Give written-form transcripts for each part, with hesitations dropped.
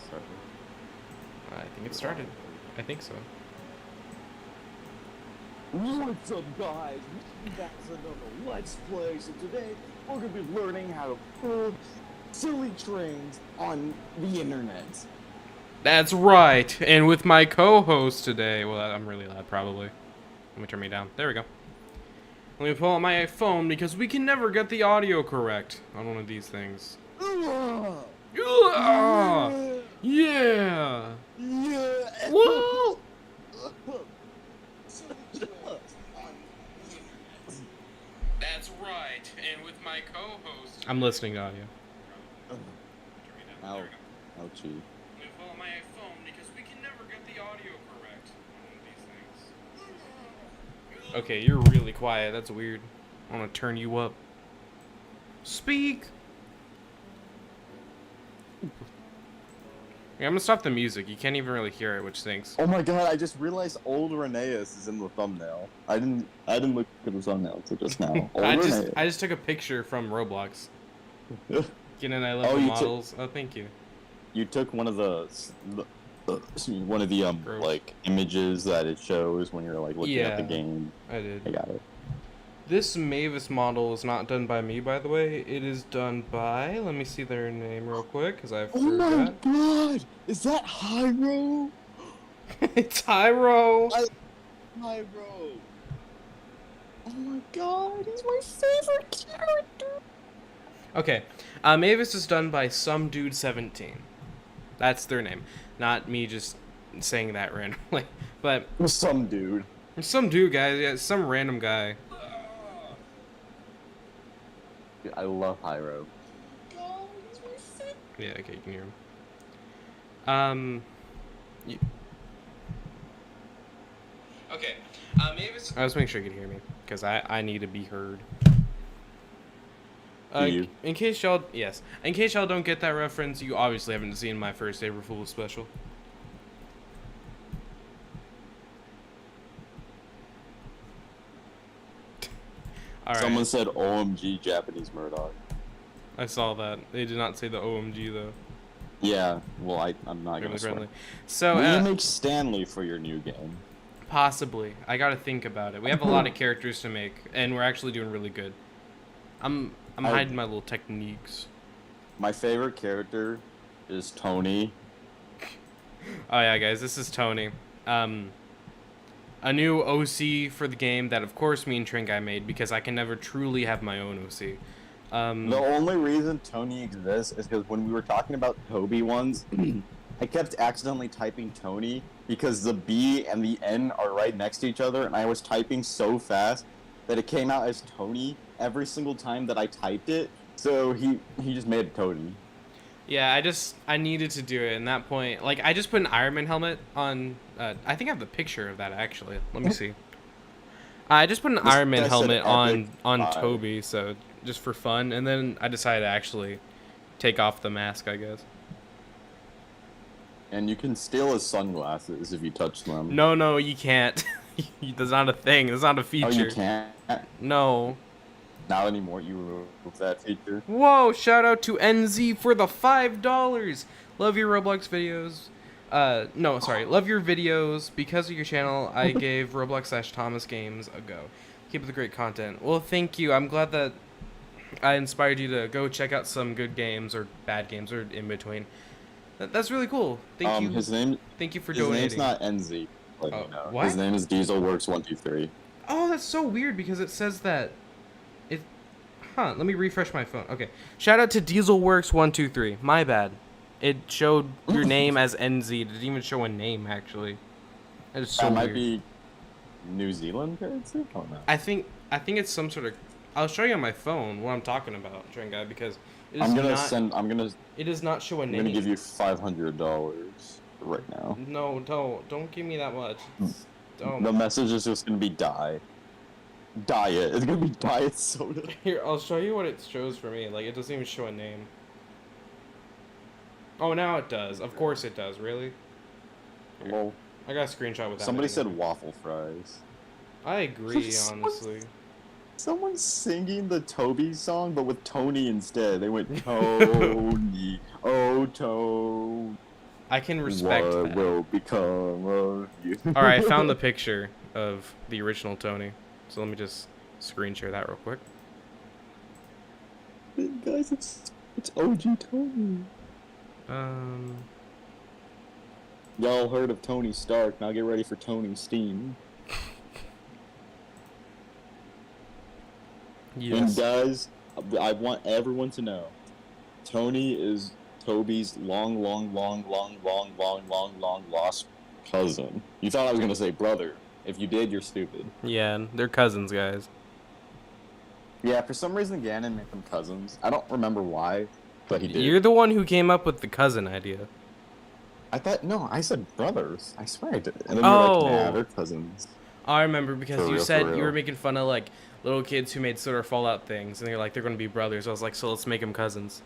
started. I think it started. I think so. What's up, guys? Back to another Let's Play. So today we're gonna be learning how to pull silly trains on the internet. That's right. And with my co-host today, well, I'm really loud, probably. Let me turn me down. There we go. Let me pull out my phone because we can never get the audio correct on one of these things. Yeah. Yeah. Yeah. Whoa. Silly trains on the internet. That's right. And with my co-host, I'm listening to audio. Ow. Ouchie. Let me pull out my phone because we can never get the audio correct on one of these things. Okay, you're really quiet. That's weird. I want to turn you up. Speak. Yeah, I'm gonna stop the music. You can't even really hear it, which stinks. Oh my god, I just realized old Rheneas is in the thumbnail. I didn't look at the thumbnail until just now. Old I Rheneas. just took a picture from Roblox. And I love Oh, the you models. Oh, thank you. You took one of the one of the Gross. like images that it shows when you're like looking at the Yeah. game. I did. I got it. This Mavis model is not done by me, by the way. It is done by... Let me see their name real quick, because I Oh my forgot. god! Is that Hyro? It's Hyro! Hyro! Oh my god, he's my favorite character! Okay, Mavis is done by Some Dude 17. That's their name. Not me just saying that randomly. But... Some dude. Some dude, guys. Yeah, some random guy. I love Hyro. Yeah, okay, you can hear him. Okay, Mavis... I was making sure you could hear me, because I need to be heard. You? In case y'all... Yes. In case y'all don't get that reference, you obviously haven't seen my first April Fool's special. Alright. Someone said OMG Japanese Murdoch. I saw that. They did not say the OMG, though. Yeah, well, I'm not Really gonna swear. friendly. So, Will you make Stanley for your new game? possibly. I gotta think about it. We have a lot of characters to make, and we're actually doing really good. I'm hiding my little techniques. My favorite character is Tony. Oh yeah, guys, this is Tony. A new OC for the game that, of course, me and Trin Guy made because I can never truly have my own OC. The only reason Tony exists is because when we were talking about Toby ones, I kept accidentally typing Tony because the B and the N are right next to each other, and I was typing so fast that it came out as Tony every single time that I typed it. So he just made it Tony. Yeah, I needed to do it. And that point, like, I just put an Iron Man helmet on. I think I have the picture of that actually. Let me see. I just put an Iron Man helmet on Toby, so just for fun, and then I decided to actually take off the mask, I guess. And you can steal his sunglasses if you touch them. No, you can't. That's not a thing. That's not a feature. Oh, you can't? No. Not anymore. You removed that feature. Whoa! Shout out to NZ for the $5. Love your Roblox videos. No, sorry. Love your videos. Because of your channel, I gave Roblox/Thomas Games a go. Keep up the great content. Well, thank you. I'm glad that I inspired you to go check out some good games or bad games or in between. That's really cool. Thank you. Thank you for donating. His name's not NZ. Let me know. What? His name is Dieselworks123. Oh, that's so weird because it says that. Huh, let me refresh my phone. Okay. Shout out to Dieselworks123. My bad. It showed your name as NZ. It didn't even show a name, actually. That is so That weird. might be New Zealand currency? Oh, no. I think it's some sort of... I'll show you on my phone what I'm talking about, Train Guy, because it is It does not show a name. I'm gonna give you $500 right now. No, don't give me that much. Don't. The message is just gonna be die. Diet. It's gonna be diet soda. Here, I'll show you what it shows for me. Like, it doesn't even show a name. Oh, now it does. Of course it does. Really? Well, I got a screenshot with that. Somebody said waffle fries. I agree, honestly. Someone's singing the Toby song, but with Tony instead. They went Tony. Oh, Tony. I can respect What that. will become of you? All right, I found the picture of the original Tony. So let me just screen share that real quick. Guys, it's OG Tony. Y'all heard of Tony Stark? Now get ready for Tony Steam. Yes. And guys, I want everyone to know, Tony is Toby's long lost cousin. You thought I was gonna say brother. If you did, you're stupid. Yeah, they're cousins, guys. Yeah, for some reason Ganon made them cousins. I don't remember why, but he did. You're the one who came up with the cousin idea. I thought, no, I said brothers. I swear I did. And then you're like, nah, they're cousins. I remember because For you real, said for you were real. making fun of like little kids who made soda Fallout things, and they're like they're gonna be brothers. I was like, so let's make them cousins.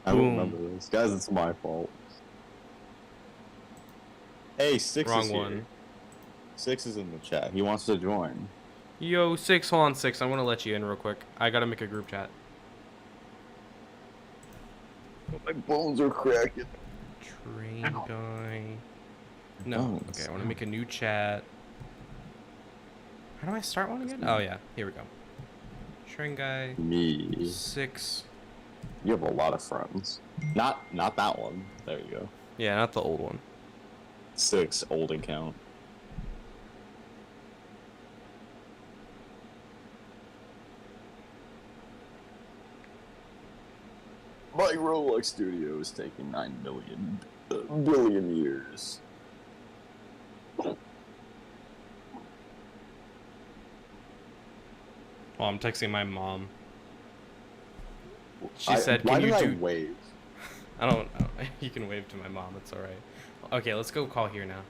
I don't Boom. remember this. Guys, it's my fault. Hey, Six Wrong is here. one. Six is in the chat. He wants to join. Yo, Six, hold on, Six. I want to let you in real quick. I gotta make a group chat. My bones are cracking. Train Ow. guy. No. Bones. Okay, I want to make a new chat. How do I start one again? Oh yeah, here we go. Train guy. Me. 6. You have a lot of friends. Not that one. There you go. Yeah, not the old one. 6, old account. My Roblox studio is taking 9 billion years. Well, I'm texting my mom. She said, why "Can you did do?" I wave? I don't. You can wave to my mom. It's all right. Okay, let's go call here now.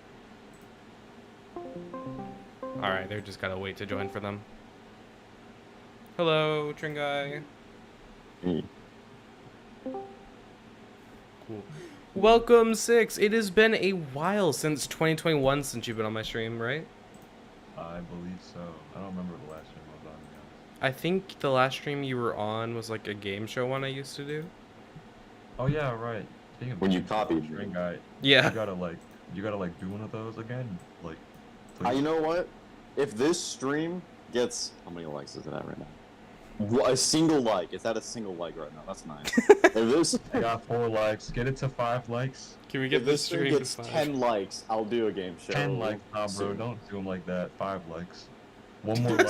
All right, they're just gotta wait to join for them. Hello, Trin guy. Me. Cool. Welcome, Six. It has been a while since 2021 since you've been on my stream, right? I believe so. I don't remember the last stream I was on, to be honest. I think the last stream you were on was like a game show one I used to do. Oh yeah, right. Speaking of When you games, copied string me. guy, Yeah. you gotta do one of those again, like. Please. You know what? If this stream gets, how many likes is it at right now? A single like. It's at a single like right now. That's nice. If this, I got 4 likes. Get it to 5 likes. Can we if get this this stream stream to gets 5? 10 likes, I'll do a game show. 10 likes, nah, bro. soon. Don't do them like that. 5 likes. One more like.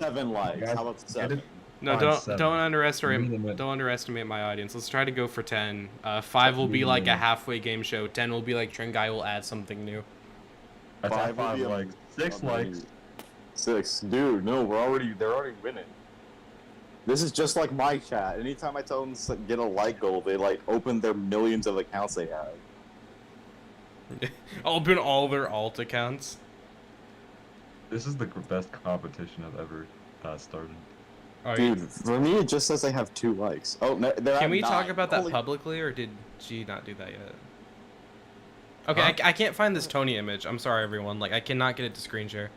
7 likes. Guys, How about get 7? it? No, Fine, 7. don't underestimate Minimum. don't underestimate my audience. Let's try to go for 10. 5 will be like a halfway game show. 10 will be like Trin guy will add something new. That's 5 at would 5 be a- likes. 6 likes. 6, dude. No, they're already winning. This is just like my chat. Anytime I tell them to get a like goal, they like open their millions of accounts they have. Open all their alt accounts. This is the best competition I've ever started. Are Dude, you, for me, it just says I have 2 likes. Oh, no, they're can at we talk 9. about that Holy- publicly, or did she not do that yet? Okay, Huh? I can't find this Tony image. I'm sorry, everyone. Like, I cannot get it to screen share.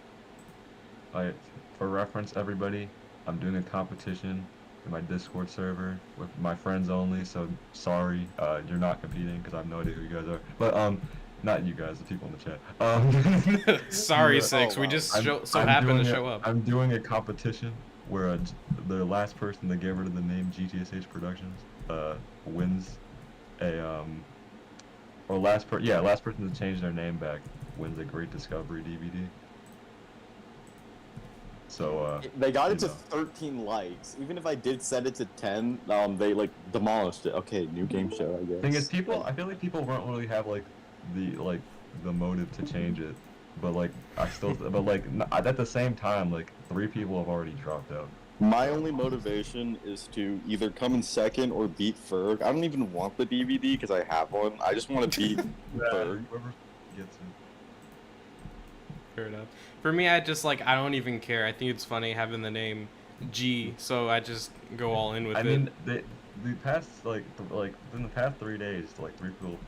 For reference, everybody, I'm doing a competition in my Discord server with my friends only. So sorry, you're not competing because I have no idea who you guys are. But not you guys, the people in the chat. Sorry, Yeah. Six. Oh, We wow. just I'm happened to doing show up. I'm doing a competition where the last person to get rid of the name GTSH Productions wins a last person to change their name back wins a Great Discovery DVD. So They got it you to know. 13 likes. Even if I did set it to 10, they like demolished it. Okay, new game show, I guess. Thing is, I feel like people don't really have like the motive to change it, but like at the same time, like 3 people have already dropped out. My only motivation is to either come in second or beat Ferg. I don't even want the DVD because I have one. I just want to beat Ferg. Whoever gets it. Fair enough. For me, I just like I don't even care. I think it's funny having the name G, so I just go all in with I it. mean, the past in the past 3 days, like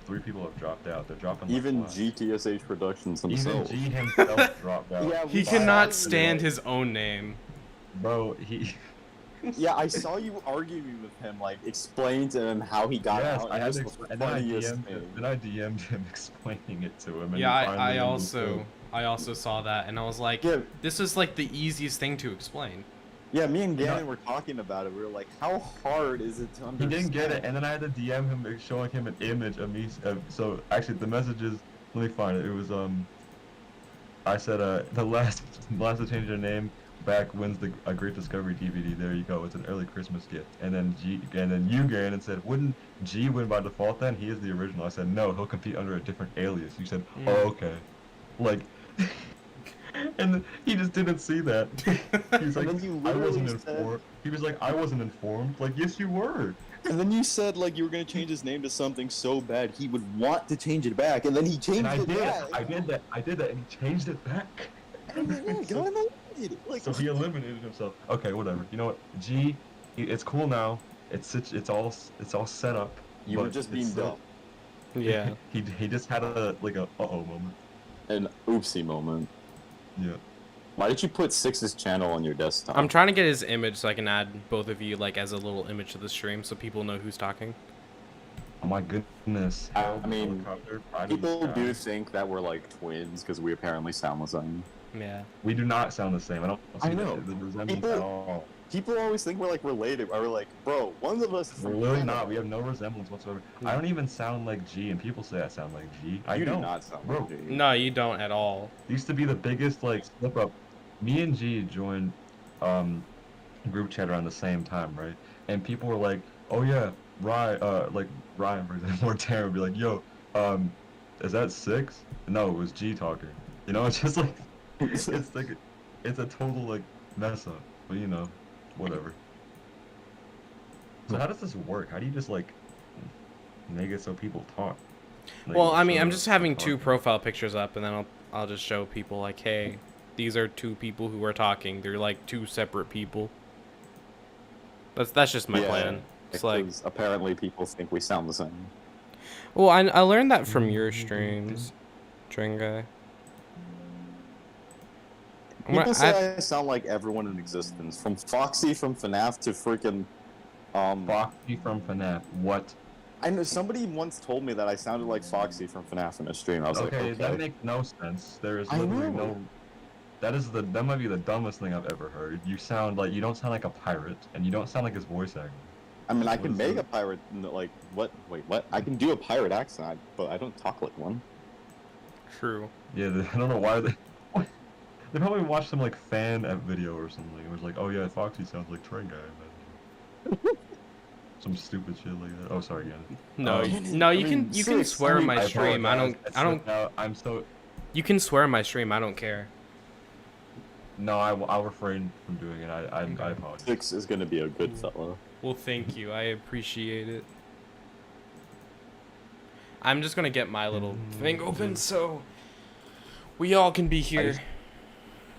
3 people have dropped out. They're dropping. Even like, GTSH Productions Even themselves. G himself dropped out. Yeah, He Why cannot not? stand his own name. Bro, he Yeah, I saw you arguing with him, like explaining to him how he got Yes, out. I And it had was to, the and then funniest thing. I DM'd him explaining it to him, and Yeah, he finally I understood. also saw that, and I was like, Yeah, this is like the easiest thing to explain. yeah. Me and Yeah. Gannon were talking about it. We were like, how hard is it to He understand? didn't get it, and then I had to DM him, showing him an image of me. So actually, the messages. Let me find it. It was I said the last to change their name back wins the a Great Discovery DVD. There you go. It's an early Christmas gift. And then you Gannon said, wouldn't G win by default then? He is the original. I said no, he'll compete under a different alias. You said, oh okay, like. And he just didn't see that. He's like, then you I literally wasn't said- informed. He was like, I wasn't informed. Like, yes, you were. And then you said like you were gonna change his name to something so bad he would want to change it back, and then he changed And I it did. back. I did that, and he changed it back. And then yeah, got him eliminated. Like, So he eliminated himself. Okay, whatever. You know what? G, it's cool now. It's all set up. you were but just it's being still- dumb. Yeah. He just had a uh-oh moment. An oopsie moment. Yeah. Why did you put Six's channel on your desktop? I'm trying to get his image so I can add both of you like as a little image to the stream so people know who's talking. Oh my goodness. I mean, Helicopter, I people mean, do think that we're like twins because we apparently sound the same. Yeah. We do not sound the same. I don't see I know. the resemblance People- at all. People always think we're like related. We're like, bro, one of us is We're from literally Canada. not. We have no resemblance whatsoever. I don't even sound like G, and people say I sound like G. I You do don't. not sound Bro, like G. No, you don't at all. Used to be the biggest like slip up. Me and G joined group chat around the same time, right? And people were like, "Oh yeah, like Ryan for example, or Taryn would be like, yo, is that 6? No, it was G talking. You know, it's just like it's like it's a total like mess up. But you know, whatever. So how does this work? How do you just like make it so people talk? Like, Well, I mean, show I'm just having two talking? profile pictures up, and then I'll just show people like, hey, these are two people who are talking. They're like two separate people. That's just my Yeah, plan. It's like, because apparently people think we sound the same. well, I learned that from your streams, Train Guy. People say I sound like everyone in existence, from Foxy from FNAF to freaking Foxy from FNAF. What? I know somebody once told me that I sounded like Foxy from FNAF in a stream. I was Okay, like, okay. that makes no sense. There is I literally know. no. That might be the dumbest thing I've ever heard. You don't sound like a pirate, and you don't sound like his voice actor. I mean, I What can is make it? a pirate, like, what? Wait, what? I can do a pirate accent, but I don't talk like one. True. Yeah, I don't know why they. They probably watched some like fan video or something. It was like, oh yeah, Foxy sounds like Train Guy. Man. Some stupid shit like that. Oh, sorry, again. No, Gannon, no, I you mean, can seriously, swear in my I stream. I don't. apologize. I'm so. You can swear in my stream. I don't care. No, I'll refrain from doing it. I Okay. apologize. Six is gonna be a good fellow. Well, thank you. I appreciate it. I'm just gonna get my little thing open so we all can be here.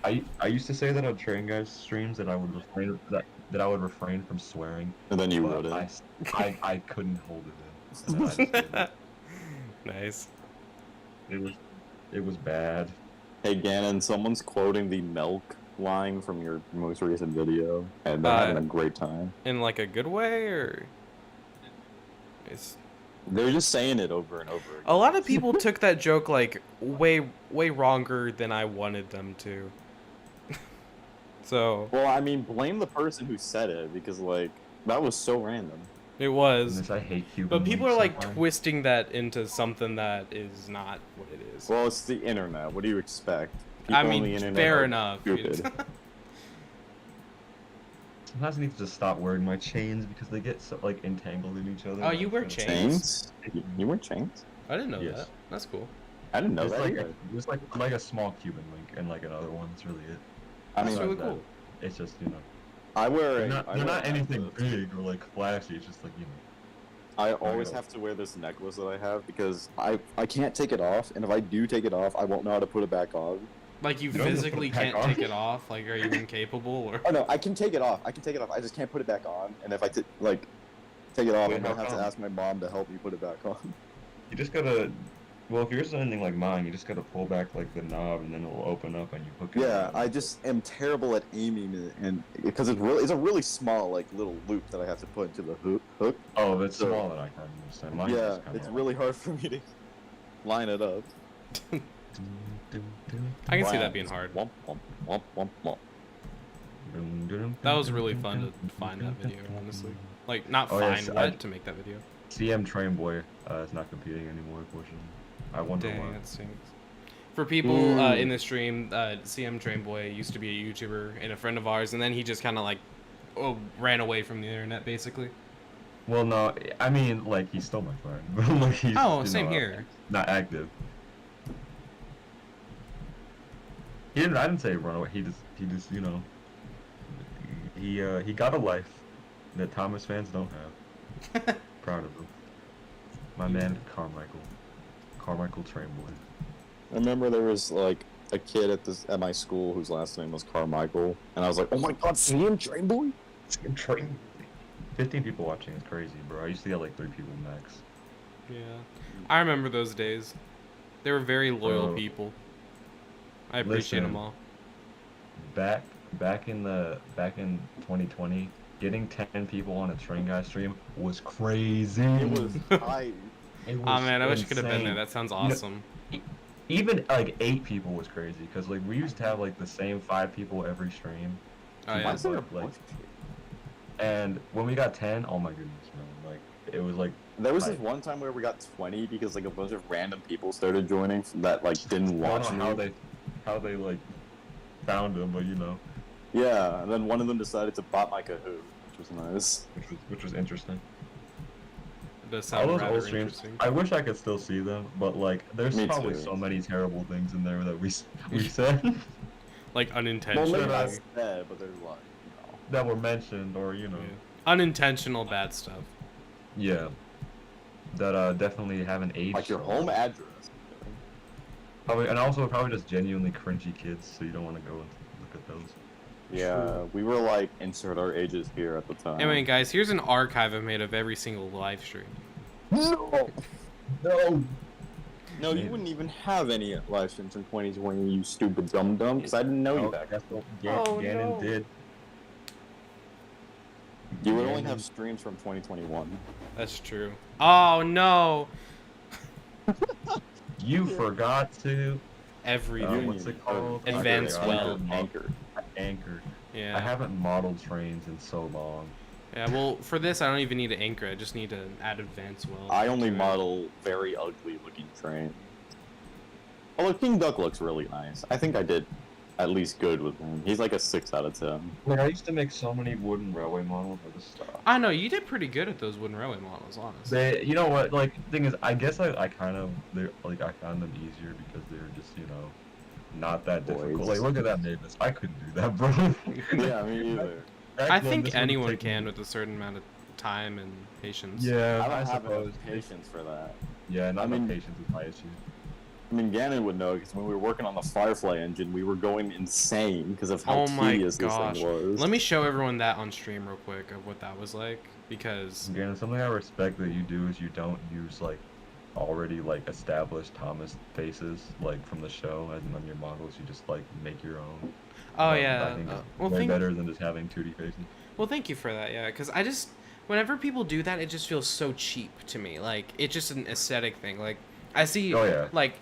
I used to say that on Train Guys streams that I would refrain that I would refrain from swearing. And then you But wrote it. I couldn't hold it in. And then I just did it. Nice. It was bad. Hey Gannon, someone's quoting the milk line from your most recent video, and they're having a great time. In like a good way, or it's They're just saying it over and over again. a lot of people took that joke like way wronger than I wanted them to. So Well, I mean, blame the person who said it, because, like, that was so random. it was, Goodness, I hate Cuban but people are links like sometimes. twisting that into something that is not what it is. Well, it's the internet. What do you expect? I People on mean, the internet fair are enough. stupid. Sometimes I need to just stop wearing my chains because they get so like entangled in each other. Oh, you wear It's- chains? You wear chains? I didn't know Yes. that. That's cool. I didn't know It's that like either. it's like a small Cuban link and like another one. That's really it. I That's mean, really Besides cool. that, It's just, you know, I wear they're a, not, I they're wear not a anything necklace. big or like flashy. It's just like, you know. I always know. have to wear this necklace that I have because I can't take it off, and if I do take it off, I won't know how to put it back on. Like you You don't have to put physically it back can't on. take it off. Like, are you incapable or? Oh no, I can take it off. I can take it off. I just can't put it back on. And if I take it off, Wait, I'm gonna how have to come? ask my mom to help me put it back on. You just gotta Well, if yours is anything like mine, you just gotta pull back like the knob, and then it'll open up, and you hook it. Yeah, around. I just am terrible at aiming it, and because it's a really small like little loop that I have to put into the hook. Oh, it's So- small, and I can understand. Mine Yeah, is kinda it's really hard for me to line it up. I can see that being hard. Womp, womp, womp, womp, womp. That was really fun to find that video, honestly. Like, not Oh, find, yes, but to make that video. CM Train Boy is not competing anymore, unfortunately. I wonder Dang, why. that stinks. For people Ooh. in the stream, CM Trainboy used to be a YouTuber and a friend of ours, and then he just kind of like ran away from the internet, basically. Well, no, I mean, like, he's still my friend. Like, he's, Oh, you same know, here. Not active. I didn't say run away. He just, you know, he got a life that Thomas fans don't have. Proud of him. My man, Carmichael Trainboy. I remember there was like a kid at my school whose last name was Carmichael, and I was like, oh my god, see him, Train Boy? CM Train. 15 people watching is crazy, bro. I used to get like 3 people max. Yeah, I remember those days. They were very loyal Bro. people. I appreciate them Listen. all. Back in 2020, getting 10 people on a Train Guy stream was crazy. It was high. It was Oh man, I wish I could have been there. insane. That sounds know, awesome. Even like 8 people was crazy because like we used to have like the same 5 people every stream. Oh Why yeah. is there a Like- bunch of kids? And when we got 10, oh my goodness, man! Like it was like There was this Right. one time where we got 20 because like a bunch of random people started joining that like didn't I watch don't know me. how they like found him, but you know, Yeah, and then one of them decided to bot my Kahoot, which was nice. which was interesting. It does All sound those rather old streams, interesting. I wish I could still see them, but like there's Me probably too. so many terrible things in there that we said Like Well, unintentional. maybe Should not I- said, but there's like, you know. that were mentioned or you know. Yeah. Unintentional bad stuff. Yeah. That definitely haven't aged. Like your so home well. address. Probably, and also probably just genuinely cringy kids, so you don't want to go and look at those. Yeah, we were like insert our ages here at the time. Anyway, guys, here's an archive I made of every single live stream. No, No. no, you Man. wouldn't even have any live streams in 2020, you stupid dum dum, because I didn't know you back then. That's what Oh, Gannon no. did. You would only Gannon- have streams from 2021. That's true. Oh no! You forgot to. Every What's it called? Advanced well. Anchor. Anchor. I Yeah. haven't modeled trains in so long. Yeah. Well, for this, I don't even need to anchor. I just need to add advanced well. I only to it. model very ugly looking train. Although King Duck looks really nice. I think I did at least good with him. He's like a 6 out of 10. Like I used to make so many wooden railway models. I just stopped. I know you did pretty good at those wooden railway models, honestly. They, you know what? Like, thing is, I guess I kind of, they're like, I found them easier because they're just, you know, not that difficult. Boys. Like, look at that Mavis. I couldn't do that, bro. Yeah, me either. Back I then, think this would've anyone taken can me- with a certain amount of time and patience. Yeah, I don't have suppose. enough patience for that. Yeah, not I enough mean- patience is my issue. I mean, Gannon would know because when we were working on the Firefly engine, we were going insane because of how Oh my tedious gosh. this thing was. Let me show everyone that on stream real quick of what that was like, because Again, something I respect that you do is you don't use, like, already, like, established Thomas faces, like, from the show, as in on your models. You just, like, make your own. oh I yeah. think it's Well, way thank better than just having 2D faces. well, thank you for that. Yeah, because I just whenever people do that, it just feels so cheap to me. Like it's just an aesthetic thing. Like I see Oh, yeah. like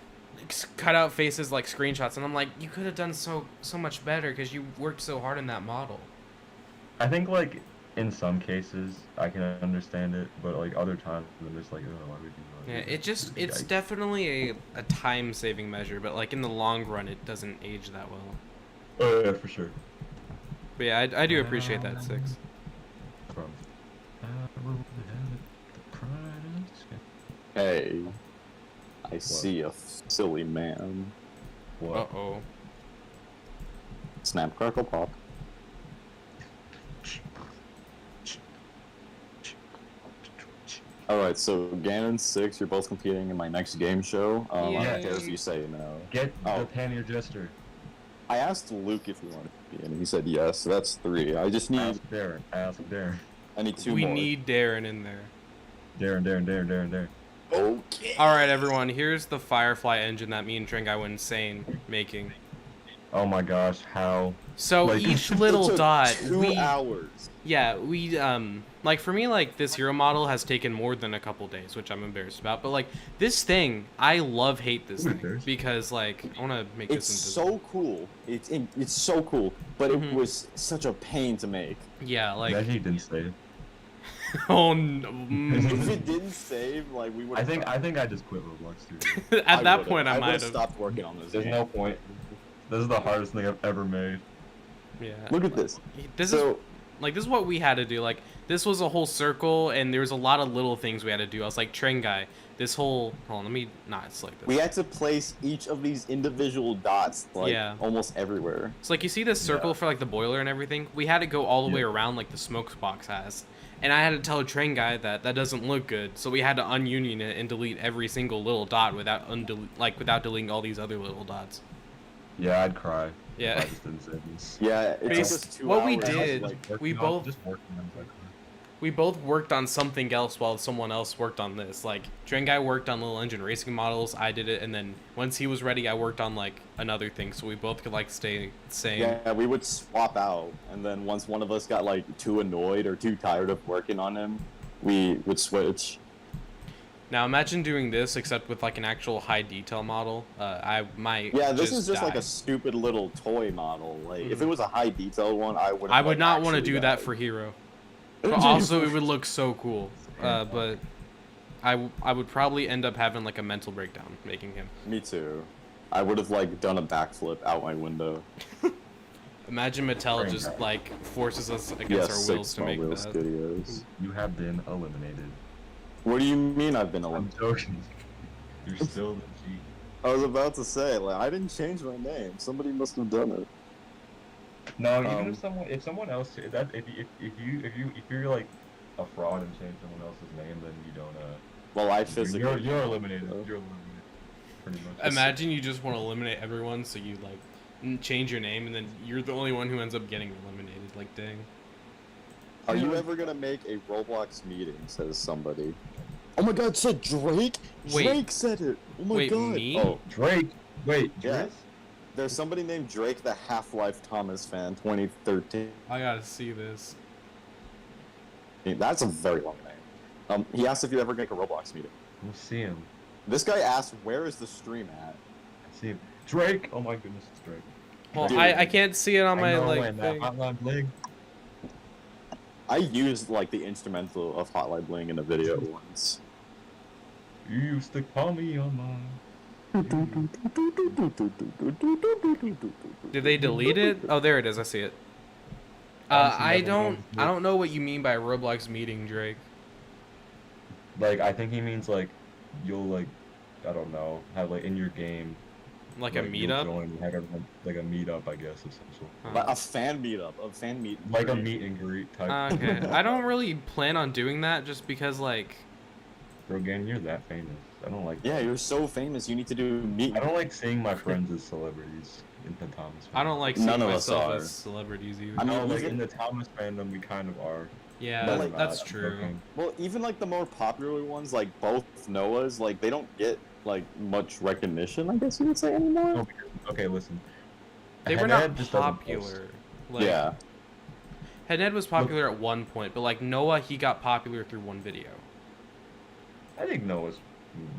cut out faces like screenshots, and I'm like, you could have done so much better because you worked so hard in that model. I think, like, in some cases, I can understand it, but, like, other times, I'm just like, oh, why would you do Yeah, that? it's Yikes. definitely a time saving measure, but like in the long run, it doesn't age that well. Oh, yeah, for sure. But yeah, I do appreciate that, Six. From I will have the pride of the sky. Hey, I see a silly man. What? Uh oh. Snap, crackle, pop. Alright, so Ganon 6, you're both competing in my next game show. I don't Yay. care if you say no. Get Oh. the pannier jester. I asked Luke if he wanted to be in, and he said yes, so that's 3. I just need, Ask Darren. Ask Darren. I need 2 We more. need Darren in there. Darren. Okay. All right, everyone. Here's the Firefly engine that me and Tringai went insane making. Oh my gosh, how? So Like, each it little took dot, 2 hours. like for me, like this hero model has taken more than a couple days, which I'm embarrassed about. But like this thing, I hate this thing because like I want to make It's this so cool. It's so cool, but it was such a pain to make. Yeah, like Imagine he didn't save. oh no. If it didn't save, like we would. I think I just quit Roblox too. At that point, I might have stopped working on this. There's game. no point. This is the hardest thing I've ever made. Yeah. Look at this. This is what we had to do. Like this was a whole circle, and there was a lot of little things we had to do. I was like, train guy, this whole. Hold on, let me not select this. We had to place each of these individual dots like almost everywhere. So like you see this circle for like the boiler and everything. We had to go all the way around like the smoke box has. And I had to tell a train guy that doesn't look good, so we had to ununion it and delete every single little dot without deleting all these other little dots. Yeah, I'd cry. Yeah. I just didn't say this. Yeah, it took us 2 what hours. we did, Like, we both worked on something else while someone else worked on this. Like train guy worked on little engine racing models, I did it, and then once he was ready, I worked on like another thing, so we both could like stay same. Yeah, we would swap out, and then once one of us got like too annoyed or too tired of working on him, we would switch. Now imagine doing this except with like an actual high detail model. I might. Yeah, this is just die. like a stupid little toy model. Like if it was a high detail one, I would. I would not want to do that for Hero. But also, it would look so cool. But I would probably end up having like a mental breakdown making him. Me too. I would have like done a backflip out my window. Imagine Mattel just like forces us against our wills to make that. Studios. You have been eliminated. What do you mean I've been I'm eliminated? joking. You're still the G. I was about to say, like, I didn't change my name. Somebody must have done it. No, even if someone else if you're like a fraud and change someone else's name, then you don't Well, I physically. you're eliminated. You're eliminated. Pretty much. Imagine you just want to eliminate everyone, so you like change your name, and then you're the only one who ends up getting eliminated. Like, dang. Are you ever gonna make a Roblox meeting? Says somebody. Oh my God! Said Drake. Wait. Drake said it. Oh my Wait, God. me? Oh, Drake. Wait, yeah. Drake? There's somebody named Drake, the Half-Life Thomas fan, 2013. I gotta see this. That's a very long name. He asked if you ever make a Roblox meeting. Let's see him. This guy asked, "Where is the stream at?" I see him. Drake. Oh my goodness, it's Drake. Well, Dude. I can't see it on my I know, like and that thing. Hotline Bling. I used like the instrumental of Hotline Bling in a video once. You used to call me on my. Did they delete it? Oh, there it is. I see it. I don't know what you mean by Roblox meeting, Drake. Like, I think he means like you'll like, I don't know, have like in your game. Like a you'll meetup? join and have everyone, like a meetup, I guess, essentially. Like a fan meetup, Like a meet and greet type. Okay. I don't really plan on doing that just because like. Bro, Gannon, you're that famous. I don't like. Yeah, you're so famous. You need to do meet. I don't like seeing my friends as celebrities in the Thomas. I don't like None seeing of us myself are. as celebrities either. I mean, No, like even- in the Thomas fandom, we kind of are. Yeah, But, like, that's I'm true. joking. Well, even like the more popular ones, like both Noahs, like they don't get like much recognition, I guess you would say anymore. No, because, okay, listen. They were Headhead not just doesn't post. popular. Like, Yeah. Headhead was popular at one point, but like Noah, he got popular through one video. I think Noah's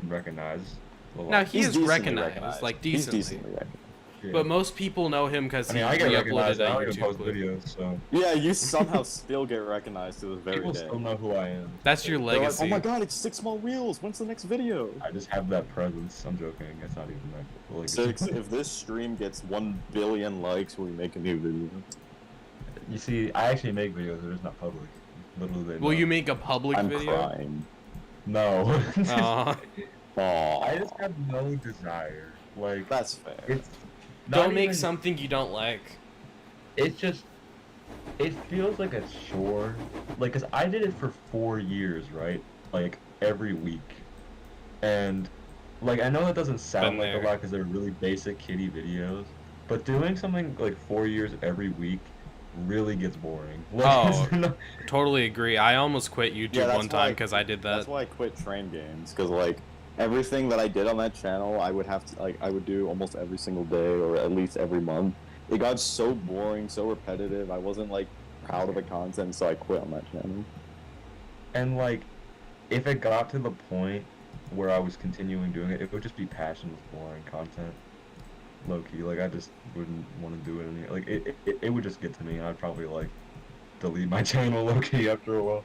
recognized. a lot. Now he is decently recognized, like He's decently. decently recognized. Yeah. But most people know him because I he mean, I get re-uploaded recognized. I a don't even YouTube post clip. videos, so Yeah, you somehow still get recognized to this very people day. still know who I am. That's your They're like, legacy. oh my God, it's 6 Small Wheels. When's the next video? I just have that presence. I'm joking. It's not even that. Like, 6. If this stream gets 1 billion likes, we make a new video. You see, I actually make videos. They're just not public. Little do they Will know. you make a public I'm video? crying. No. Aw. Aw. I just have no desire. Like, That's fair. it's not Don't make even- something you don't like. It's just, it feels like a chore. Like, cause I did it for 4 years, right? Like every week, and like I know that doesn't sound Been like there. a lot because they're really basic kiddie videos, but doing something like 4 years every week really gets boring. Like, Oh. no- Totally agree. I almost quit YouTube Yeah, that's one time why- because I did that. That's why I quit train games, because like everything that I did on that channel, I would have to I would do almost every single day or at least every month. It got so boring, so repetitive. I wasn't like proud of the content, so I quit on that channel. and like, if it got to the point where I was continuing doing it, it would just be passionless, boring content. Low key, like I just wouldn't want to do it anymore. Like it would just get to me, and I'd probably like delete my channel low key after a while.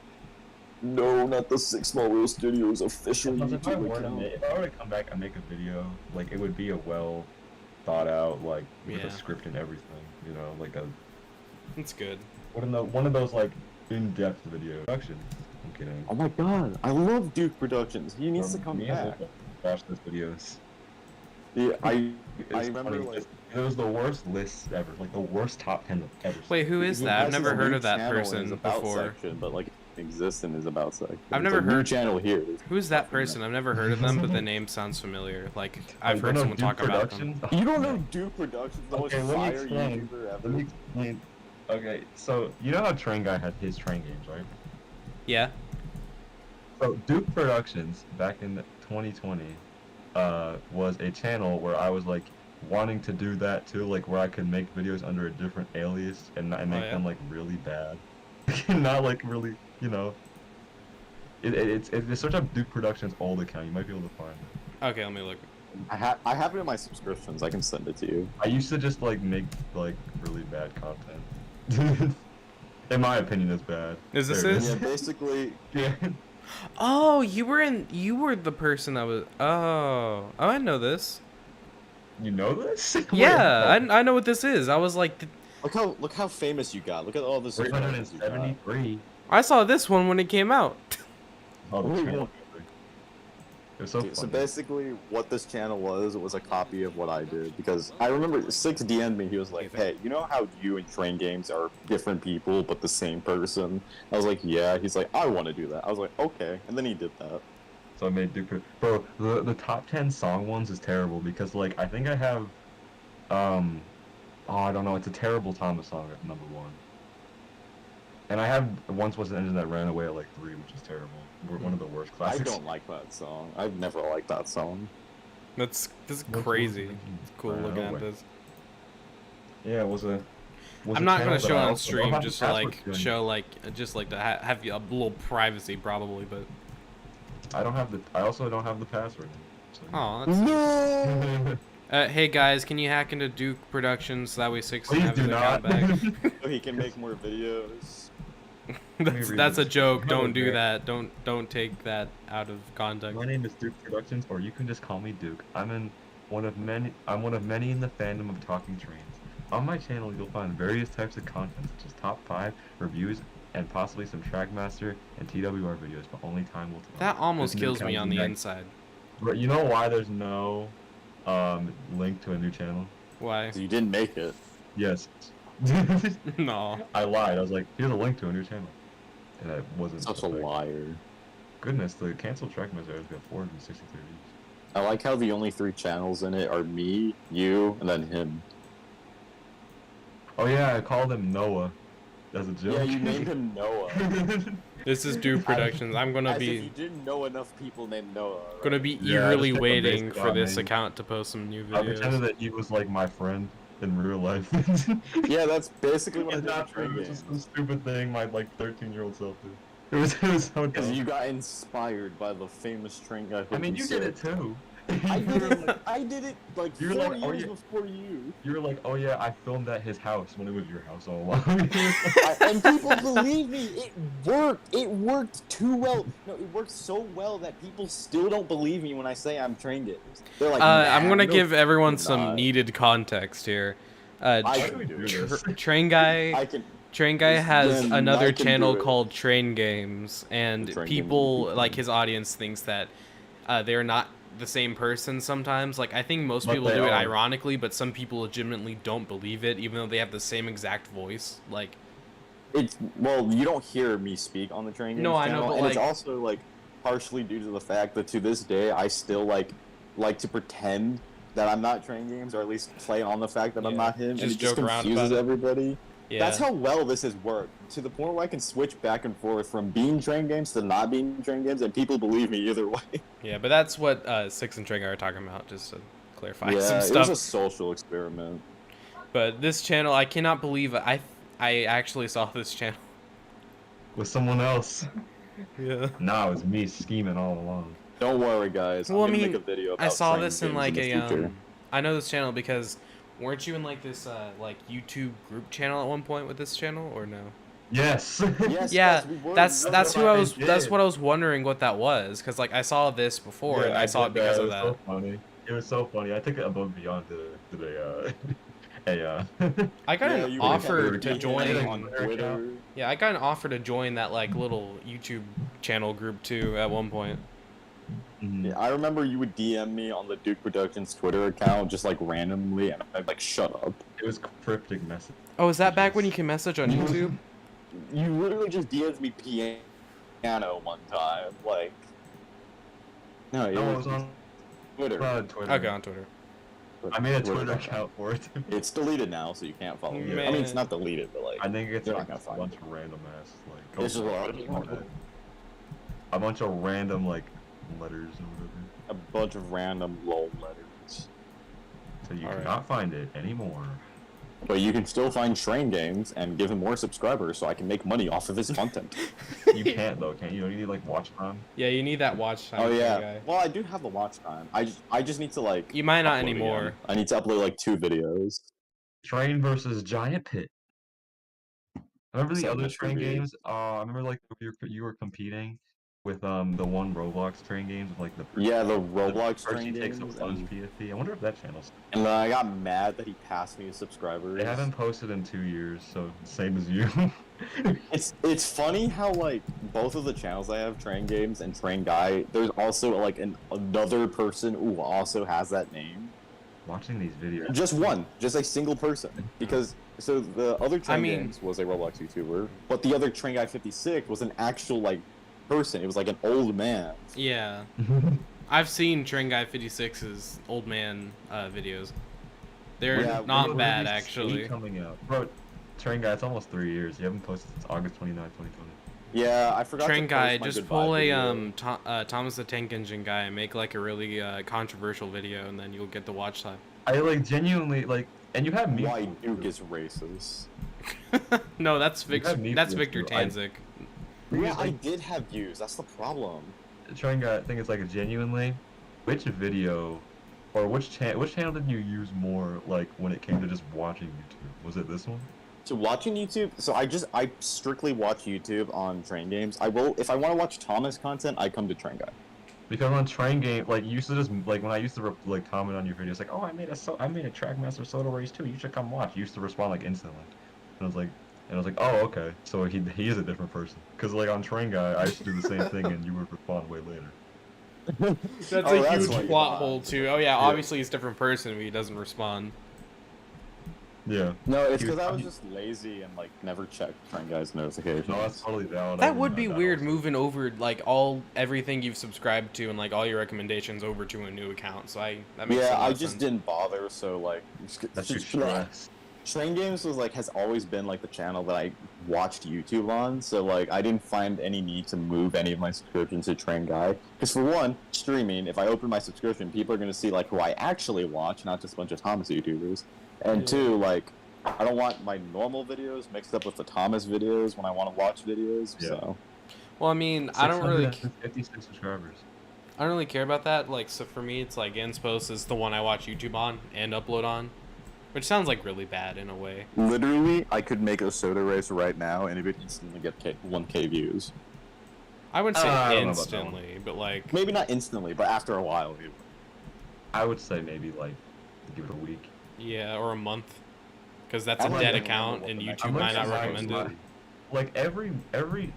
No, not the Six Small Wheel Studios official If I YouTube were to account. come back and make a video, like it would be a well thought out, like with Yeah. a script and everything, you know, like a It's good. one of those like in-depth video productions. I'm kidding. Oh my god, I love Duke Productions. He needs to come Me and back. Luca watched those videos. Yeah, I It's remember funny, like it was the worst list ever, like the worst top 10 I've ever seen. Wait, who is he that? I've has never his heard new of that channel in his person about before. section, but like exists in his about section. I've It's never a new heard- channel here. Who's that person? I've never heard of them, but the name sounds familiar. Like I've heard someone talk about them. You don't know Duke Productions, the most Okay, let me fire explain. YouTuber ever. Let me explain. Okay, so you know how Train Guy had his train games, right? Yeah. So Duke Productions back in 2020 was a channel where I was like wanting to do that too, like where I could make videos under a different alias and make yeah? them like really bad, not like really, you know. It's search up Duke Productions old account, you might be able to find it. Okay, let me look. I have it in my subscriptions. I can send it to you. I used to just like make like really bad content. In my opinion, it's bad. Is this There it it? Yeah, basically. Yeah. Oh, you were the person that was. Oh, I know this. You know this? Yeah, Wait, I know what this is. I was like, Look how famous you got. Look at all the subscribers you got. 373. I saw this one when it came out. Oh, the Wait, channel. what? It was so So funny. basically, what this channel was a copy of what I did, because I remember Six DM'd me. He was like, "Hey, you know how you and Train Games are different people but the same person?" I was like, "Yeah." He's like, "I want to do that." I was like, "Okay," and then he did that. So I made Duke. Bro, the top 10 song ones is terrible because like I think I have, oh I don't know. It's a terrible Thomas song at number 1. And I have Once Was an Engine That Ran Away at like 3, which is terrible. We're one of the worst I classics. don't like that song. I've never liked that song. This is What's crazy. wrong? It's cool I know, looking at wait. this. Yeah, it was a. I'm not gonna show it on I'll stream have just the to password like soon. show like just like to have a little privacy probably, but I also don't have the password. So. oh, that's. No. Hey guys, can you hack into Duke Productions so that way Six can Please have do his account not. back? So he can make more videos. That's a this. joke. Hello Don't do there. that. Don't take that out of context. My name is Duke Productions, or you can just call me Duke. I'm one of many in the fandom of Talking Trains. On my channel, you'll find various types of content, such as top 5 reviews, and possibly some Trackmaster and TWR videos, but only time will tell. That almost This new kills me account on is the next. inside. But you know why there's no link to a new channel? Why? You didn't make it. Yes. No. I lied. I was like, here's a link to a new channel. And that wasn't Such a thing. liar. Goodness, the canceled Trackmaster has got 463 views. I like how the only 3 channels in it are me, you, and then him. Oh yeah, I called him Noah as a joke. Yeah, you named him Noah. This is Duke Productions. I'm gonna As if be you didn't know enough people named Noah. Right? gonna be Yeah, eagerly just take a waiting basic for raw this name. account to post some new I pretended videos. that he was like my friend in real life. Yeah, that's basically what I It's did not with true. Train It's just Games. some stupid thing my like 13-year-old self did. It was so Because dumb. you got inspired by the famous train guy. I mean, you did it too. I You did were it. like- I did it like You were 4 like, oh, years yeah. before you. You were like, oh yeah, I filmed at his house when it was your house all along. And people believe me. It worked. It worked too well. No, it worked so well that people still don't believe me when I say I'm Train Games. They're like, I'm gonna no, give everyone you're some not." needed context here. I Why can do we do do this. this? Train Guy. I can. Train Guy This- has then another I can channel do it. called Train Games, and Train Games people would be like fun. his audience thinks that they're not the same person sometimes. Like I think most But people they do it are. ironically, but some people legitimately don't believe it, even though they have the same exact voice. Like It's well, you don't hear me speak on the Train Games No, I know, channel, but, and it's like- also like partially due to the fact that to this day I still like to pretend that I'm not Train Games, or at least play on the fact that I'm Yeah, not him, just and it just joke around confuses about it. everybody. Yeah. That's how well this has worked, to the point where I can switch back and forth from being train games to not being train games, and people believe me either way. Yeah, but that's what Six and Tringa are talking about, just to clarify some Yeah, it stuff. was a social experiment. But this channel, I cannot believe I actually saw this channel. With someone else. Yeah. Nah, it was me scheming all along. Don't worry, guys. Well, I I'm gonna mean, make a video about I saw train this in games like the a future. I know this channel because weren't you in like this like YouTube group channel at one point with this channel or no? Yes. Yes, Yeah, yes, we were. that's That's who what I I was. That's did. what I was wondering what that was, because like I saw this before and I saw it did because that. of It was that. so funny. It was so funny. I took it above and beyond to a I got Yeah, an you offer were to DMing join. on Twitter. Yeah, I got an offer to join that like little YouTube channel group too at one point. Mhm. Yeah, I remember you would DM me on the Duke Productions Twitter account just like randomly, and I'd like, shut up. It was cryptic message. Oh, is that back when you can message on YouTube? You literally just DM'd me piano one time, like. No, No, it was on Twitter. Twitter. Okay, on Twitter. I made a Twitter account for it. It's deleted now, so you can't follow me. I Man. mean, it's not deleted, but like. I think it's You're like not a gonna find bunch it. of random ass like. This is a lot of A bunch of random like letters or whatever. a bunch of random lol letters. So you Alright. cannot find it anymore. But you can still find Train Games and give him more subscribers, so I can make money off of his content. You can't though, can't you? You need like watch time. Yeah, you need that watch time. Oh for yeah. the guy. Well, I do have the watch time. I just need to like. You might not upload anymore. again. I need to upload like 2 videos. Train versus Giant Pit. Remember the Same other as train 3D. games? I remember like you were competing with the one Roblox train games with like the Yeah, the Roblox Percy Train takes a Games. plunge PFP. I wonder if that channel's. And then I got mad that he passed me subscribers. They haven't posted in 2 years, so same as you. It's funny how like both of the channels I have, Train Games and Train Guy, there's also like another person who also has that name. Watching these videos. Just one, just a single person. Because so the other Train mean- Games was a Roblox YouTuber, but the other Train Guy 56 was an actual like person. It was like an old man. Yeah, I've seen Train Guy 56's old man videos. They're Yeah, not When bad is actually. 8 coming out? Bro, Train Guy, it's almost 3 years. You haven't posted since August 29, 2020. Yeah, I forgot. Train to Guy, post my just goodbye pull a video. Thomas the Tank Engine guy and make like a really controversial video, and then you'll get the watch time. I like genuinely like, and you have me. Why Duke is racist. No, that's have me That's for Victor this, too. I- Tanzik. Yeah, I did have views. That's the problem. Train Guy, I think it's like a genuinely, which video, or which channel did you use more like when it came to just watching YouTube? Was it this one? So watching YouTube, so I strictly watch YouTube on Train Games. I will, if I want to watch Thomas content, I come to Train Guy. Because on Train Game, like you used to just like when I used to like comment on your videos, like, oh, I made a Trackmaster Soda race too. You should come watch. You used to respond like instantly, and I was like, oh, okay. So he is a different person. Cause like on Train Guy, I used to do the same thing, and you would respond way later. That's Oh, a that's huge why you plot lied. hole too. Oh yeah, obviously he's a different person, but he doesn't respond. Yeah. No, it's He was- because I was just lazy and like never checked Train Guy's notifications. No, that's totally valid. I That wouldn't would mind be that weird also. moving over like everything you've subscribed to and like all your recommendations over to a new account. So that makes Yeah, a lot I of just sense. didn't bother. So like, That's your just- stress. Train Games was like has always been like the channel that I watched YouTube on. So like, I didn't find any need to move any of my subscriptions to Train Guy. Because for one, streaming, if I open my subscription, people are gonna see like who I actually watch, not just a bunch of Thomas YouTubers. And Yeah. two, like, I don't want my normal videos mixed up with the Thomas videos when I want to watch videos. Yeah. So Well, I mean, I don't really 56 subscribers. I don't really care about that. Like, so for me, it's like Inspost is the one I watch YouTube on and upload on, which sounds like really bad in a way. literally, I could make a soda race right now, and it would instantly get 1K views. I wouldn't say I don't know about that one. instantly, but like, Maybe not instantly, but after a while, it would. I would say maybe like give it a week. yeah, or a month, because that's I a might dead remember account what and the next YouTube one might is. not I'm recommend it. Like every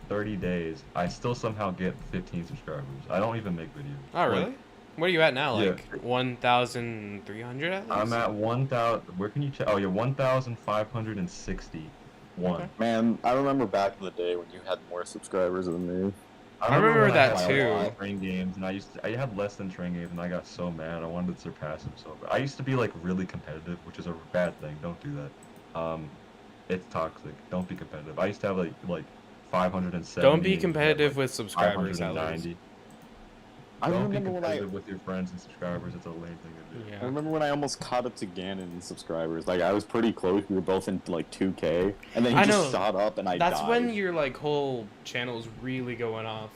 30 days, I still somehow get 15 subscribers. I don't even make videos. Oh, really? Like, What are you at now? Yeah. Like 1,300 at least? I'm at 1,000. Where can you check? Oh, yeah, 1,561. Okay. Man, I remember back in the day when you had more subscribers than me. I remember when that had too. Train games, and I had less than train games, and I got so mad. I wanted to surpass him so bad. I used to be like really competitive, which is a bad thing. Don't do that. It's toxic. Don't be competitive. I used to have like 570. Don't be and you had, competitive like, with subscribers at least. 590. I Don't be remember when I competitive with your friends and subscribers. It's a lame thing to do. I Yeah. remember when I almost caught up to Ganon in subscribers. Like I was pretty close. We were both in like 2K, and then he I just know. shot up, and I That's died. when your like whole channel's really going off.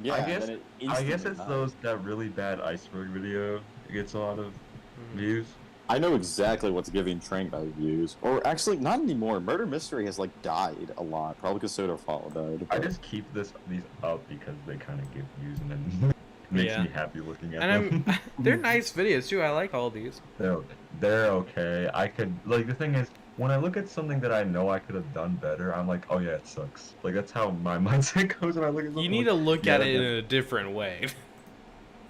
Yeah, I and guess then it I guess instantly it's died. that really bad iceberg video. It gets a lot of Mhm. views. I know exactly what's giving Train Guy views. Or actually, not anymore. Murder Mystery has like died a lot, probably because Soda Fall died. I just keep these up because they kind of give views and then makes Yeah. me happy looking at And them. they're nice videos too. I like all these. They're okay. I could like the thing is when I look at something that I know I could have done better, I'm like, oh yeah, it sucks. Like that's how my mindset goes when I look at something. You need like, to look yeah, at it in that- a different way.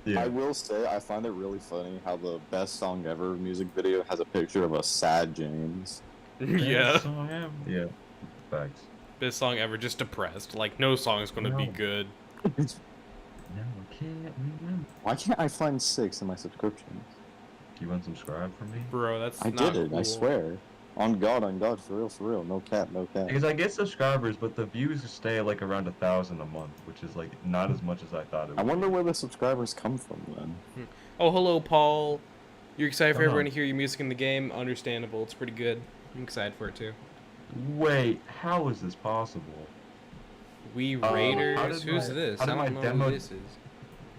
yeah. I will say, I find it really funny how the Best Song Ever music video has a picture of a sad James. Yeah. Yeah. Facts. Best song ever, just depressed. Like no song is gonna be No. good. No, I can't remember. Why can't I find 6 in my subscriptions? You unsubscribe from me? Bro, that's I not did it, cool. I swear. On God, for real. No cap, no cap. Because I get subscribers, but the views stay like around 1,000 a month, which is like not as much as I thought it would. I wonder be. where the subscribers come from then. Oh, hello, Paul. You're excited for Come everyone on. to hear your music in the game? Understandable. It's pretty good. I'm excited for it too. Wait, how is this possible? We how Raiders. did Who's my- this? how I did don't my know demo- who this is.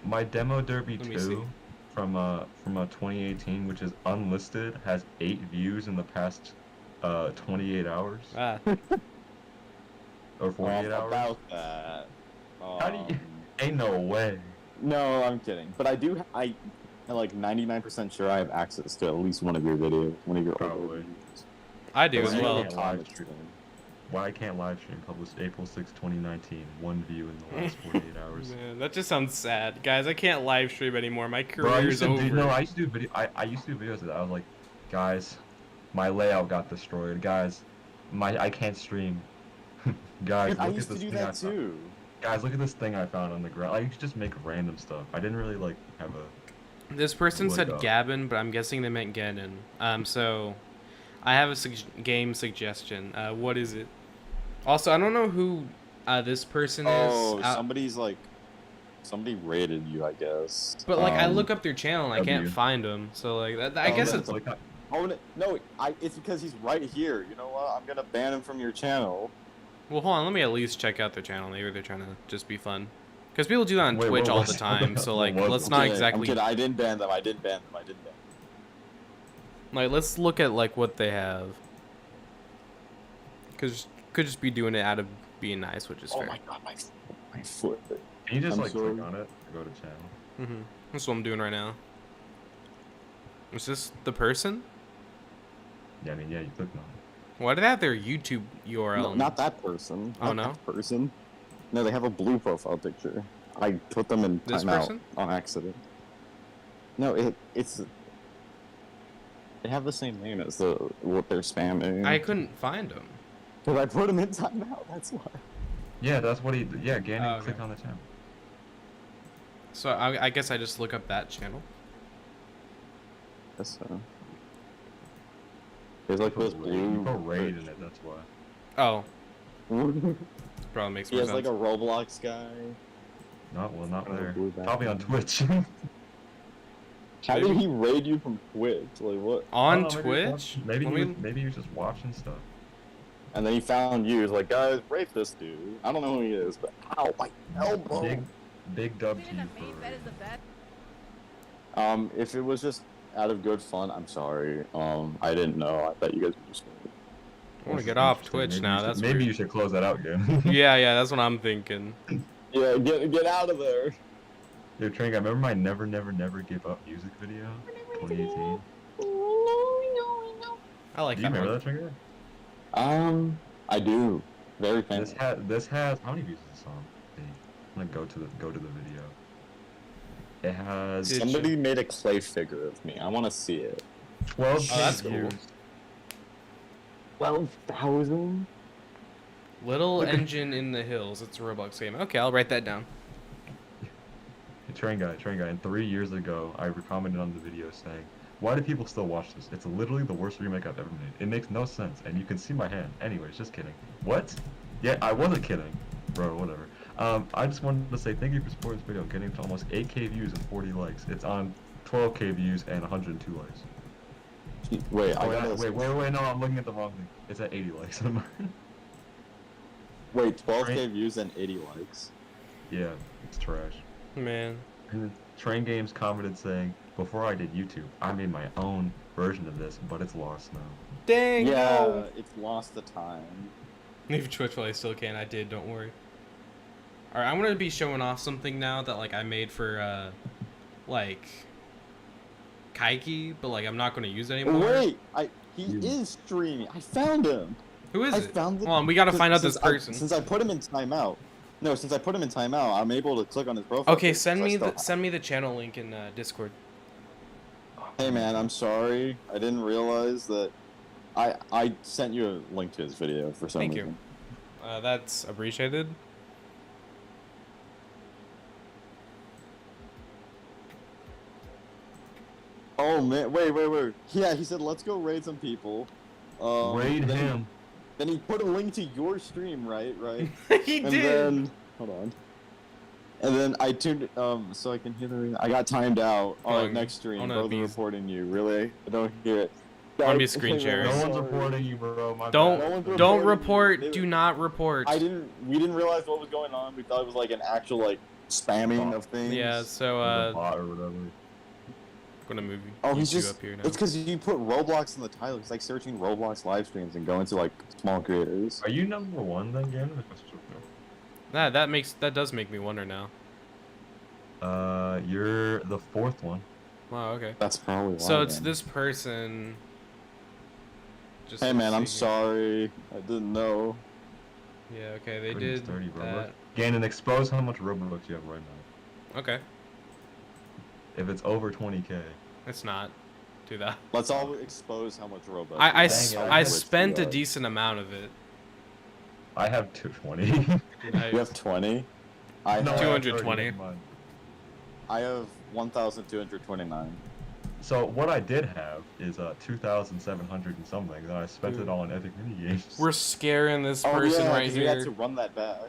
My Demo Derby Let me see. 2 from 2018, which is unlisted, has 8 views in the past 28 hours Ah, or 48 hours. About that. How do you? Ain't no way. No, I'm kidding. But I'm like 99% sure I have access to at least one of your videos, one of your older Probably. videos. I do But as I well. can't live stream. Why I can't live stream? Published April 6, 2019. 1 view in the last 48 hours. Man, that just sounds sad, guys. I can't live stream anymore. My Bro, I career used is to over. do, no, I used to do video. I used to do videos that I was like, guys, my layout got destroyed. Guys, I can't stream. Guys, Dude, I look used at to this do thing that I found. too. Guys, look at this thing I found on the ground. I used to just make random stuff. I didn't really like have a. This person Like, said Gavin, but I'm guessing they meant Ganon. So, I have a game suggestion. What is it? Also, I don't know who this person Oh, is. somebody rated you, I guess. But like, I look up their channel and I can't W. find them. So like, I guess it's. like Oh no, it's because he's right here. You know what? I'm gonna ban him from your channel. Well, hold on. Let me at least check out their channel. Maybe they're trying to just be fun. Because people do that on Wait, Twitch what all was the it? time. So like, What was let's it? not I'm exactly. kidding. I didn't ban them. Like, let's look at like what they have. Because could just be doing it out of being nice, which is Oh fair. my god, my foot. Can you just I'm like sorry. click on it to go to channel? Mm-hmm. That's what I'm doing right now. Is this the person? Yeah, I mean, yeah, you click on it. Why do they have their YouTube URL? No, not that person. Oh, Not no? that person. No, they have a blue profile picture. I put them in This timeout person? on accident. No, it's. They have the same name as what they're spamming. I couldn't find them. Because I put them in timeout. That's why. Yeah, that's what he. Yeah, Ganon, Oh, okay. click on the channel. So I guess I just look up that channel. That's There's like this You blue. put raid in it, that's why. Oh, he probably makes more has sense. like a Roblox guy. Not Oh, there. blue Probably on background. Twitch. How did he raid you from Twitch? Like what? On I don't know, Twitch? Maybe Let he me- was, maybe he was just watching stuff. And then he found you. He was like, guys, rape this dude. I don't know who he is, but ow, my elbow. Big dub to Isn't you it for amazing? That is the best. If it was just out of good fun, I'm sorry. I didn't know. I thought you guys were just. I want to get off Twitch Maybe now. you should- That's maybe weird. you should close that out again. Yeah, that's what I'm thinking. Yeah, get out of there. Dude, Train Guy, remember my Never Never Never Give Up music video? 2018. I like Do you that remember one. that, Train Guy? I do. Very famous. This has how many views does this song? I'm gonna go to the video. It has Did Somebody made a clay figure of me. I want to see it. 12 Oh, that's views. cool. 12,000. Little Look at- Engine in the Hills. It's a Roblox game. Okay, I'll write that down. Train Guy, and 3 years ago, I commented on the video saying, Why do people still watch this? It's literally the worst remake I've ever made. It makes no sense, and you can see my hand. Anyways, just kidding. What? Yeah, I wasn't kidding. Bro, whatever. I just wanted to say thank you for supporting this video, getting to almost 8K views and 40 likes. It's on 12K views and 102 likes. Wait, Wait, no, I'm looking at the wrong thing. It's at 80 likes. Wait, 12K views and 80 likes. Yeah, it's trash. Man. And then Train Games commented saying, before I did YouTube, I made my own version of this, but it's lost now. Dang. Yeah, No. it's lost the time. Leave Twitch while I still can. I did. Don't worry. All right, I'm gonna be showing off something now that like I made for like Kaiki, but like I'm not gonna use it anymore. Wait, he is streaming. I found him. Who is I it? found Hold on, we gotta find out this person. Since I put him in timeout. No, since I put him in timeout, I'm able to click on his profile. Okay, send me the channel link in Discord. Hey man, I'm sorry. I didn't realize that. I sent you a link to his video for some Thank reason. you. That's appreciated. Oh man, wait. Yeah, he said let's go raid some people. Raid him. Then he put a link to your stream, right? He And did. then hold on. And then I tuned so I can hear the. I got timed out. All right, next stream. Both are reporting you. Really? I don't hear it. I'm gonna be screen sharing. No one's reporting you, bro. My Don't bad. don't report. Do not report. We didn't realize what was going on. We thought it was like an actual like spamming of things. Yeah. So The bot or whatever. gonna move. Oh, he's you just. up here now. It's because you put Roblox in the title. It's like searching Roblox live streams and going to like small creators. Are you number one then, Gannon? That does make me wonder now. You're the fourth one. Wow. Okay. That's probably why. So it's then. this person. Just Hey man, I'm see here. sorry. I didn't know. Yeah. Okay. They Pretty did sturdy, bro. that. Gannon, expose how much Roblox you have right now. Okay. If it's over 20K. It's not. Do that. Let's all expose how much Robux. I spent a decent amount of it. I have 220. You have 20. I No, have, 220. I have 1,229. So what I did have is 2,700 and something. Then I spent it all on epic mini games. We're scaring this Oh person yeah, right 'cause we had here. to run that back.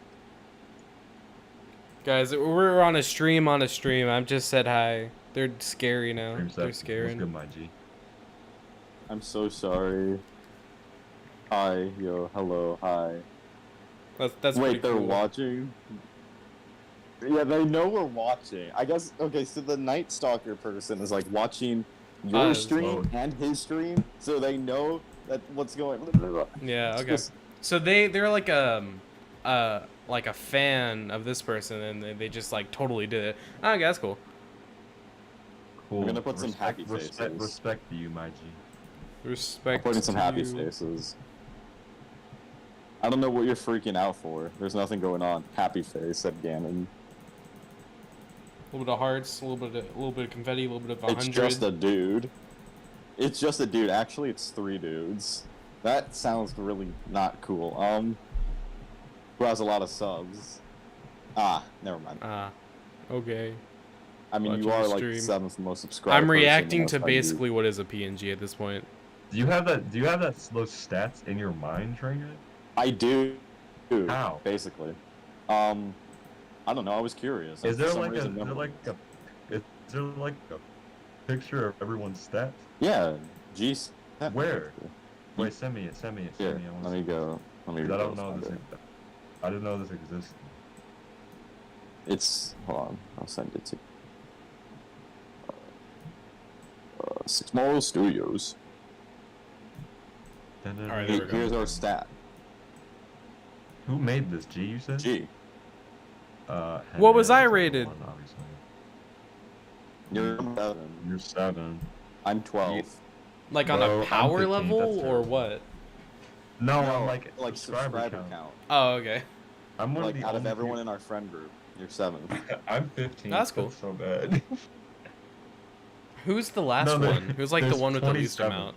Guys, we're on a stream. I just said hi. They're scary now. They're What's scaring. good, my G? I'm so sorry. Hi, yo, hello, hi. That's Wait, pretty they're cool. watching? Yeah, they know we're watching. I guess, okay, so the Night Stalker person is like watching your stream and his stream, so they know that what's going on. Yeah. It's Okay. just- So they're like a fan of this person, and they just like totally did it. Okay, that's cool. Cool. We're gonna put some happy faces. Respect to you, my G. Respect. Putting some to happy you. faces. I don't know what you're freaking out for. There's nothing going on. Happy face, said Ganon. A little bit of hearts, a little bit of confetti, a little bit of 100. It's just a dude. It's just a dude. Actually, it's 3 dudes. That sounds really not cool. Who has a lot of subs? Ah, never mind. Okay. I mean, watching you are the like stream. the 7th most subscribed. I'm person reacting in to our basically what is a PNG at this point. Do you have that? Those stats in your mind, Trainer? I do. How? Basically. I don't know. I was curious. Is For there some like reason, a picture of everyone's stats? Yeah. Jeez. Where? Wait, send me it. Here, let me go. Let me. I go don't know find this. it. I didn't know this existed. It's. Hold on. I'll send it to. Six Moral Studios. Alright, there we go. Here's our stat. Who made this? G, you said? G. What was I Henry, rated? one, obviously. You're 7. You're 7. I'm 12. Like on Bro, a I'm power 15, level that's or terrible. what? No, No, I'm like subscriber count. Oh, okay. I'm one Like of the out of only everyone in our friend group, you're 7. I'm 15. That's cool. so bad. Who's the last No, one? Who's like the there's one with the least 27. amount?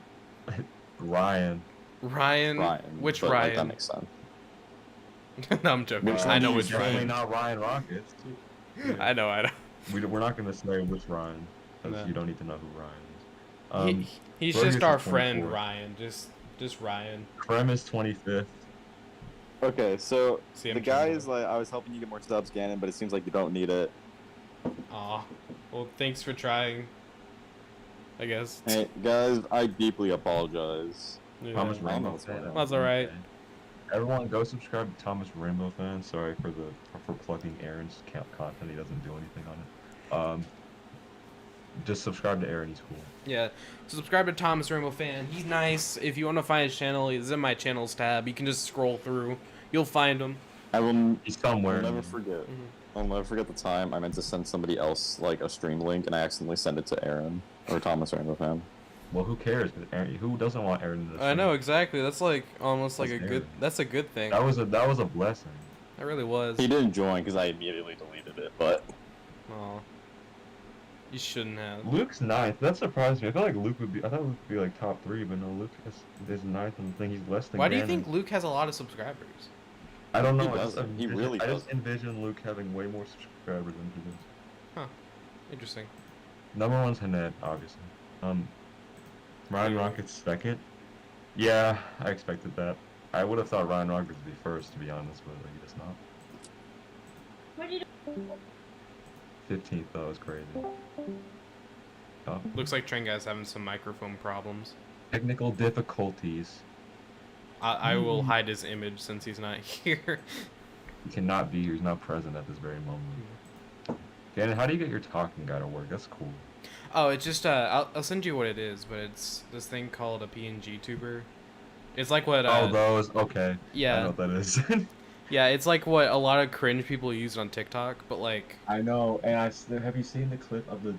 Ryan. Ryan. Ryan. Which but, like, that Ryan? makes sense. No, I'm joking. Which I one know do you which think? Definitely Ryan. not Ryan Rockets. I know. We're not gonna say which Ryan, because No. you don't need to know who Ryan is. He's Burgess just is our friend 24th. Ryan. Just Ryan. Krem is 25th. Okay, so See, the I'm guy trying is like, I was helping you get more subs, Gannon, but it seems like you don't need it. Aw. Well, thanks for trying. I guess. Hey, guys, I deeply apologize. Yeah. Thomas I Rainbow know it's fan. fine. That's alright. Everyone, go subscribe to Thomas Rainbow fan. Sorry for plugging Aaron's content. He doesn't do anything on it. Just subscribe to Aaron. He's cool. Yeah. Subscribe to Thomas Rainbow Fan. He's nice. If you want to find his channel, he's in my channels tab. You can just scroll through. You'll find him. I will. He's somewhere. I'll never forget. Mhm. I'll never forget the time I meant to send somebody else like a stream link, and I accidentally sent it to Aaron or Thomas Rainbow fan. Well, who cares? 'Cause Aaron, who doesn't want Aaron in this? I know exactly. That's like almost like That's a good. Aaron. That's a good thing. That was a blessing. That really was. He didn't join because I immediately deleted it, but Aw. You shouldn't have. Luke's ninth. That surprised me. I thought Luke would be be like top 3, but no, Luke is ninth on the thing. He's less than. Why do you Gannon. think Luke has a lot of subscribers? I don't know. He doesn't. He really I just doesn't. envision Luke having way more subscribers than he does. Interesting. Number one's Hanet, obviously. Ryan Rocket's second. Yeah, I expected that. I would have thought Ryan Rocket would be first, to be honest, but like, he does not. What did 15th though is crazy. Oh. Looks like Train Guy's having some microphone problems. Technical difficulties. I will hide his image since he's not here. He cannot be here. He's not present at this very moment. Gannon, how do you get your talking guy to work? That's cool. Oh, it's just I'll send you what it is, but it's this thing called a PNG tuber. It's like what Oh, those. Okay. yeah. I know what that is. Yeah, it's like what a lot of cringe people use on TikTok, but like I know. And have you seen the clip of the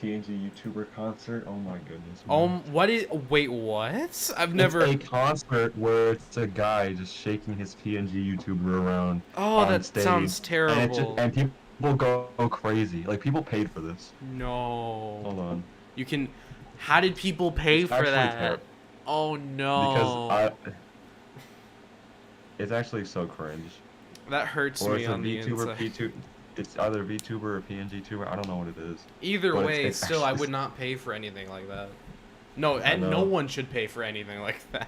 PNG YouTuber concert? Oh my goodness. what is wait, what? I've never It's a concert where it's a guy just shaking his PNG YouTuber around. Oh, on that stage, sounds terrible. And people go crazy. Like, people paid for this. No. Hold on. You can How did people pay It's for actually that? terrible. Oh no. Because it's actually so cringe. That hurts Or me it's a on the VTuber, inside. it's either VTuber or PNG tuber. I don't know what it is. Either But way, it's still, I actually- would not pay for anything like that. No, I and no know. one should pay for anything like that.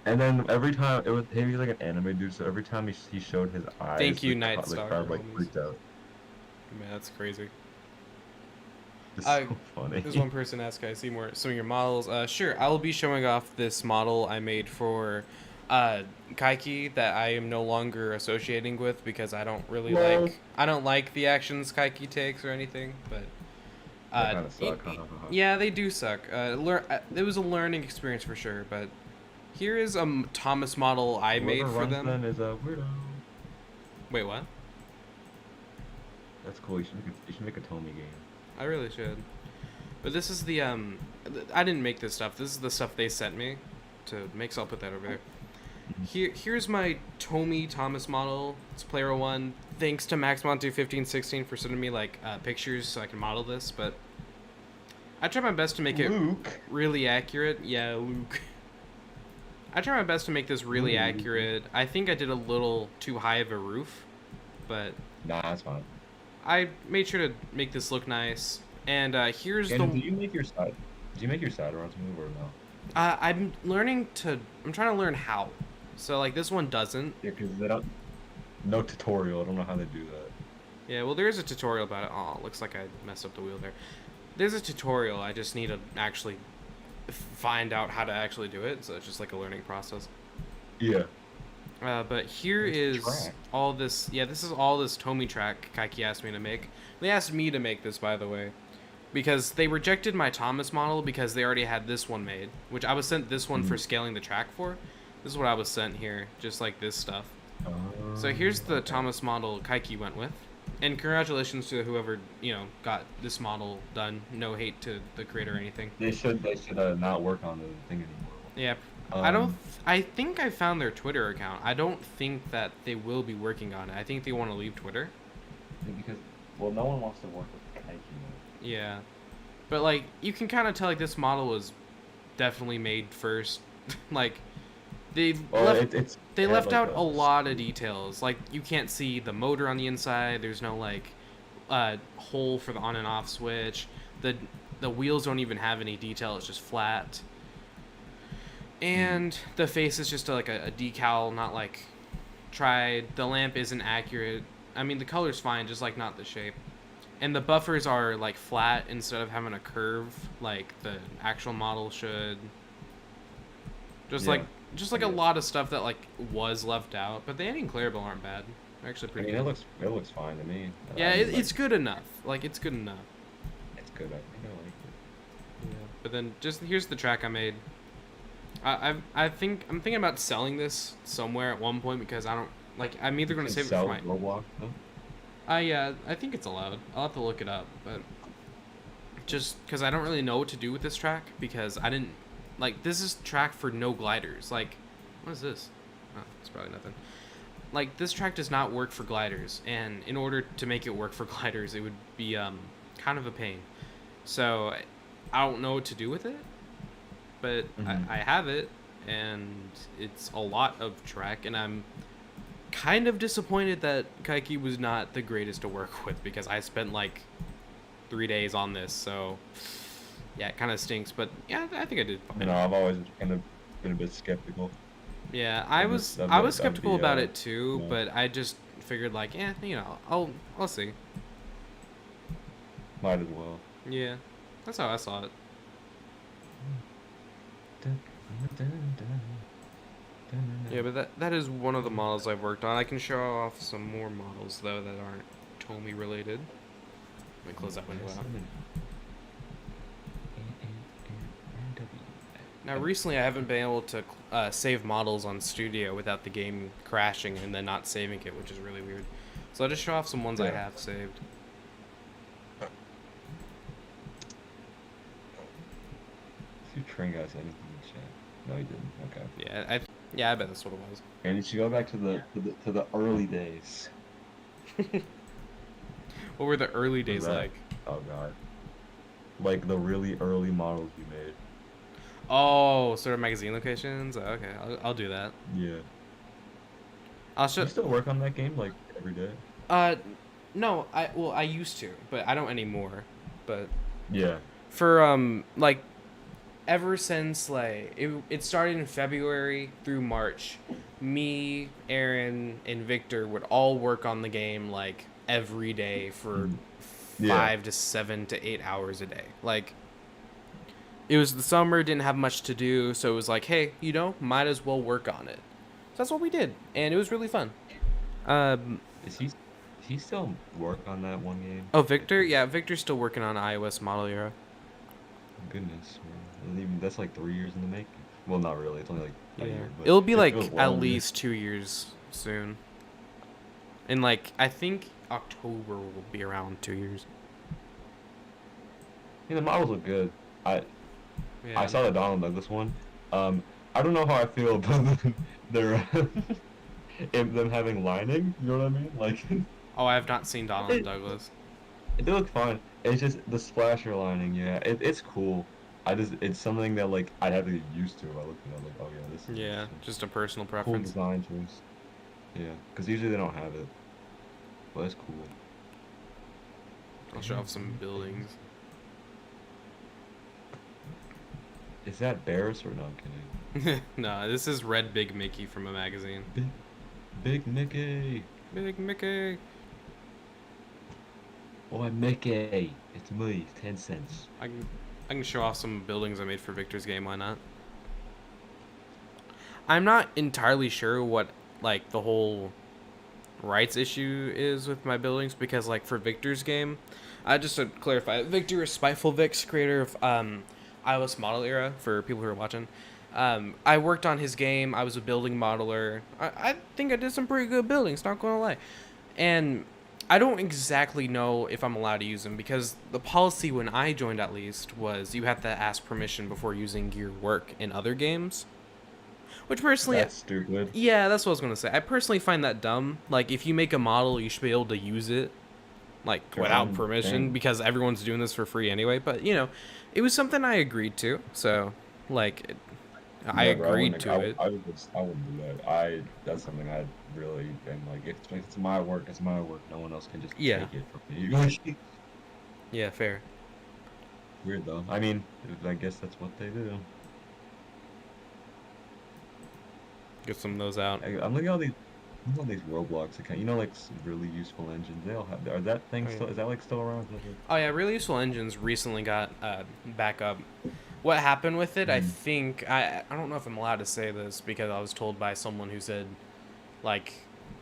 And then every time he was like an anime dude, so every time he showed his eyes, Thank you, the Night the Stalker crowd like homies. freaked out. Man, that's crazy. It's I- so funny. There's one person asked, "Can I see some of your models?" Sure. I will be showing off this model I made for Kaiki that I am no longer associating with because I don't really Lol. like the actions Kaiki takes or anything. But They kinda suck, huh? yeah, they do suck. It was a learning experience for sure. But here is a Thomas model I made Whoever for runs them. then is a weirdo. Wait, what? That's cool. You should make a Tomy game. I really should. But this is the I didn't make this stuff. This is the stuff they sent me to make, so I'll put that over there. Here's my Tomy Thomas model. It's player 1. Thanks to MaxMonty1516 for sending me like pictures so I can model this, but I try my best to make it Luke. really accurate. Yeah, Luke. I try my best to make this really accurate. I think I did a little too high of a roof, but Nah, that's fine. I made sure to make this look nice. And here's And the. did you make your side? Did you make your side rods move or no? I'm trying to learn how. So like this one doesn't. Yeah, because they don't. No tutorial. I don't know how they do that. Yeah, well there is a tutorial about it. Oh, looks like I messed up the wheel there. There's a tutorial. I just need to actually find out how to actually do it. So it's just like a learning process. Yeah. But here Nice is track. all this. Yeah, this is all this Tomy track Kaiki asked me to make. They asked me to make this, by the way, because they rejected my Thomas model because they already had this one made, which I was sent this one for scaling the track for. This is what I was sent here, just like this stuff. So here's the Thomas model Kaiki went with. And congratulations to whoever, got this model done. No hate to the creator or anything. They should not work on the thing anymore. Yeah. I think I found their Twitter account. I don't think that they will be working on it. I think they want to leave Twitter. Because no one wants to work with Kaiki. Yeah. But like you can kind of tell like this model was definitely made first. Like they left out a lot of details. Like you can't see the motor on the inside. There's no like hole for the on and off switch. the wheels don't even have any detail. It's just flat. And the face is just like a decal, not like tried. The lamp isn't accurate. I mean, the color's fine, just like not the shape. And the buffers are like flat instead of having a curve like the actual model should. Just like a lot of stuff that like was left out, but the anti clarable aren't bad. They're actually pretty good. It looks fine to me. Yeah, I mean, it's good enough. Like it's good enough. It's good. I think I like it. Yeah. But then just here's the track I made. I think I'm thinking about selling this somewhere at one point because I don't like. I'm either going to save it for my Roblox though. yeah, I think it's allowed. I'll have to look it up, but just because I don't really know what to do with this track because I didn't like this is track for no gliders. Like, what is this? Oh, it's probably nothing. Like this track does not work for gliders, and in order to make it work for gliders, it would be kind of a pain. So I don't know what to do with it, but I have it, and it's a lot of track, and I'm kind of disappointed that Kaiki was not the greatest to work with because I spent like 3 days on this, so yeah, it kind of stinks, but yeah, I think I did fine. You know, I've always kind of been a bit skeptical. Yeah, I was skeptical about it too, but I just figured like, you know, I'll see. Might as well. Yeah, that's how I saw it. Yeah, but that is one of the models I've worked on. I can show off some more models though that aren't Tomy related. Let me close that window out. Now recently I haven't been able to save models on Studio without the game crashing and then not saving it, which is really weird. So I'll just show off some ones I have saved. If you train guys anything in chat. No, you didn't. Okay. Yeah, I bet that's what it was. And you should go back to the early days. What were the early days like? Oh god. Like the really early models you made. Oh, sort of magazine locations? Okay, I'll do that. Yeah. I'll show. You still work on that game like every day? No, I used to, but I don't anymore. But Yeah. for like ever since like it started in February through March, me, Aaron, and Victor would all work on the game like every day for 5 to 7 to 8 hours a day. Like it was the summer, didn't have much to do, so it was like, hey, you know, might as well work on it. So that's what we did, and it was really fun. Is he still work on that one game? Oh, Victor? Yeah, Victor's still working on iOS model era. Goodness, man. That's like 3 years in the making. Well, not really. It's only like a year. But It'll be it like feels at longer. least 2 years soon. And like I think October will be around 2 years. Yeah, the models look good. I saw the Donald Douglas one. I don't know how I feel about their them having lining. You know what I mean? Like. Oh, I have not seen Donald Douglas. They look fine. It's just the splasher lining. Yeah, it's cool. It's something that like I'd have to get used to. I look at it like, oh yeah, this is Yeah, just a personal cool preference. design choice. Yeah, because usually they don't have it. Well, that's cool. I'll show off some buildings. Is that Bears or no? I'm kidding. No, this is Red Big Mickey from a magazine. Big Mickey. Big Mickey. Oh, Mickey. It's me. 10 cents. I can show off some buildings I made for Victor's game. Why not? I'm not entirely sure what like the whole rights issue is with my buildings because like for Victor's game, just to clarify, Victor is Spiteful Vic's creator of iOS model era for people who are watching. I worked on his game. I was a building modeler. I think I did some pretty good buildings, not gonna lie. And I don't exactly know if I'm allowed to use them because the policy when I joined at least was you have to ask permission before using your work in other games. Which personally... That's stupid. Yeah, that's what I was gonna say. I personally find that dumb. Like, if you make a model, you should be able to use it, like, without permission, because everyone's doing this for free anyway. But, you know, it was something I agreed to, so, like... I agreed to it. I wouldn't do that. That's something I'd really been like. If it's my work, it's my work. No one else can just take it from me. Yeah, fair. weird though. I mean, I guess that's what they do. Get some of those out. I'm looking at all these Roblox account. You know, like really useful engines. They all have. Are that thing Oh, yeah. still? Is that like still around? Is that, like, Oh yeah, really useful engines recently got back up. What happened with it? I Mhm. think I don't know if I'm allowed to say this because I was told by someone who said like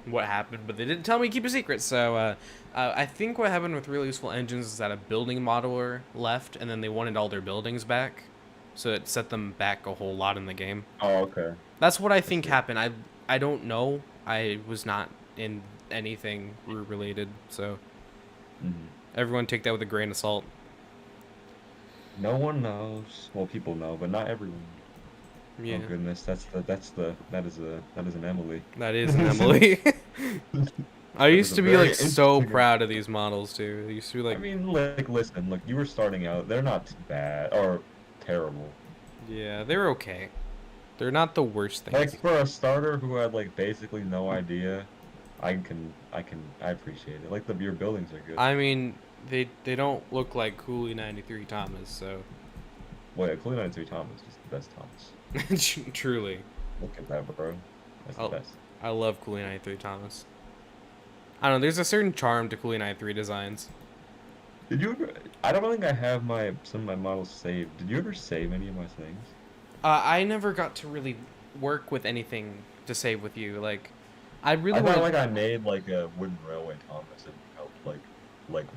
what happened, but they didn't tell me to keep a secret. So I think what happened with really useful engines is that a building modeler left, and then they wanted all their buildings back, so it set them back a whole lot in the game. Oh, okay. That's what I I think see. happened. I don't know. I was not in anything related, so Hmm. everyone take that with a grain of salt. No one knows. Well, people know, but not everyone. Yeah, Oh goodness, that is an Emily. that is an Emily. I That is used a to be very like so interesting. proud of these models too. They used to be I like, mean, like, listen, look, you were starting out. They're not too bad or terrible. yeah, they're okay. They're not the worst things. Like for a starter who had like basically no idea, I appreciate it. Like your buildings are good. I mean, they don't look like Cooley 93 Thomas, so Wait, Clue 93 Thomas is the best Thomas. truly, Look at that, bro. That's the I best. I love Cooley 93 Thomas. I don't know. There's a certain charm to Cooley 93 designs. Did you ever? I don't think I have some of my models saved. Did you ever save any of my things? I never got to really work with anything to save with you. Like, I really I thought wanted. like I made like a wooden railway Thomas and helped like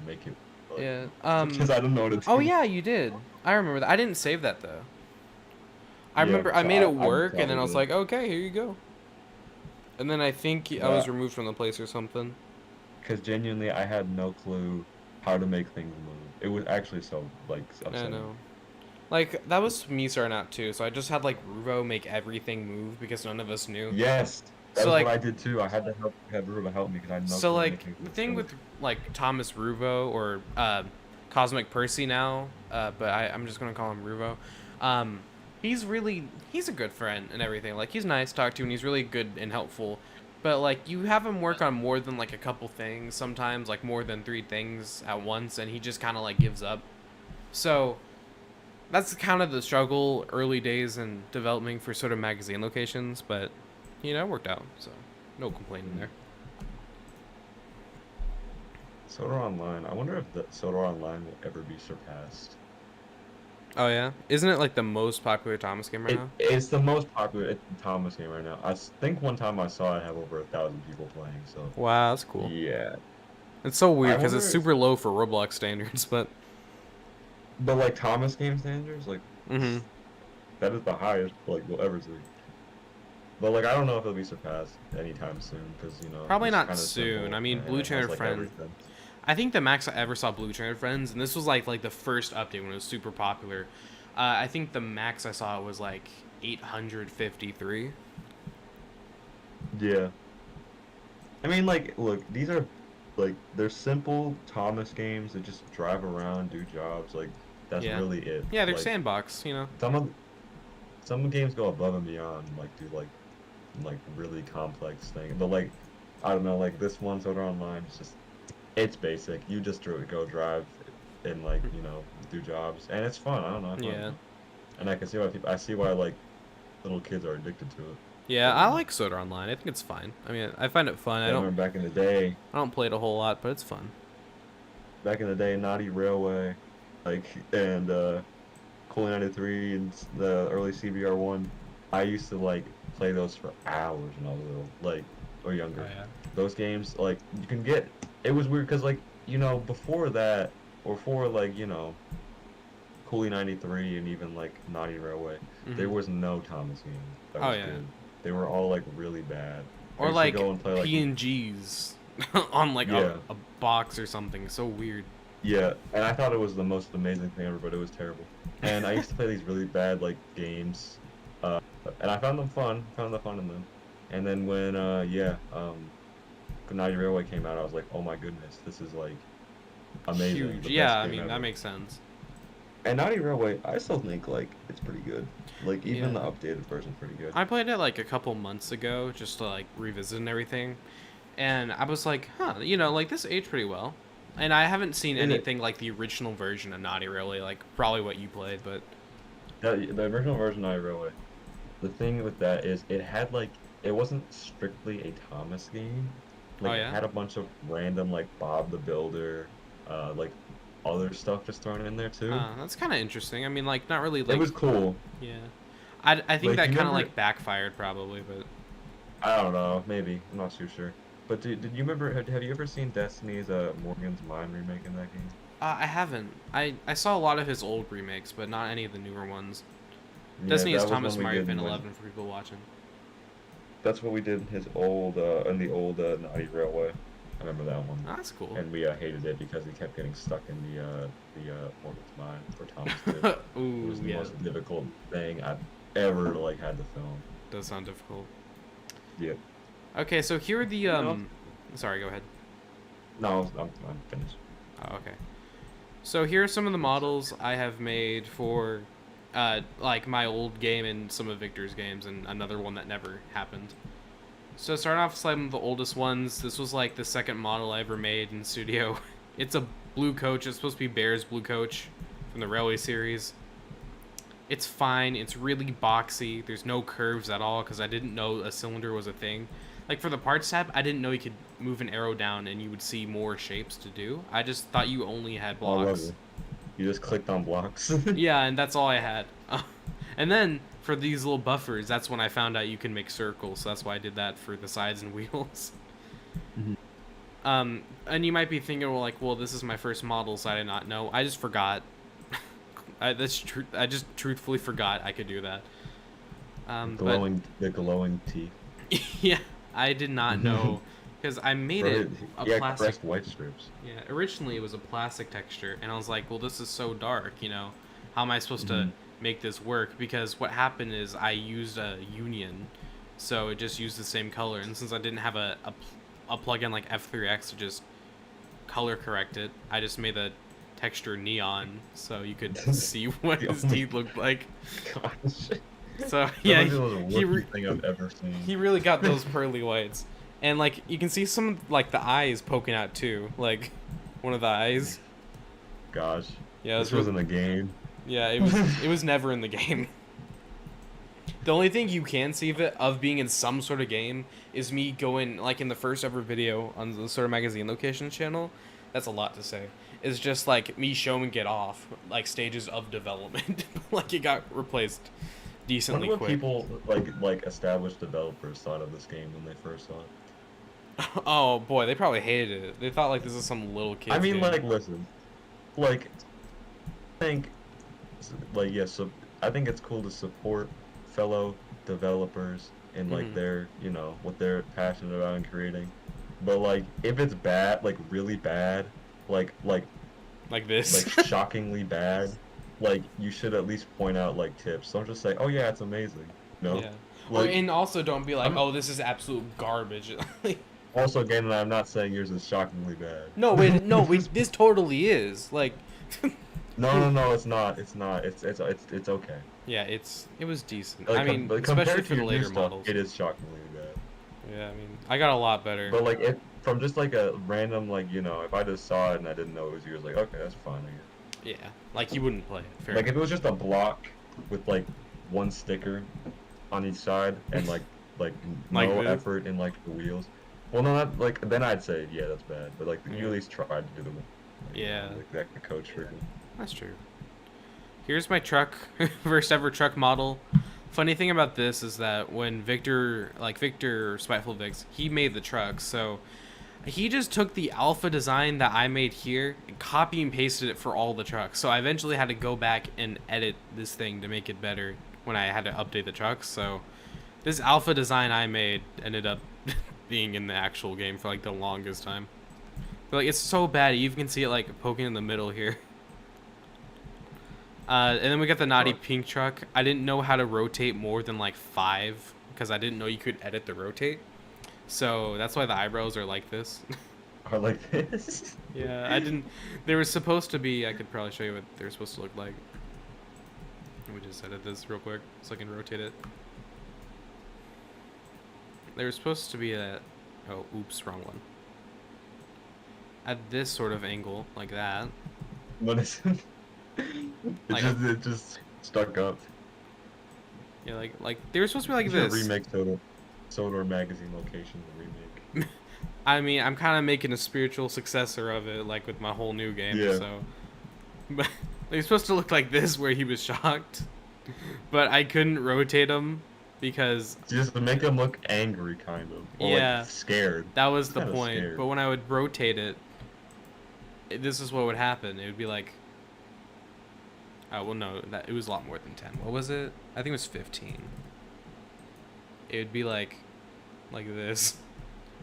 make it like Yeah. because I don't know what to Oh do. yeah, you did. I remember that. I didn't save that though. I Yeah, remember I so made it I work, and then probably I was did. like, okay, here you go. And then I think I Yeah, was removed from the place or something. because genuinely I had no clue how to make things move. It was actually so like I upsetting. know. Like that was me starting out too. So I just had like Ruvo make everything move because none of us knew. Yes, that So is what like I did too. I had to have Ruba help me because I had no so clue like anything the was thing going. with like Thomas Ruvo or Cosmic Percy now, but I'm just gonna call him Ruvo. Um, he's a good friend and everything. Like he's nice to talk to and he's really good and helpful. But like you have him work on more than like a couple things sometimes, like more than 3 things at once, and he just kind of like gives up. So that's kind of the struggle early days in developing for sort of magazine locations, but it worked out. So no complaining there. Soda Online. I wonder if the Soda Online will ever be surpassed. Oh yeah, isn't it like the most popular Thomas game right now? It's the most popular Thomas game right now. Think one time I saw it have over 1,000 people playing. So Wow, that's cool. yeah, It's so I weird because it's wonder if, super low for Roblox standards, but but like Thomas game standards, like mm-hmm. that is the highest like we'll ever see. But like I don't know if it'll be surpassed anytime soon because Probably it's not kind of soon. simple I mean, and Blue it has Chainer like Friend. everything. I think the max I ever saw Blue Chainer Friends, and this was like the first update when it was super popular. I think the max I saw was like 853. Yeah. I mean, like, look, these are, like, they're simple Thomas games that just drive around, do jobs. Like, that's Yeah, really it. yeah, they're Like, sandbox. some of some games go above and beyond, like, do like really complex things. But like, I don't know, like this one, Soda Online, it's basic. You just go drive and like, do jobs, and it's fun. I don't know, I find it Yeah, fun. And I can see why I see why like little kids are addicted to it. yeah, But I like Soda Online. I think it's fine. I mean, I find it fun. I remember I don't play it a whole lot, but it's fun. back in the day, Naughty Railway, like, and Cool 93 and the early CBR1, I used to like play those for hours when I was little, like, or Oh younger. yeah. Those games, like, you can get. It was weird because, like, before that, or before like, Cooley 93 and even like Naughty Railway, there Hmm. was no Thomas game that Oh was yeah. good. They were all like really bad. I Or used to like go and play like PNGs on like a, yeah. a box or something. So weird. Yeah, and I thought it was the most amazing thing ever, but it was terrible. And I used to play these really bad like games, uh, and I found the fun in them. And then when Naughty Railway came out, I was like, oh my goodness, this is like amazing, Huge. the Yeah, best I game mean that ever. makes sense. And Naughty Railway, I still think like it's pretty good. Like even Yeah. the updated version's pretty good. I played it like a couple months ago just to like revisit and everything. And I was like, huh, like this aged pretty well. And I haven't seen Is it- anything like the original version of Naughty Really, like probably what you played, but The original version I really. The thing with that is it had like it wasn't strictly a Thomas game. oh Like it yeah, had a bunch of random like Bob the Builder, like other stuff just thrown in there too. that's kind of interesting. I mean, like not really It like was cool. yeah. I think Like that you kind of remember? like backfired probably, but I don't know, maybe. I'm not too sure. But did you remember? Have you ever seen Destiny's Morgan's Mine remake in that game? I haven't. I saw a lot of his old remakes, but not any of the newer ones. Yeah, Destiny that is was Thomas one we Mario did Fin when 11 for people watching. that's what we did in his old in the old Naughty Railway. I remember that one. Oh, that's cool. And we hated it because he kept getting stuck in the Morgan's Mine for Thomas did. It Ooh, was the yeah, most difficult thing I've ever like had to film. does sound difficult. Yep. Okay, so here are the know- Sorry, go ahead. No, I'm finished. Oh, okay. So here are some of the models I have made for, like my old game and some of Victor's games, and another one that never happened. So starting off with some of the oldest ones, this was like the second model I ever made in studio. It's a blue coach. It's supposed to be Bear's blue coach from the Railway series. It's fine. It's really boxy. There's no curves at all because I didn't know a cylinder was a thing. Like for the parts tab, I didn't know you could move an arrow down and you would see more shapes to do. I just thought you only had Oh, I love blocks. it. You just clicked on blocks. Yeah, and that's all I had. And then for these little buffers, that's when I found out you can make circles. So that's why I did that for the sides and wheels. Mhm. And you might be thinking, well, like, well, this is my first model, so I did not know. I just forgot. I just truthfully forgot I could do that. The glowing teeth. Yeah, I did not know because I made it a Yeah, plastic. pressed white strips. Yeah, originally it was a plastic texture, and I was like, well, this is so dark, you know, how am I supposed to Mhm. make this work? Because what happened is I used a union, so it just used the same color, and since I didn't have a plugin like F3X to just color correct it, I just made the texture neon so you could see what The his only- teeth looked like. Gosh. So yeah, That was the he worst thing I've ever seen. he really got those pearly whites. And like you can see some like the eyes poking out too, like one of the eyes. Gosh. Yeah, This wasn't a game. yeah, it was never in the game. The only thing you can see of being in some sort of game is me going like in the first ever video on the Sort of Magazine Locations channel. That's a lot to say. It's just like me showing it off, like stages of development. Like it got replaced decently Wonder what quick. people like established developers thought of this game when they first saw it. Oh boy, they probably hated it. They thought like this is some little kid. I mean, like, listen, like, I think, like, yes, so I think it's cool to support fellow developers and like Mhm. their, what they're passionate about and creating. But like, if it's bad, like really bad, like this. shockingly bad, like you should at least point out like tips. Don't just say, "Oh yeah, it's amazing." No. Yeah. Like, And also don't be like, I'm- oh, this is absolute garbage. also, again, I'm not saying yours is shockingly bad. No, wait, this totally is. Like, No, it's not. It's not. It's okay. yeah, it was decent. Like, I mean, but especially compared for to the your new later stuff, models. it is shockingly bad. Yeah, I mean, I got a lot better. But like, if from just like a random like if I just saw it and I didn't know it was yours, like okay, that's fine. I guess. Yeah, like you wouldn't play it. Fair Like if enough. it was just a block with like one sticker on each side and like Like no this? effort in like the wheels. Well, no, not like then I'd say yeah, that's bad. But like Yeah. you at least tried to do the Yeah. like that coach for me. That's true. Here's my truck, first ever truck model. Funny thing about this is that when Victor Spiteful Vix, he made the truck, so he just took the alpha design that I made here and copy and pasted it for all the trucks. So I eventually had to go back and edit this thing to make it better when I had to update the trucks. So this alpha design I made ended up being in the actual game for like the longest time. But like it's so bad, you even can see it like poking in the middle here. And then we got the naughty pink truck. I didn't know how to rotate more than like 5 because I didn't know you could edit the rotate. So that's why the eyebrows are like this. Or like this. Yeah, I didn't. They were supposed to be. I could probably show you what they're supposed to look like. Let me just edit this real quick so I can rotate it. They were supposed to be a. Oh, oops, wrong one. at this sort of angle, like that. But it's Like- it just stuck up. Yeah, like they were supposed to be like You should this. remake Sodor Magazine location remake. I mean, I'm kind of making a spiritual successor of it, like with my whole new game. Yeah. So, but they're supposed to look like this, where he was shocked, but I couldn't rotate him because Just to make him look angry, kind of. Or Yeah. like scared. that was the Kinda point. scared. But when I would rotate it, this is what would happen. It would be like, oh well, no, that it was a lot more than 10. What was it? I think it was 15. It would be like this,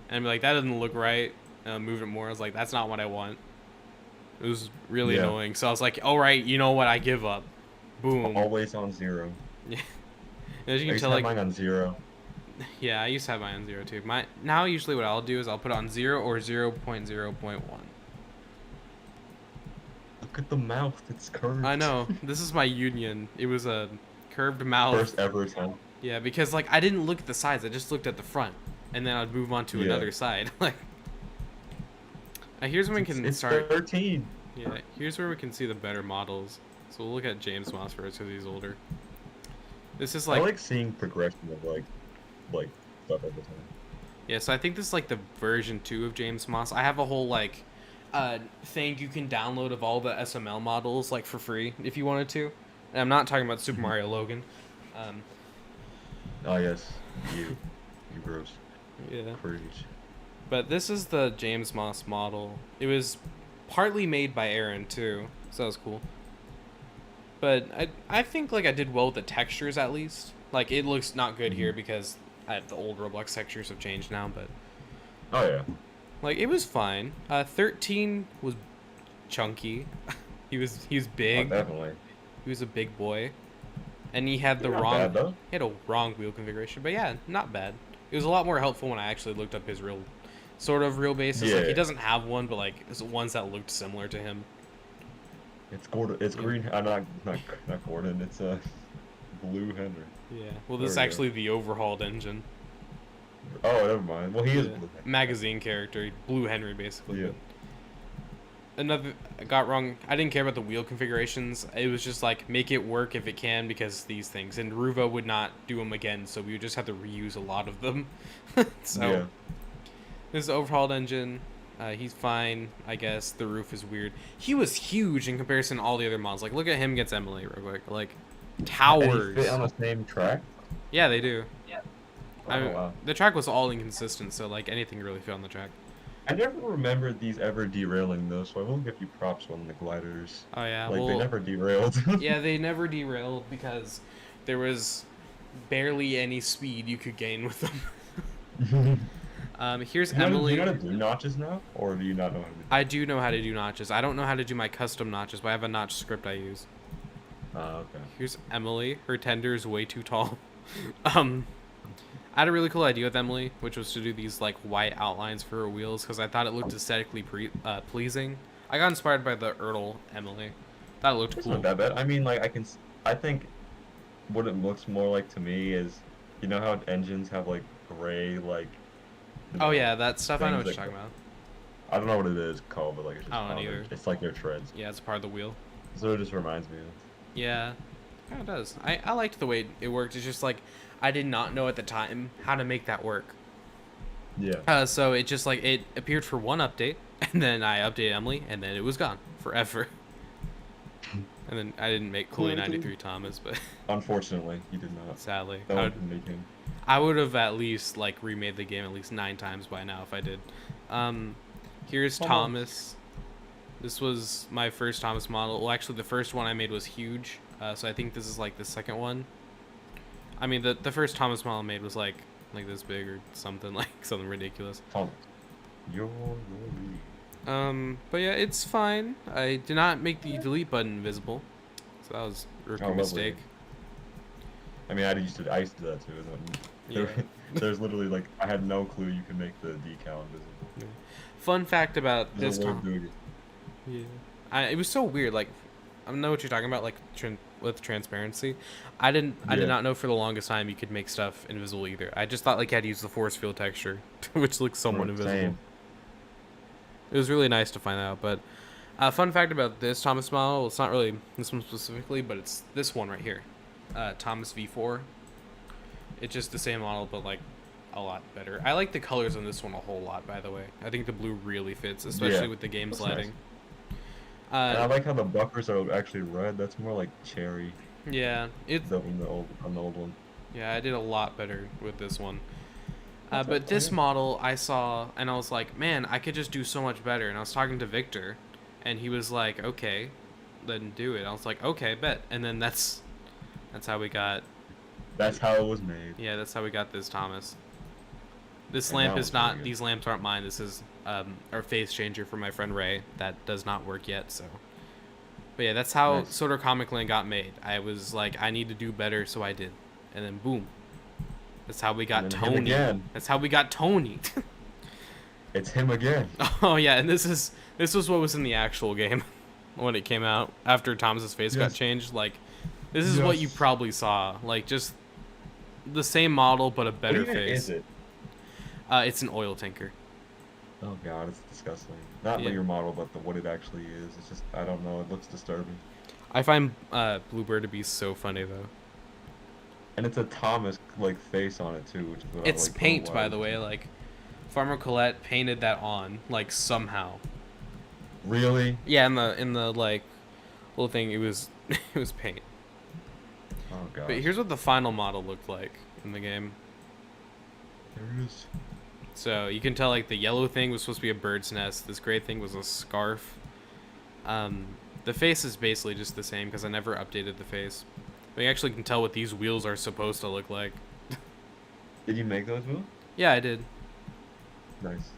and I'd be like, that doesn't look right. And I'd move it more. I was like, that's not what I want. It was really Yeah. annoying. So I was like, all right, you know what? I give up. Boom. Always on 0. Yeah. As you I can used tell, to like, have mine on 0. yeah, I used to have mine on 0 too. Now usually what I'll do is I'll put it on 0 or 0.0.1. Look at the mouth, it's curved. I know. This is my union. It was a curved mouth. First ever time. Yeah, because like I didn't look at the sides. I just looked at the front, and then I'd move on to Yeah. another side. Like, here's when we can It's start. 13. Yeah, here's where we can see the better models. So we'll look at James Moss first because he's older. This is I like, like seeing progression of like stuff every time. yeah. So I think this is like the version 2 of James Moss. I have a whole like thing you can download of all the SML models like for free if you wanted to. And I'm not talking about Super Mario Logan. Oh yes, you gross. Yeah. Preach. But this is the James Moss model. It was partly made by Aaron too, so that was cool. But I think like I did well with the textures at least. Like it looks not good here because the old Roblox textures have changed now, but Oh yeah. like it was fine. 13 was chunky. he was Oh, big. definitely. He was a big boy. And he had the Not wrong bad, though. he had a wrong wheel configuration. But yeah, not bad. It was a lot more helpful when I actually looked up his real bases. Like he Yeah. doesn't have one, but like it's ones that looked similar to him. It's Gordon. It's green. Not Gordon. It's Blue Henry. Yeah. Well, There this is we go. actually the overhauled engine. Oh, never mind. Well, he is Yeah. Blue Henry. Magazine character, Blue Henry, basically. Yeah. But another, I got wrong. I didn't care about the wheel configurations. It was just like make it work if it can because these things. And Ruva would not do them again, so we would just have to reuse a lot of them. So Yeah. this is the overhauled engine. He's fine, I guess. The roof is weird. He was huge in comparison to all the other models. Like look at him against Emily real quick. Like And towers. he fit on the same track. Yeah, they do. Oh, wow. The track was all inconsistent, so like anything really fit on the track. I never remembered these ever derailing though, so I will give you props on the gliders. Oh yeah, Like well, they never derailed. yeah, they never derailed because there was barely any speed you could gain with them. Here's Do you Emily. know how to do notches now, or do you not know how to do? I do know how to do notches. I don't know how to do my custom notches, but I have a notch script I use. Okay. Here's Emily. Her tender is way too tall. I had a really cool idea with Emily, which was to do these like white outlines for her wheels because I thought it looked aesthetically pleasing. I got inspired by the Ertl Emily. That looked It's cool. not that bad. I mean, like I think what it looks more like to me is, you know how engines have like gray like. you Oh know, yeah, that stuff I know what things you're that- talking about. I don't know what it is called, but like it's just I don't know powder. either. It's like their treads. Yeah, it's part of the wheel. So it just reminds me of. Yeah, kind of does. I liked the way it worked. It's just like I did not know at the time how to make that work. Yeah. So it just like it appeared for one update, and then I updated Emily, and then it was gone forever. And then I didn't make Cooley 93 Thomas, but Unfortunately, you did not. sadly, That would make him. I would have at least like remade the game at least 9 times by now if I did. Here's Come on. Thomas. This was my first Thomas model. Well, actually, the first one I made was huge. So I think this is like the second one. I mean, the first Thomas model I made was like this big or something something ridiculous. Thomas. Your lead. But yeah, it's fine. I did not make the delete button visible, so that was a rookie Oh, lovely. mistake. I mean, I used to do that too. Yeah. There's literally like I had no clue you could make the decal invisible. Fun fact about this There's a way of Tom. doing it. Yeah. It was so weird. Like, I know what you're talking about. Like, with transparency, I did Yeah. not know for the longest time you could make stuff invisible either. I just thought like you had to use the force field texture, which looks somewhat invisible. Same. It was really nice to find out. But fun fact about this Thomas model, it's not really this one specifically, but it's this one right here, Thomas V4. It's just the same model, but like a lot better. I like the colors on this one a whole lot, by the way. I think the blue really fits, especially with the game's lighting. And I like how the buffers are actually red. That's more like cherry. Yeah, it's on the old one. Yeah, I did a lot better with this one. But this model I saw, and I was like, man, I could just do so much better. And I was talking to Victor, and he was like, okay, then do it. I was like, okay, bet. And then that's how we got. That's how it was made. Yeah, that's how we got this Thomas. This And lamp that is was not. really good. These lamps aren't mine. This is our face changer for my friend Ray. That does not work yet. So. But yeah, that's how Nice. Soda Comic Land got made. I was like, I need to do better, so I did. And then boom. That's how we got And then him Tony. again. That's how we got Tony. It's him again. Oh yeah, and this was what was in the actual game when it came out after Thomas's face got Yes. changed. Like, this is what you Yes. probably saw. Like, just the same model but a better What even face. is it? It's an oil tanker. Oh god, it's disgusting. Not Yeah. your model, but what it actually is. It's just, I don't know, it looks disturbing. I find Bluebird to be so funny though. And it's a Thomas like face on it too, which is what It's I like. paint, by the way. Like, Farmer Colette painted that on, like, somehow. Really? Yeah, in the like little thing, it was it was paint. Oh god. But here's what the final model looked like in the game. There it is. So you can tell, like, the yellow thing was supposed to be a bird's nest. This gray thing was a scarf. The face is basically just the same because I never updated the face. But you actually can tell what these wheels are supposed to look like. Did you make those wheels? Yeah, I did. Nice.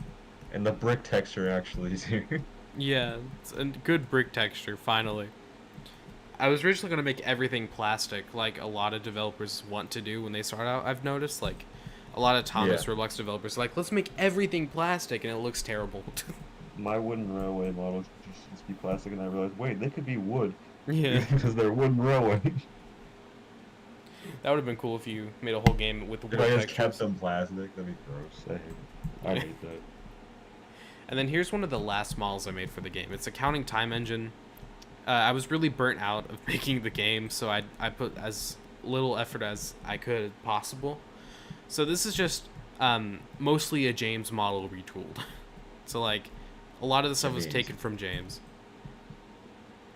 And the brick texture actually is here. Yeah, it's a good brick texture, finally. I was originally going to make everything plastic, like a lot of developers want to do when they start out. I've noticed, like, a lot of Thomas Yeah. Roblox developers are like, let's make everything plastic, and it looks terrible. My wooden railway models used to be plastic, and I realized, wait, they could be wood. Yeah. Because they're wooden railway. That would have been cool if you made a whole game with wood If I just textures. kept them plastic, that'd be gross. I hate that. And then here's one of the last models I made for the game. It's a counting time engine. I was really burnt out of making the game, so I put as little effort as I could possible. So this is just mostly a James model retooled. So, like, a lot of the stuff was taken from James.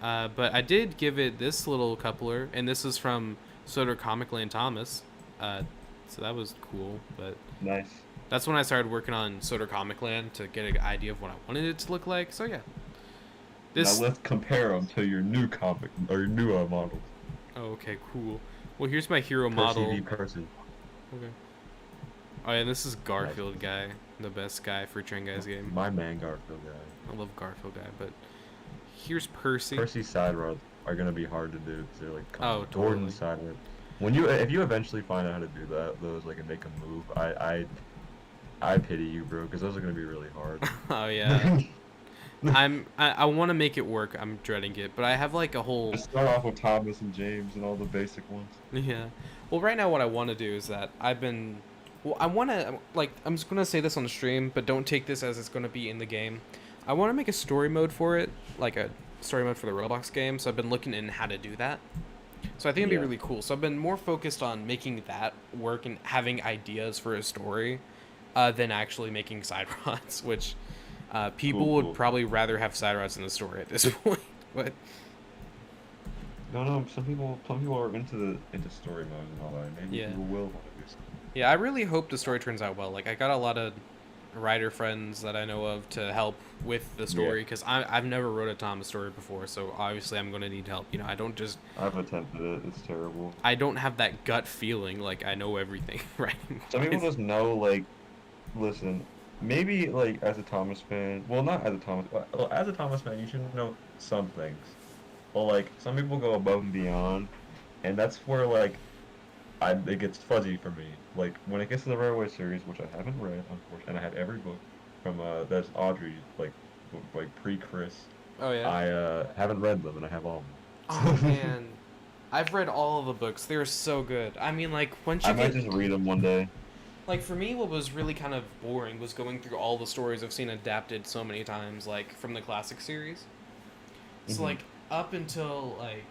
But I did give it this little coupler, and this is from Soda Comic Land Thomas. So that was cool, but Nice. that's when I started working on Soda Comic Land to get an idea of what I wanted it to look like. So yeah. This Now let's compare them to your new comic, or your new models. Oh, okay, cool. Well, here's my hero Percy model. v. Percy. Okay. Oh yeah, this is Garfield guy, the best guy for Train Guy's game. My man Garfield guy. I love Garfield guy, but here's Percy. Percy's side roads are gonna be hard to do because they're like Oh, Gordon's totally. side road. If you eventually find out how to do those like and make them move, I pity you, bro, because those are gonna be really hard. Oh yeah. I want to make it work. I'm dreading it, but I have like a whole Just start off with Thomas and James and all the basic ones. yeah. Well, right now what I want to do is that I want to, like, I'm just going to say this on the stream, but don't take this as it's going to be in the game. I want to make a story mode for it, like a story mode for the Roblox game, so I've been looking in how to do that. So I think it'd be Yeah. really cool. So I've been more focused on making that work and having ideas for a story than actually making side rods, which people Cool, would cool. probably rather have side rods in the story at this point. But No, some people are into story mode and all that. Maybe Yeah. people will want to do something. yeah, I really hope the story turns out well. Like, I got a lot of writer friends that I know of to help with the story, because I've never wrote a Thomas story before, so obviously I'm going to need help. You know, I've attempted it. It's terrible. I don't have that gut feeling like I know everything right. Some people just know, like, listen, maybe, like, as a Thomas fan, well, not as a Thomas, well, as a Thomas fan, you should know some things. But, like, some people go above and beyond, and that's where, like, it gets fuzzy for me. Like, when it gets to the Railway series, which I haven't read, unfortunately, and I had every book from, that's Audrey, like pre-Chris, Oh yeah. I haven't read them, and I have all of them. Oh man, I've read all of the books. They're so good. I mean, like, once you I might get just read them one day. Like, for me, what was really kind of boring was going through all the stories I've seen adapted so many times, like, from the classic series. So, like, up until, like,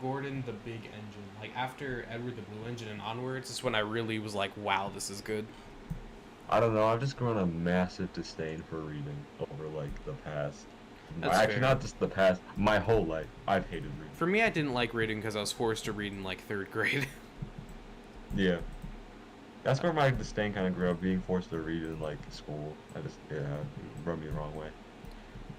Gordon the Big Engine, like, after Edward the Blue Engine and onwards is when I really was like, wow, this is good. I don't know. I've just grown a massive disdain for reading over like the past. That's Actually, fair. not just the past. My whole life, I've hated reading. For me, I didn't like reading because I was forced to read in, like, 3rd grade. Yeah, that's where my disdain kind of grew up. Being forced to read in like school, it rubbed me the wrong way.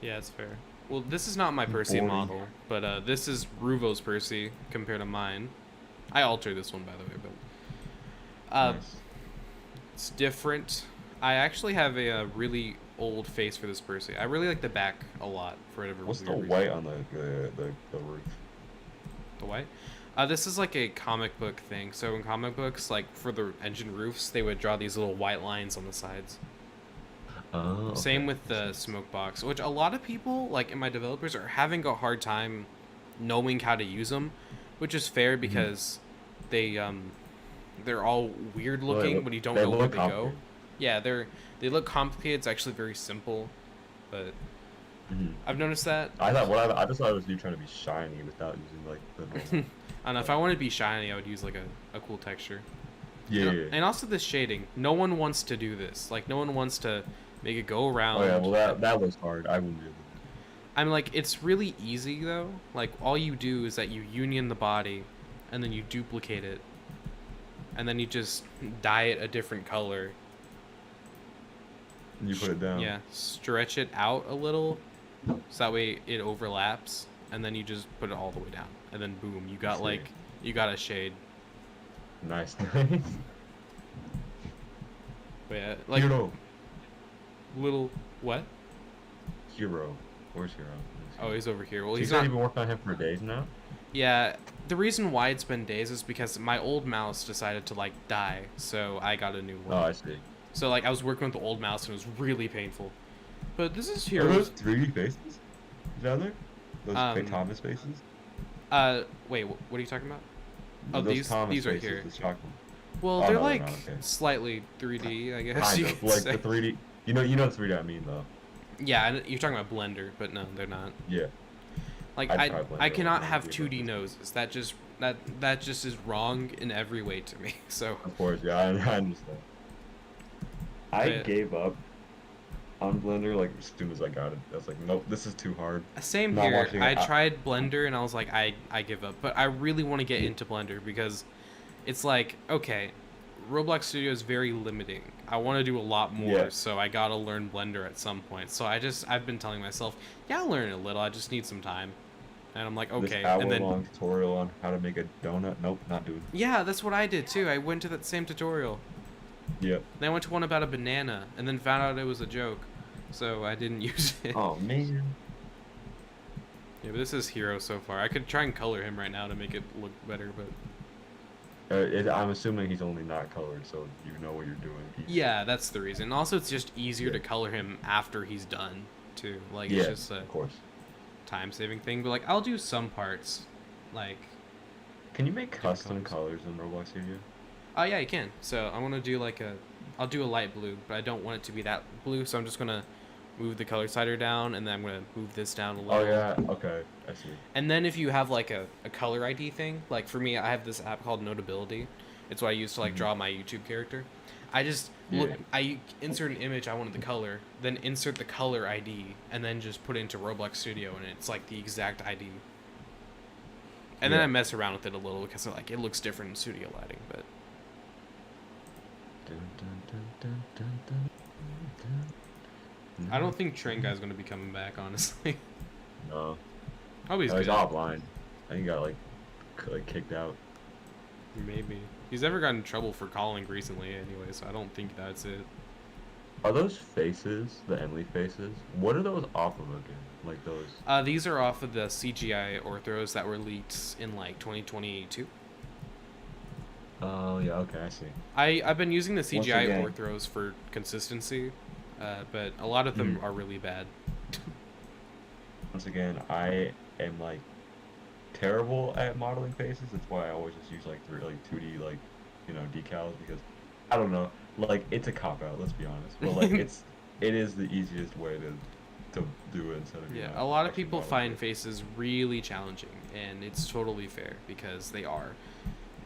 Yeah, it's fair. Well, this is not my Percy Boring. model, but this is Ruvo's Percy compared to mine. I altered this one, by the way, but Nice. it's different. I actually have a really old face for this Percy. I really like the back a lot for whatever What's the weird reason. white on the roof? The white? This is like a comic book thing. So in comic books, like for the engine roofs, they would draw these little white lines on the sides. Oh. Same Okay. with the smoke box, which a lot of people, like in my developers, are having a hard time knowing how to use them, which is fair because they're all weird Well, looking when you don't they know where look they go. complicated. Yeah, they look complicated. It's actually very simple, but Mhm. I've noticed that. I just thought it was you trying to be shiny without using like the normal. I don't know, if I wanted to be shiny, I would use like a cool texture. Yeah. And also the shading. No one wants to do this. Like, no one wants to make it go around. Oh yeah. Well, that was hard. I wouldn't do that. I'm like, it's really easy though. Like, all you do is that you union the body, and then you duplicate it, and then you just dye it a different color. You put it down. Yeah, stretch it out a little, so that way it overlaps, and then you just put it all the way down, and then boom, you got See. like, you got a shade. Nice. Nice. But yeah, like Hero. little what? Hero. Where's Hero? Oh, he's over here. Well, You he's said not. you've been working on him for days now. Yeah, the reason why it's been days is because my old mouse decided to like die, so I got a new one. Oh, I see. So like I was working with the old mouse and it was really painful. But this is Are here. those 3D faces down there? Those Thomas faces? Wait, what are you talking about? Oh, Those Thomas these right faces, here. the chocolate. Well, Oh, they're no, like not, okay. slightly 3D, I guess Kind you of could like say. the 3D. You know the 3D I mean though. Yeah, you're talking about Blender, but no, they're not. Yeah. Like I'd I try Blender I over cannot Blender, have but 2D it's- noses. That just is wrong in every way to me. So Of course, yeah, I understand. I But- gave up on Blender like as soon as I got it. I was like, nope, this is too hard. same Not here. watching I it. tried Blender and I was like, I give up. But I really want to get into Blender because it's like, okay, Roblox Studio is very limiting. I want to do a lot more, Yeah. so I gotta learn Blender at some point. So I've been telling myself, yeah, I'll learn it a little. I just need some time. And I'm like, This okay. hour And then long tutorial on how to make a donut. Nope, not doing. yeah, that's what I did too. I went to that same tutorial. Yep. Then I went to one about a banana, and then found out it was a joke. So I didn't use it. Oh man. Yeah, but this is Hero so far. I could try and color him right now to make it look better, but I'm assuming he's only not colored, so you know what you're doing. yeah, that's the reason. Also, it's just easier Yeah. to color him after he's done, too. Like, Yeah, it's just a of course. time-saving thing. But, like, I'll do some parts. Like, Can you make custom colors. colors in Roblox Studio? oh, yeah, you can. So, I want to do, like, I'll do a light blue, but I don't want it to be that blue, so I'm just going to move the color slider down, and then I'm going to move this down a little. Oh yeah. Okay, I see. And then if you have like a color ID thing, like for me, I have this app called Notability. It's what I use to like Mhm. draw my YouTube character. I just Yeah. I insert an image I wanted the color, then insert the color ID, and then just put it into Roblox Studio, and it's like the exact ID. And then Yeah. I mess around with it a little because like it looks different in studio lighting, but Dun, dun, dun, dun, dun, dun, dun. I don't think Train Guy's gonna be coming back, honestly. No. Oh, he's No, he's good. offline. I think he got like kicked out. Maybe he's never gotten in trouble for calling recently, anyway, so I don't think that's it. Are those faces the Emily faces? What are those off of again? Like those? These are off of the CGI orthos that were leaked in like 2022. Oh yeah. Okay, I see. I've been using the CGI again- orthos for consistency, but a lot of them Hmm. are really bad. Once again, I am like terrible at modeling faces. That's why I always just use like 2D like decals because I don't know. like it's a cop out. Let's be honest, but like it is the easiest way to do it instead of Yeah, a lot of people find faces really challenging, and it's totally fair because they are.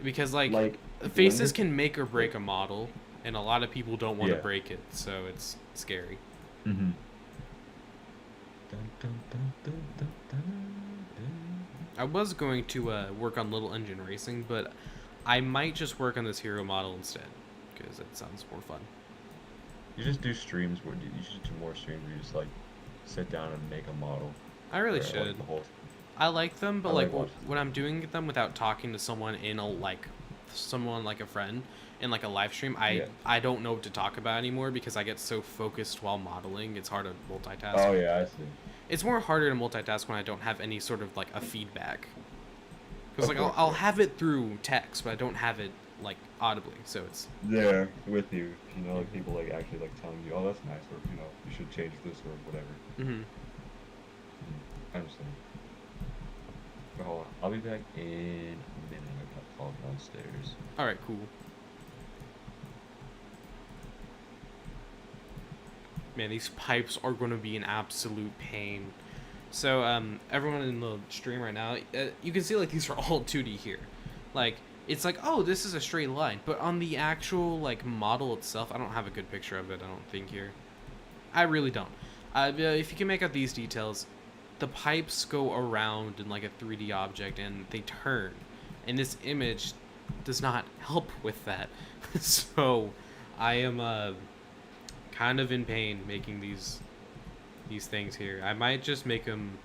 Because like faces can make or break a model, and a lot of people don't want to break it, so it's scary. Mm-hmm. I was going to work on Little Engine Racing, but I might just work on this hero model instead because it sounds more fun. You just do streams where you should do more streams where you just like sit down and make a model. I really should. Like, the whole... I like them, but like when I'm doing them without talking to someone in a someone like a friend in like a live stream, I don't know what to talk about anymore because I get so focused while modeling. It's hard to multitask. Oh yeah, I see. It's more harder to multitask when I don't have any sort of like a feedback. Because like I'll have it through text, but I don't have it like audibly, so it's there with you. You know, like people like actually like telling you, oh, that's nice, or you know, you should change this or whatever. Mm-hmm. I understand. But hold on, I'll be back in a minute. I got called downstairs. All right, cool. Man, these pipes are going to be an absolute pain. So, everyone in the stream right now, you can see, like, these are all 2D here. Like, it's like, oh, this is a straight line. But on the actual, like, model itself, I don't have a good picture of it, I don't think, here. I really don't. If you can make out these details, the pipes go around in, like, a 3D object, and they turn. And this image does not help with that. So, I am, kind of in pain making these things here. I might just make them...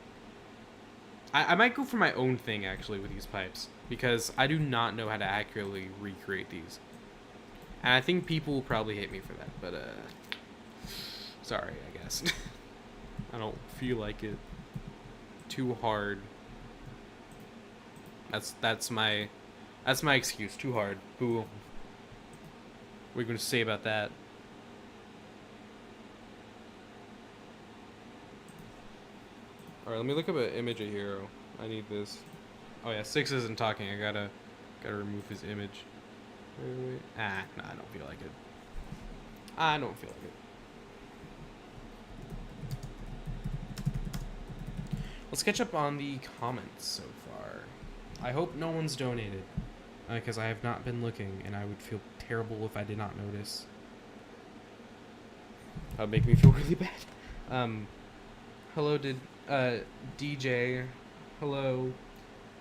I might go for my own thing, actually, with these pipes. Because I do not know how to accurately recreate these. And I think people will probably hate me for that, but, sorry, I guess. I don't feel like it. Too hard. That's my excuse. Too hard. Who? What are you going to say about that? Alright, let me look up an image of hero. I need this. Oh yeah, 6 isn't talking. I gotta remove his image. Wait. Ah, no, I don't feel like it. I don't feel like it. Let's catch up on the comments so far. I hope no one's donated. Because I have not been looking, and I would feel terrible if I did not notice. That would make me feel really bad. Hello, DJ. Hello,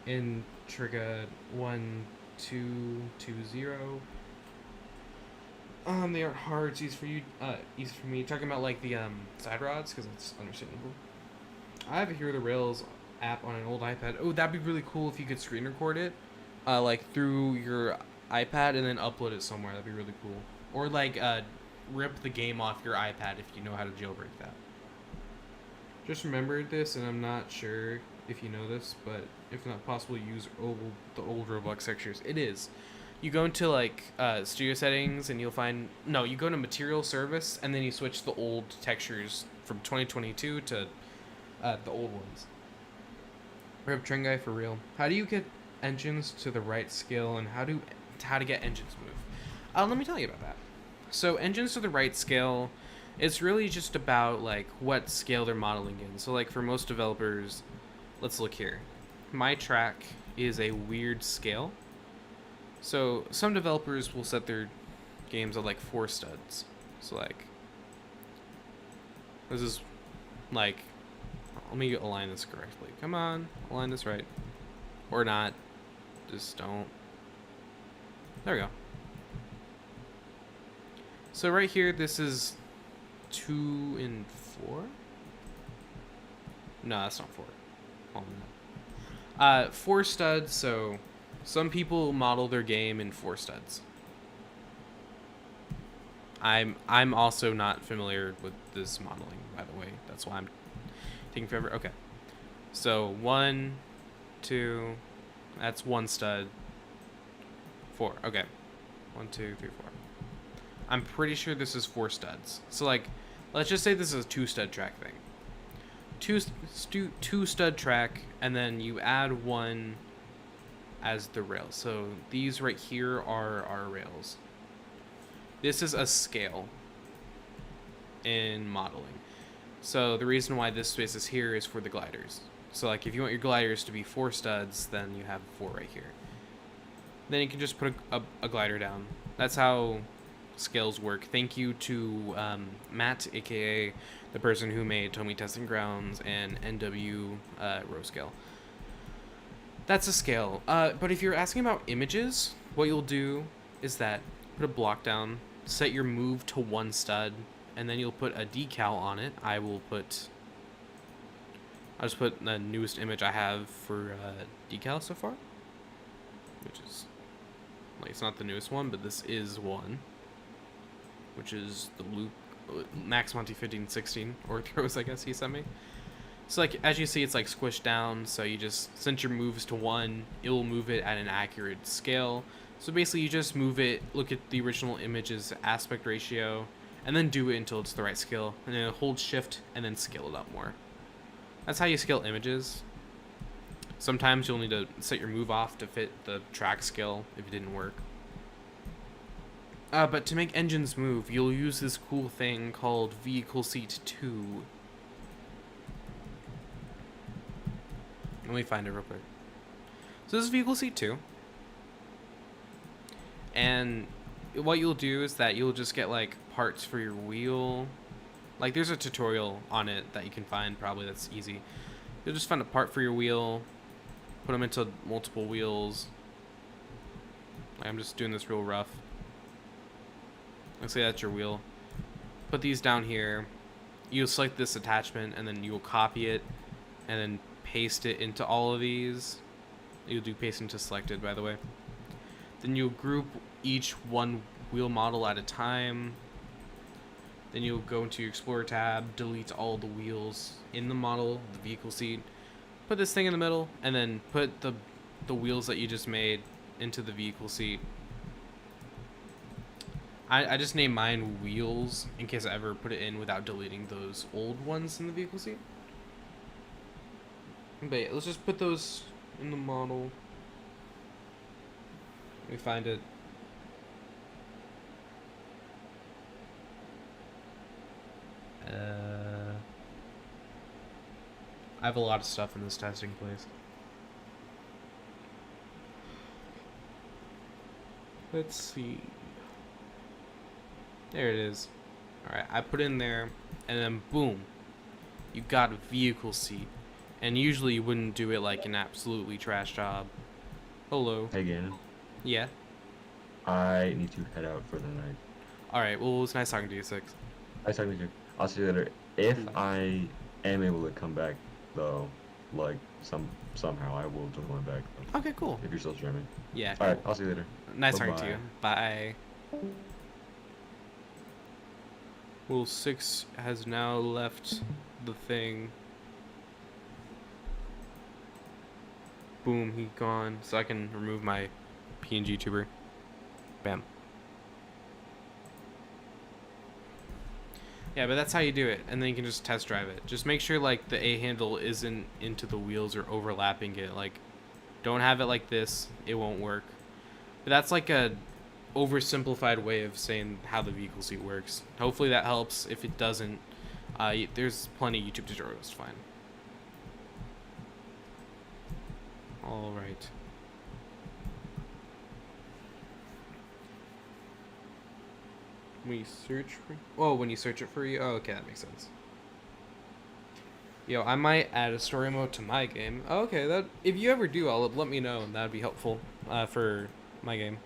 Intriga 1220. They aren't hard. It's easy for you. Easy for me. Talking about like the side rods, because it's understandable. I have a Hero the Rails app on an old iPad. Oh, that'd be really cool if you could screen record it, like through your iPad and then upload it somewhere. That'd be really cool. Or like rip the game off your iPad if you know how to jailbreak that. Just remembered this, and I'm not sure if you know this, but if not possible, use the old Roblox textures. It is. You go into like studio settings, and you'll find you go to material service, and then you switch the old textures from 2022 to the old ones. Rip Train Guy for real. How do you get engines to the right scale, and how to get engines to move? Let me tell you about that. So engines to the right scale. It's really just about like what scale they're modeling in. So like for most developers, let's look here. My track is a weird scale. So some developers will set their games at like 4 studs. So like this is like, let me align this correctly. Come on, align this right. Or not. Just don't. There we go. So right here, this is 2 and 4? No, that's not 4. Hold on. 4 studs, so some people model their game in 4 studs. I'm also not familiar with this modeling, by the way. That's why I'm taking forever. Okay. So 1, 2, that's 1 stud. 4. Okay. 1, 2, 3, 4. I'm pretty sure this is 4 studs. So like, let's just say this is a 2 stud track thing. 2 stud track, and then you add 1 as the rail. So these right here are our rails. This is a scale in modeling. So the reason why this space is here is for the gliders. So like if you want your gliders to be 4 studs, then you have 4 right here. Then you can just put a glider down. That's how scales work. Thank you to Matt, aka the person who made Tomy Testing Grounds and NW Row Scale. That's a scale. But if you're asking about images, what you'll do is that put a block down, set your move to 1 stud, and then you'll put a decal on it. I'll just put the newest image I have for decal so far, which is like, it's not the newest one, but this is one, which is the Luke Max Monty 1516 orthros, I guess he sent me. So like as you see, it's like squished down, so you just, since your moves to 1, it will move it at an accurate scale. So basically you just move it, look at the original image's aspect ratio, and then do it until it's the right scale, and then hold shift and then scale it up more. That's how you scale images. Sometimes you'll need to set your move off to fit the track scale if it didn't work. But to make engines move, you'll use this cool thing called Vehicle Seat 2. Let me find it real quick. So this is Vehicle Seat 2. And what you'll do is that you'll just get like parts for your wheel. Like there's a tutorial on it that you can find, probably, that's easy. You'll just find a part for your wheel, put them into multiple wheels. Like, I'm just doing this real rough. Let's say that's your wheel. Put these down here. You'll select this attachment and then you'll copy it and then paste it into all of these. You'll do paste into selected, by the way. Then you'll group each one wheel model at a time. Then you'll go into your Explorer tab, delete all the wheels in the model, the vehicle seat, put this thing in the middle, and then put the wheels that you just made into the vehicle seat. I just named mine wheels in case I ever put it in without deleting those old ones in the vehicle seat. But yeah, let's just put those in the model. Let me find it. I have a lot of stuff in this testing place. Let's see. There it is. Alright, I put it in there, and then boom, you got a vehicle seat. And usually you wouldn't do it like an absolutely trash job. Hello. Hey, Gannon. Yeah? I need to head out for the night. Alright, well, it was nice talking to you, Six. Nice talking to you. I'll see you later. If I am able to come back, though, like, somehow, I will join back. Okay, cool. If you're still streaming. Yeah. Alright, I'll see you later. Nice Bye-bye. talking to you. Bye. Well, 6 has now left the thing. Boom, he gone. So I can remove my PNG tuber. Bam. Yeah, but that's how you do it, and then you can just test drive it. Just make sure like the A handle isn't into the wheels or overlapping it. Like, don't have it like this, it won't work. But that's like a oversimplified way of saying how the vehicle seat works. Hopefully that helps. If it doesn't, there's plenty of YouTube tutorials to find. All right. When you search for... Oh, when you search it for you? Oh, okay, that makes sense. Yo, I might add a story mode to my game. Oh, okay, that if you ever do, let me know, and that'd be helpful for my game.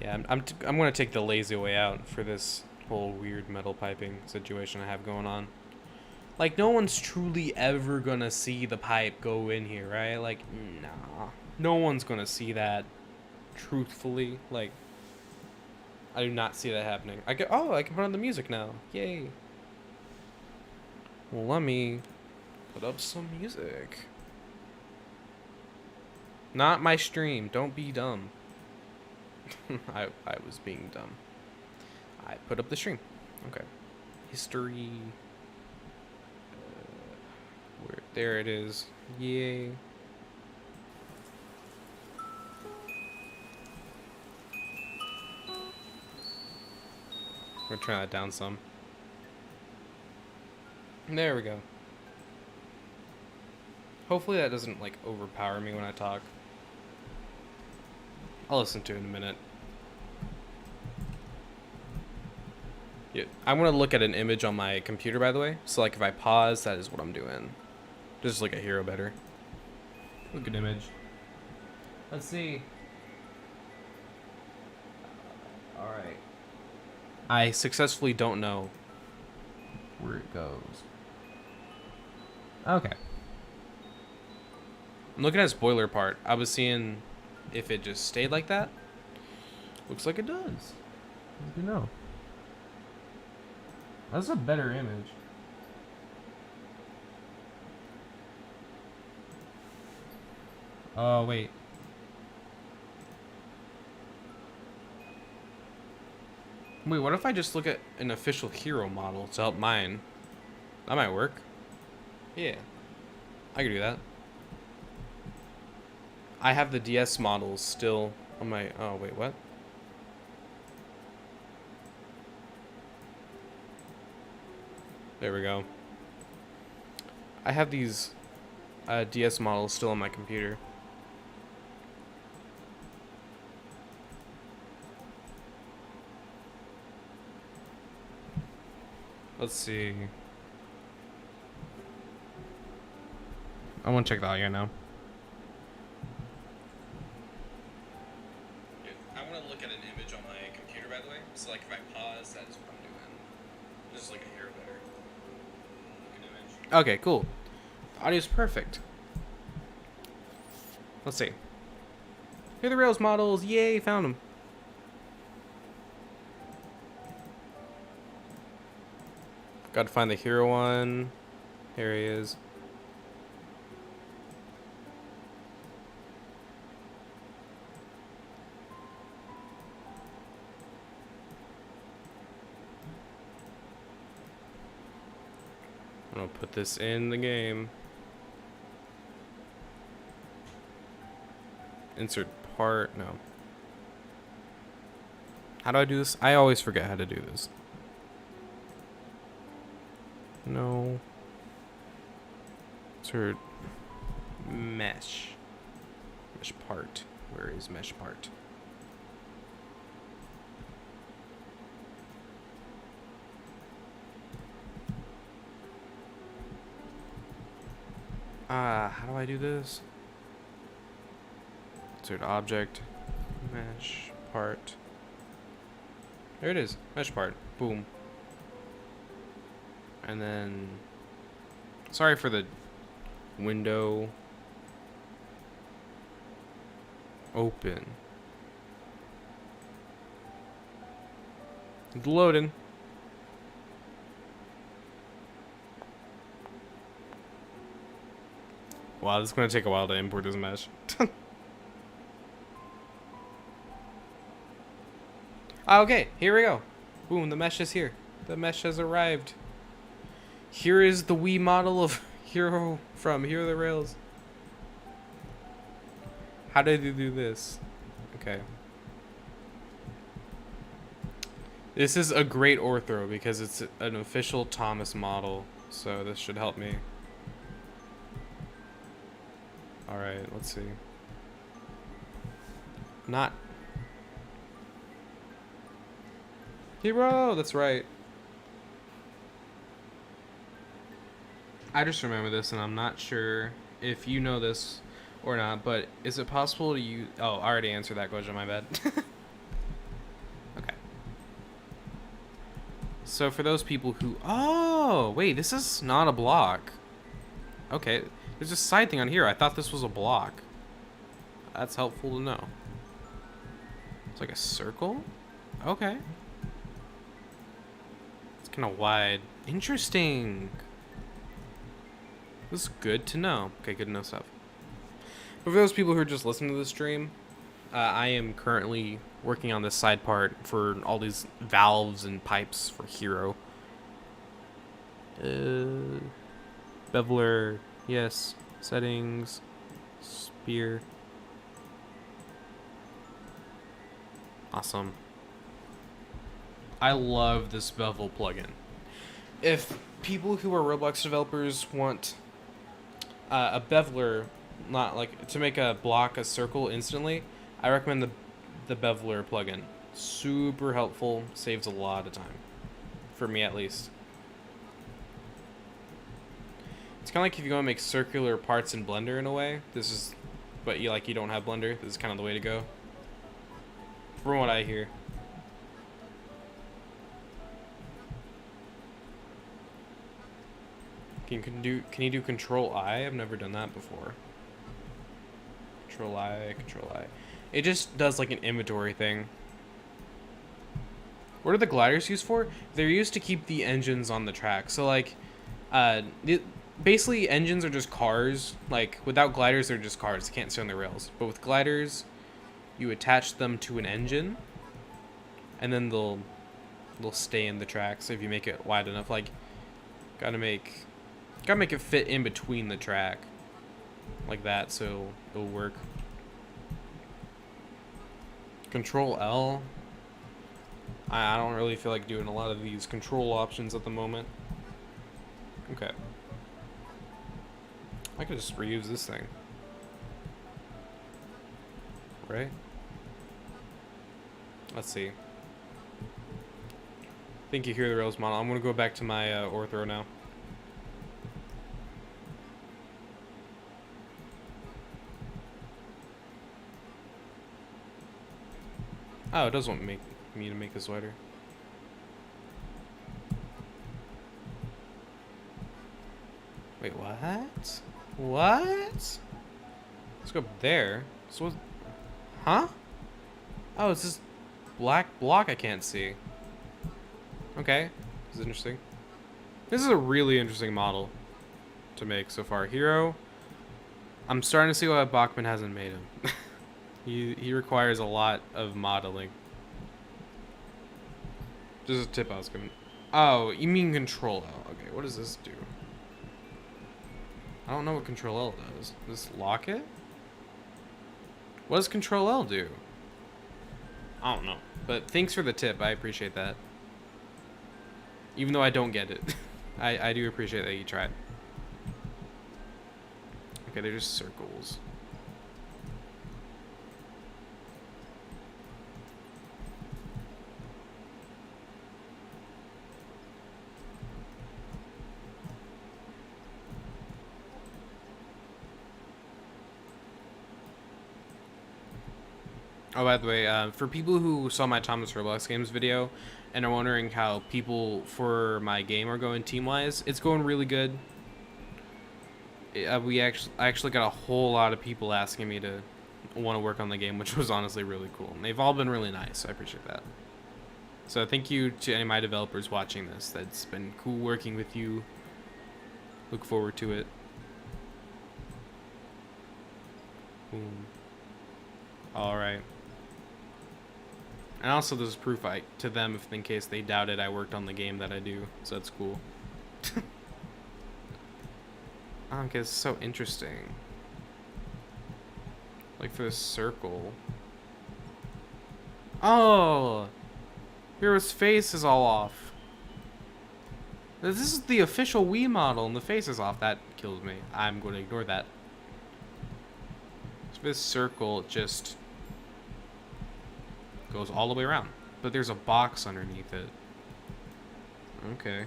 Yeah, I'm gonna take the lazy way out for this whole weird metal piping situation I have going on. Like, no one's truly ever gonna see the pipe go in here, right? Like, nah. No one's gonna see that, truthfully. Like, I do not see that happening. I can put on the music now. Yay. Well, let me put up some music. Not my stream. Don't be dumb. I was being dumb. I put up the stream. Okay. History. There it is. Yay. I'm gonna turn that down some. There we go. Hopefully that doesn't like overpower me when I talk. I'll listen to it in a minute. Yeah, I want to look at an image on my computer, by the way. So like if I pause, that is what I'm doing. Just like a hero better. Look at image. Let's see. Alright. I successfully don't know where it goes. Okay. I'm looking at spoiler part. I was seeing if it just stayed like that. Looks like it does. You know. That's a better image. Oh, wait. Wait, what if I just look at an official hero model to help mine? That might work. Yeah. I could do that. I have the DS models still on my... Oh, wait, what? There we go. I have these DS models still on my computer. Let's see. I want to check the audio now. I want to look at an image on my computer, by the way. So, like, if I pause, that is what I'm doing. Just like a hair better. Look at image. Okay, cool. The audio's perfect. Let's see. Here are the Rails models. Yay, found them. Got to find the hero one. Here he is. I'm gonna put this in the game. Insert part. No. How do I do this? I always forget how to do this. No. Insert mesh. Mesh part. Where is mesh part? How do I do this? Insert object. Mesh part. There it is. Mesh part. Boom. And then, sorry for the window. Open. It's loading. Wow, this is going to take a while to import this mesh. Okay, here we go. Boom, the mesh is here. The mesh has arrived. Here is the Wii model of Hero from Here Are the Rails. How did you do this? Okay. This is a great ortho because it's an official Thomas model, so this should help me. Alright, let's see. Not Hero, that's right. I just remember this, and I'm not sure if you know this or not, but is it possible to use... Oh, I already answered that question, my bad. Okay. So for those people who... Oh, wait, this is not a block. Okay, there's a side thing on here. I thought this was a block. That's helpful to know. It's like a circle? Okay. It's kind of wide. Interesting. This is good to know. Okay, good to know stuff. But for those people who are just listening to the stream, I am currently working on this side part for all these valves and pipes for Hero. Beveler, yes. Settings, spear. Awesome. I love this bevel plugin. If people who are Roblox developers want a beveler, not like to make a block a circle instantly, I recommend the beveler plugin. Super helpful, saves a lot of time, for me at least. It's kind of like if you want to make circular parts in Blender in a way. This is, but you don't have Blender. This is kind of the way to go, from what I hear. Can you do Control I? I've never done that before. Control I, Control I. It just does like an inventory thing. What are the gliders used for? They're used to keep the engines on the track. So like, basically engines are just cars. Like without gliders, they're just cars. They can't stay on the rails. But with gliders, you attach them to an engine, and then they'll stay in the tracks if you make it wide enough. Like, gotta make it fit in between the track, like that, so it'll work. Control L. I don't really feel like doing a lot of these control options at the moment. Okay. I could just reuse this thing. Right? Let's see. I think you hear the rails model. I'm gonna go back to my ortho now. Oh, it does want me to make this wider. Wait, what? What? Let's go up there. So, huh? Oh, it's this black block I can't see. Okay, this is interesting. This is a really interesting model to make so far. Hero. I'm starting to see why Bachman hasn't made him. He requires a lot of modeling. Just a tip I was giving. Oh, you mean Control L. Okay, what does this do? I don't know what Control L does. Does this lock it? What does Control L do? I don't know. But thanks for the tip. I appreciate that. Even though I don't get it. I do appreciate that you tried. Okay, they're just circles. Oh, by the way, for people who saw my Thomas Roblox Games video and are wondering how people for my game are going team-wise, it's going really good. I actually got a whole lot of people asking me to want to work on the game, which was honestly really cool. And they've all been really nice, so I appreciate that. So thank you to any of my developers watching this. That's been cool working with you. Look forward to it. Boom. All right. And also there's proof to them if in case they doubted I worked on the game that I do. So that's cool. Okay, it's so interesting. Like for the circle. Oh! Hero's face is all off. This is the official Wii model and the face is off. That kills me. I'm going to ignore that. So this circle just goes all the way around. But there's a box underneath it. Okay.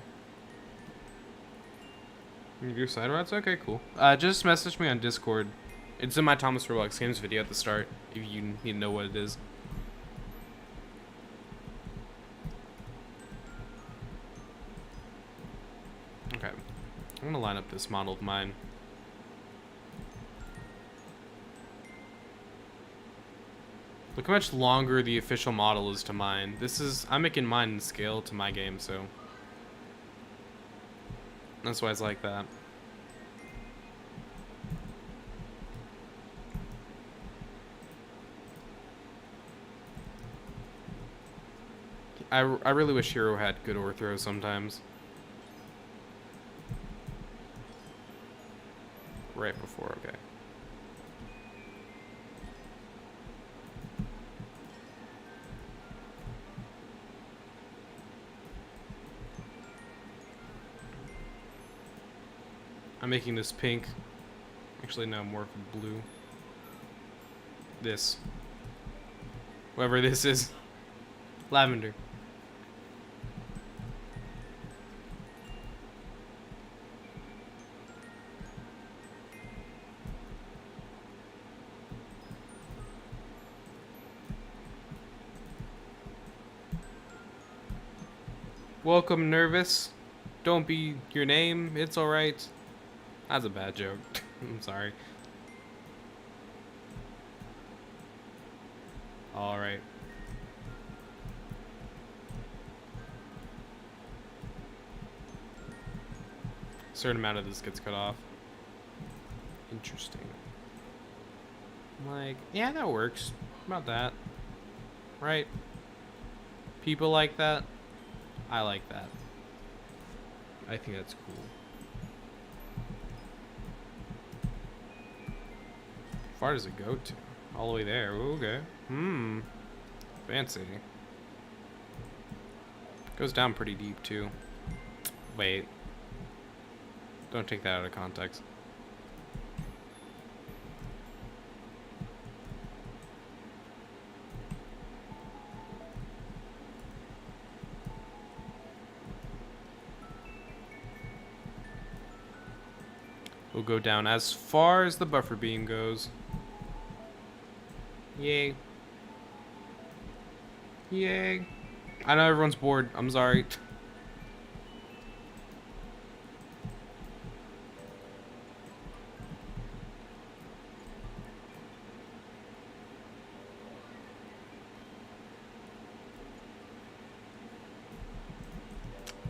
You do side routes? Okay, cool. Just message me on Discord. It's in my Thomas Roblox Games video at the start, if you need to know what it is. Okay. I'm gonna line up this model of mine. Look how much longer the official model is to mine. I'm making mine in scale to my game, so that's why it's like that. I really wish Hero had good ortho sometimes. Right before, okay. I'm making this pink. Actually, no, more of a blue. This. Whatever this is. Lavender. Welcome, Nervous. Don't be your name. It's alright. That's a bad joke. I'm sorry. Alright. Certain amount of this gets cut off. Interesting. Like, yeah, that works. How about that? Right? People like that. I like that. I think that's cool. How far does it go to? All the way there. Ooh, okay. Fancy. Goes down pretty deep too. Wait. Don't take that out of context. We'll go down as far as the buffer beam goes. Yay. Yay. I know everyone's bored. I'm sorry.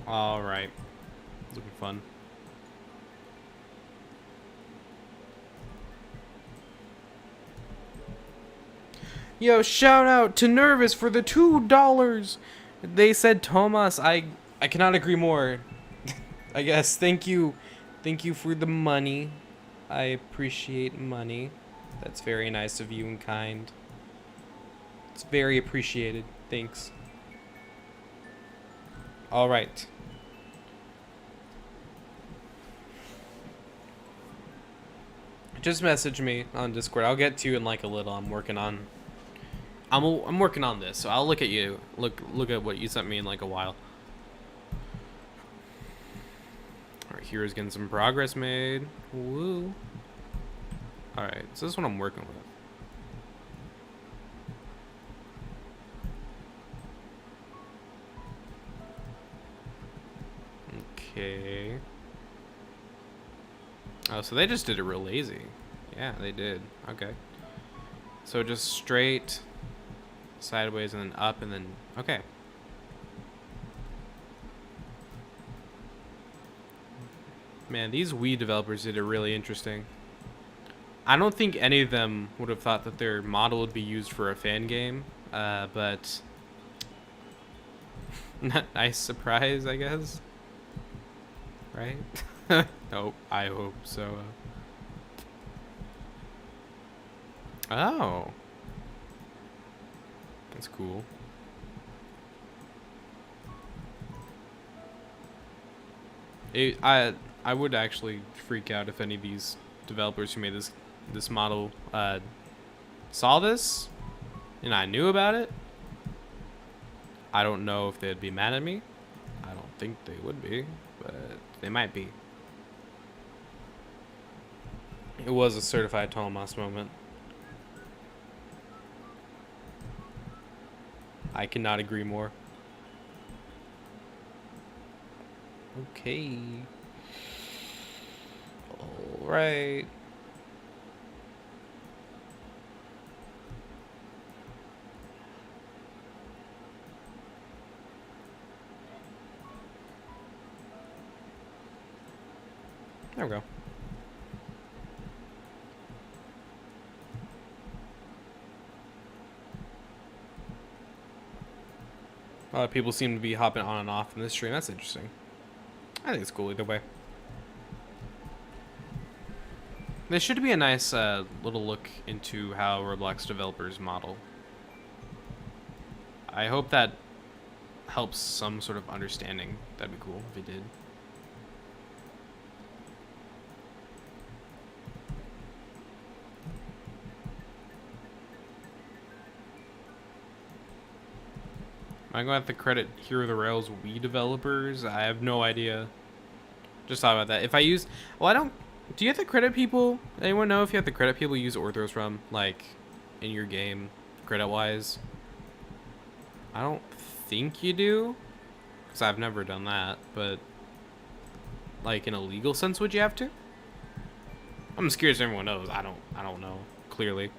Alright. Looking fun. Yo, shout out to Nervous for the $2. They said Thomas. I cannot agree more. I guess. Thank you. Thank you for the money. I appreciate money. That's very nice of you and kind. It's very appreciated. Thanks. All right. Just message me on Discord. I'll get to you in like a little. I'm working on this, so I'll look at you. Look at what you sent me in like a while. Alright, here's getting some progress made. Woo. Alright, so this is what I'm working with. Okay. Oh, so they just did it real lazy. Yeah, they did. Okay. So just straight, sideways, and then up, and then... Okay. Man, these Wii developers did it really interesting. I don't think any of them would have thought that their model would be used for a fan game, but... nice surprise, I guess. Right? Nope, I hope so. Oh. That's cool. I would actually freak out if any of these developers who made this model saw this and I knew about it. I don't know if they'd be mad at me. I don't think they would be, but they might be. It was a certified Thomas moment. I cannot agree more. Okay. All right. There we go. A lot of people seem to be hopping on and off in this stream. That's interesting. I think it's cool either way. This should be a nice little look into how Roblox developers model. I hope that helps some sort of understanding. That'd be cool if it did. I'm going to have to credit Hero the Rails Wii developers. I have no idea. Just thought about that. If I use... Well, I don't... Do you have to credit people? Anyone know if you have to credit people you use Orthros from? Like, in your game, credit-wise? I don't think you do. Because I've never done that. But, like, in a legal sense, would you have to? I'm just curious if everyone knows. I don't know, clearly.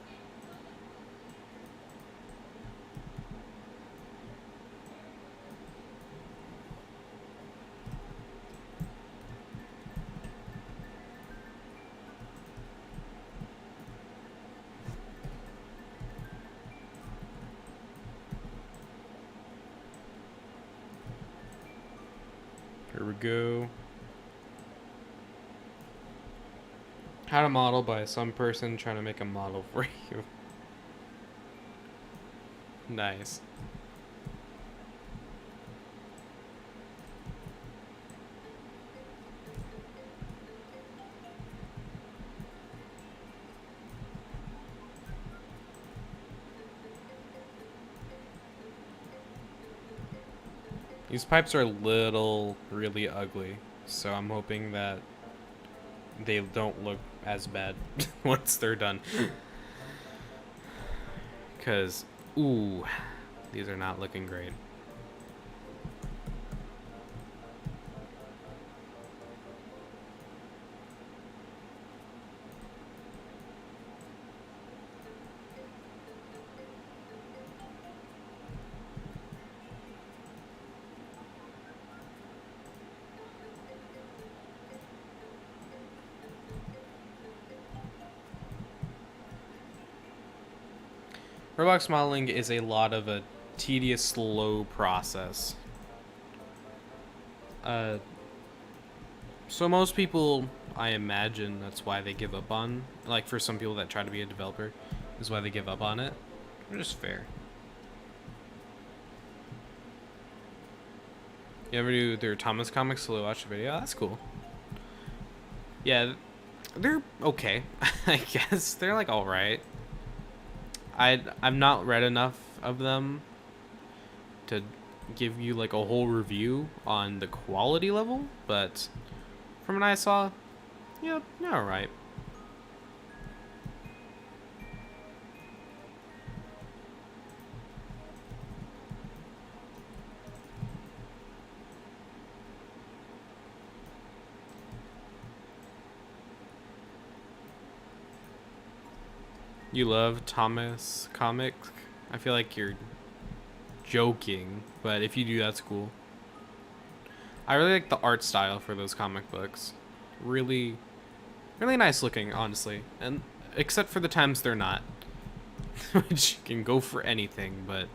Here we go. How to model by some person trying to make a model for you. Nice. These pipes are really ugly, so I'm hoping that they don't look as bad once they're done. Because, ooh, these are not looking great. Roblox modeling is a lot of a tedious, slow process. So most people, I imagine, that's why they give up on, like for some people that try to be a developer, is why they give up on it. Which is fair. You ever do their Thomas comics to watch the video? That's cool. Yeah, they're okay, I guess. They're like alright. I've not read enough of them to give you like a whole review on the quality level, but from what I saw, yeah, alright. You love Thomas comics? I feel like you're joking, but if you do, that's cool. I really like the art style for those comic books. Really nice looking, honestly. And except for the times they're not. Which can go for anything, but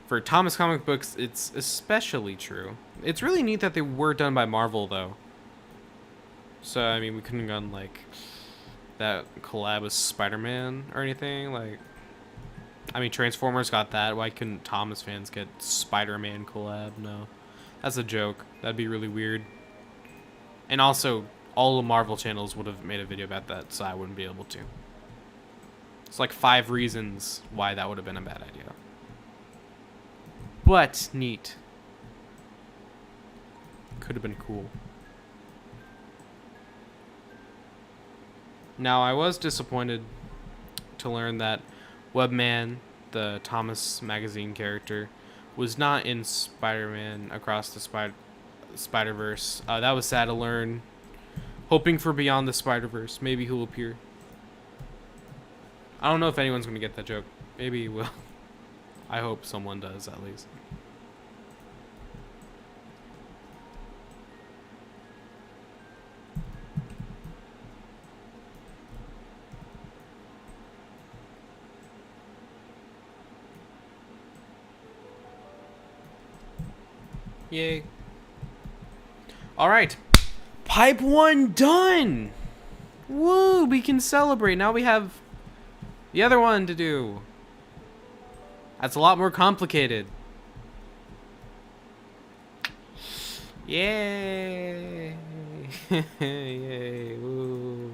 for Thomas comic books, it's especially true. It's really neat that they were done by Marvel, though. So, I mean, we couldn't have gone, like, that collab with Spider-Man or anything. Like, I mean, Transformers got that. Why couldn't Thomas fans get Spider-Man collab? No. That's a joke. That'd be really weird. And also, all the Marvel channels would have made a video about that, so I wouldn't be able to. It's like 5 reasons why that would have been a bad idea. But, neat. Could have been cool. Now, I was disappointed to learn that Webman, the Thomas Magazine character, was not in Spider-Man Across the Spider-Verse. That was sad to learn. Hoping for Beyond the Spider-Verse. Maybe he'll appear. I don't know if anyone's going to get that joke. Maybe he will. I hope someone does, at least. Yay. Alright. Pipe 1 done! Woo! We can celebrate. Now we have the other one to do. That's a lot more complicated. Yay! Yay! Woo!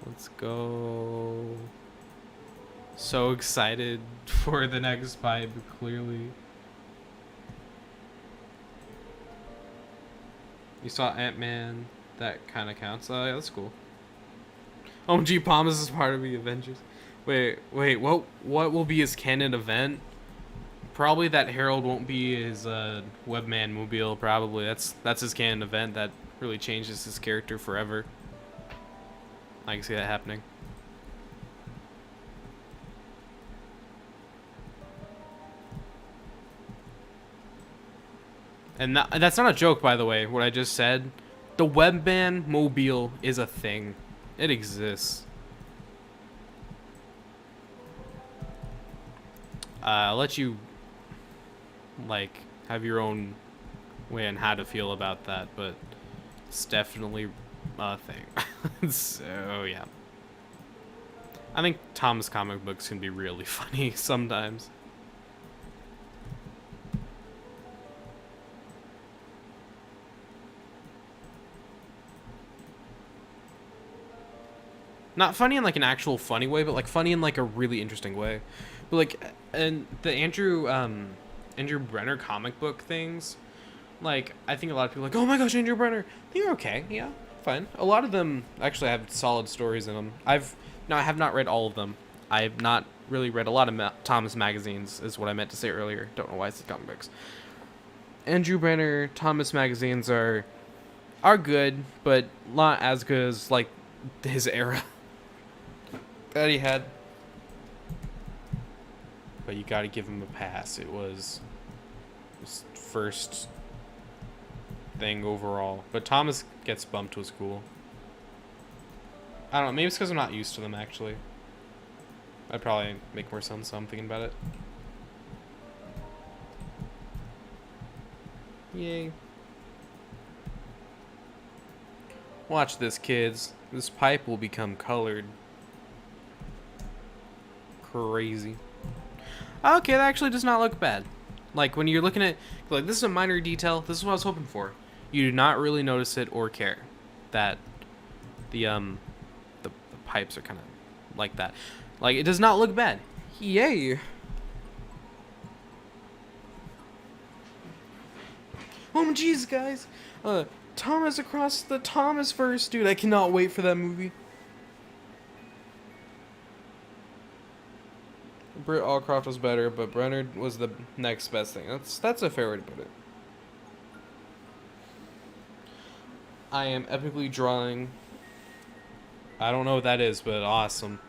Let's go. So excited for the next pipe, clearly. You saw Ant-Man. That kind of counts. Oh, yeah, that's cool. OMG, Palmas is part of the Avengers. Wait, what will be his canon event? Probably that Harold won't be his Webman mobile. Probably that's his canon event that really changes his character forever. I can see that happening. And that's not a joke, by the way, what I just said. The Webman mobile is a thing. It exists. I'll let you, like, have your own way on how to feel about that, but it's definitely a thing. So, yeah. I think Tom's comic books can be really funny sometimes. Not funny in like an actual funny way, but like funny in like a really interesting way. But like, and the Andrew Brenner comic book things, like I think a lot of people are like, oh my gosh, Andrew Brenner, they're okay, yeah, fine. A lot of them actually have solid stories in them. I have not read all of them. I have not really read a lot of Thomas magazines, is what I meant to say earlier. Don't know why I said comic books. Andrew Brenner Thomas magazines are good, but not as good as like his era that he had. But you gotta give him a pass. It was his first thing overall. But Thomas Gets Bumped was cool. I don't know, maybe it's because I'm not used to them actually. I'd probably make more sense, so I'm thinking about it. Yay. Watch this, kids. This pipe will become colored. Crazy. Okay, that actually does not look bad. Like, when you're looking at... Like, this is a minor detail. This is what I was hoping for. You do not really notice it or care that the pipes are kind of like that. Like, it does not look bad. Yay! Oh, jeez, guys. Thomas Across the Thomasverse. Dude, I cannot wait for that movie. Britt Allcroft was better, but Brenner was the next best thing. That's a fair way to put it. I am epically drawing. I don't know what that is, but awesome.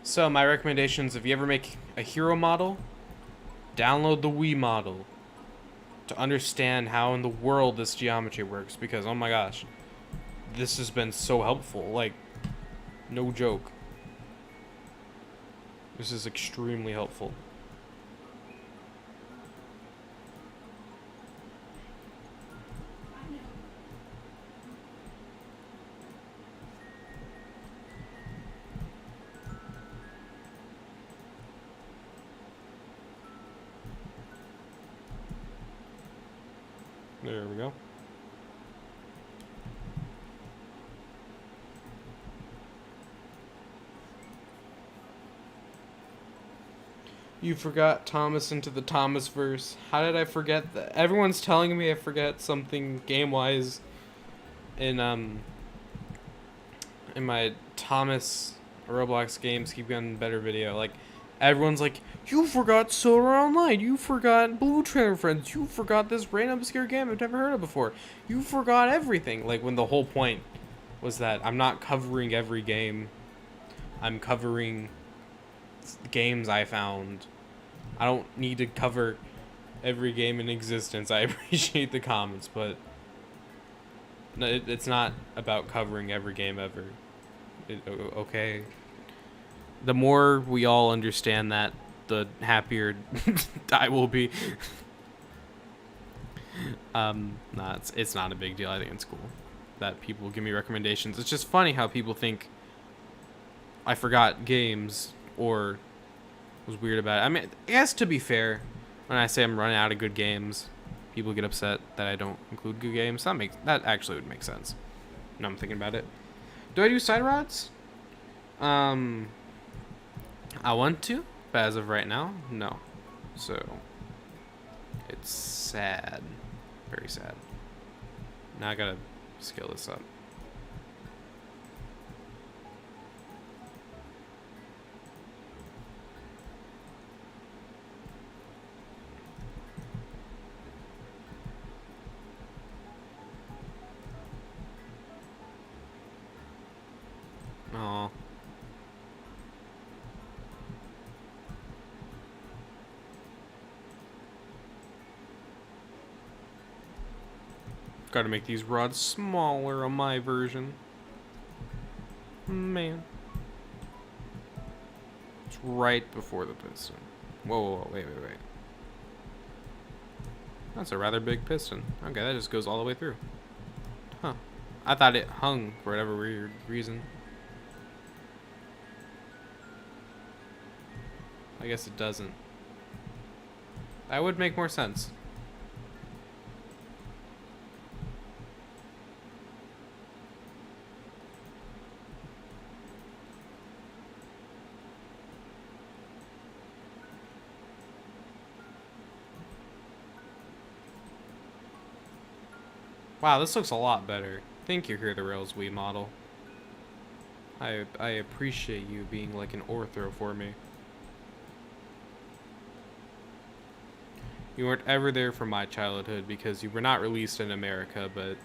So my recommendations, if you ever make a hero model, download the Wii model to understand how in the world this geometry works, because oh my gosh, this has been so helpful. Like, no joke. This is extremely helpful. There we go. You forgot Thomas into the Thomasverse. How did I forget that? Everyone's telling me I forget something game-wise in my Thomas Roblox games keep getting better video. Like, everyone's like, you forgot Solar Online, you forgot Blue Trainer Friends, you forgot this random obscure game I've never heard of before. You forgot everything. Like, when the whole point was that I'm not covering every game. I'm covering games I found. I don't need to cover every game in existence. I appreciate the comments, but no, it's not about covering every game ever. Okay. The more we all understand that, the happier I will be. Nah, it's not a big deal. I think it's cool that people give me recommendations. It's just funny how people think I forgot games or was weird about it. I mean, I guess to be fair, when I say I'm running out of good games, people get upset that I don't include good games. That actually would make sense. Now I'm thinking about it. Do I do side rods? I want to, but as of right now, no. So it's sad, very sad. Now I gotta scale this up. Aw. Gotta make these rods smaller on my version. Man. It's right before the piston. Whoa, wait. That's a rather big piston. Okay, that just goes all the way through. Huh. I thought it hung for whatever weird reason. I guess it doesn't. That would make more sense. Wow, this looks a lot better. Thank you, Hear the Rails Wii model. I appreciate you being like an ortho for me. You weren't ever there for my childhood because you were not released in America, but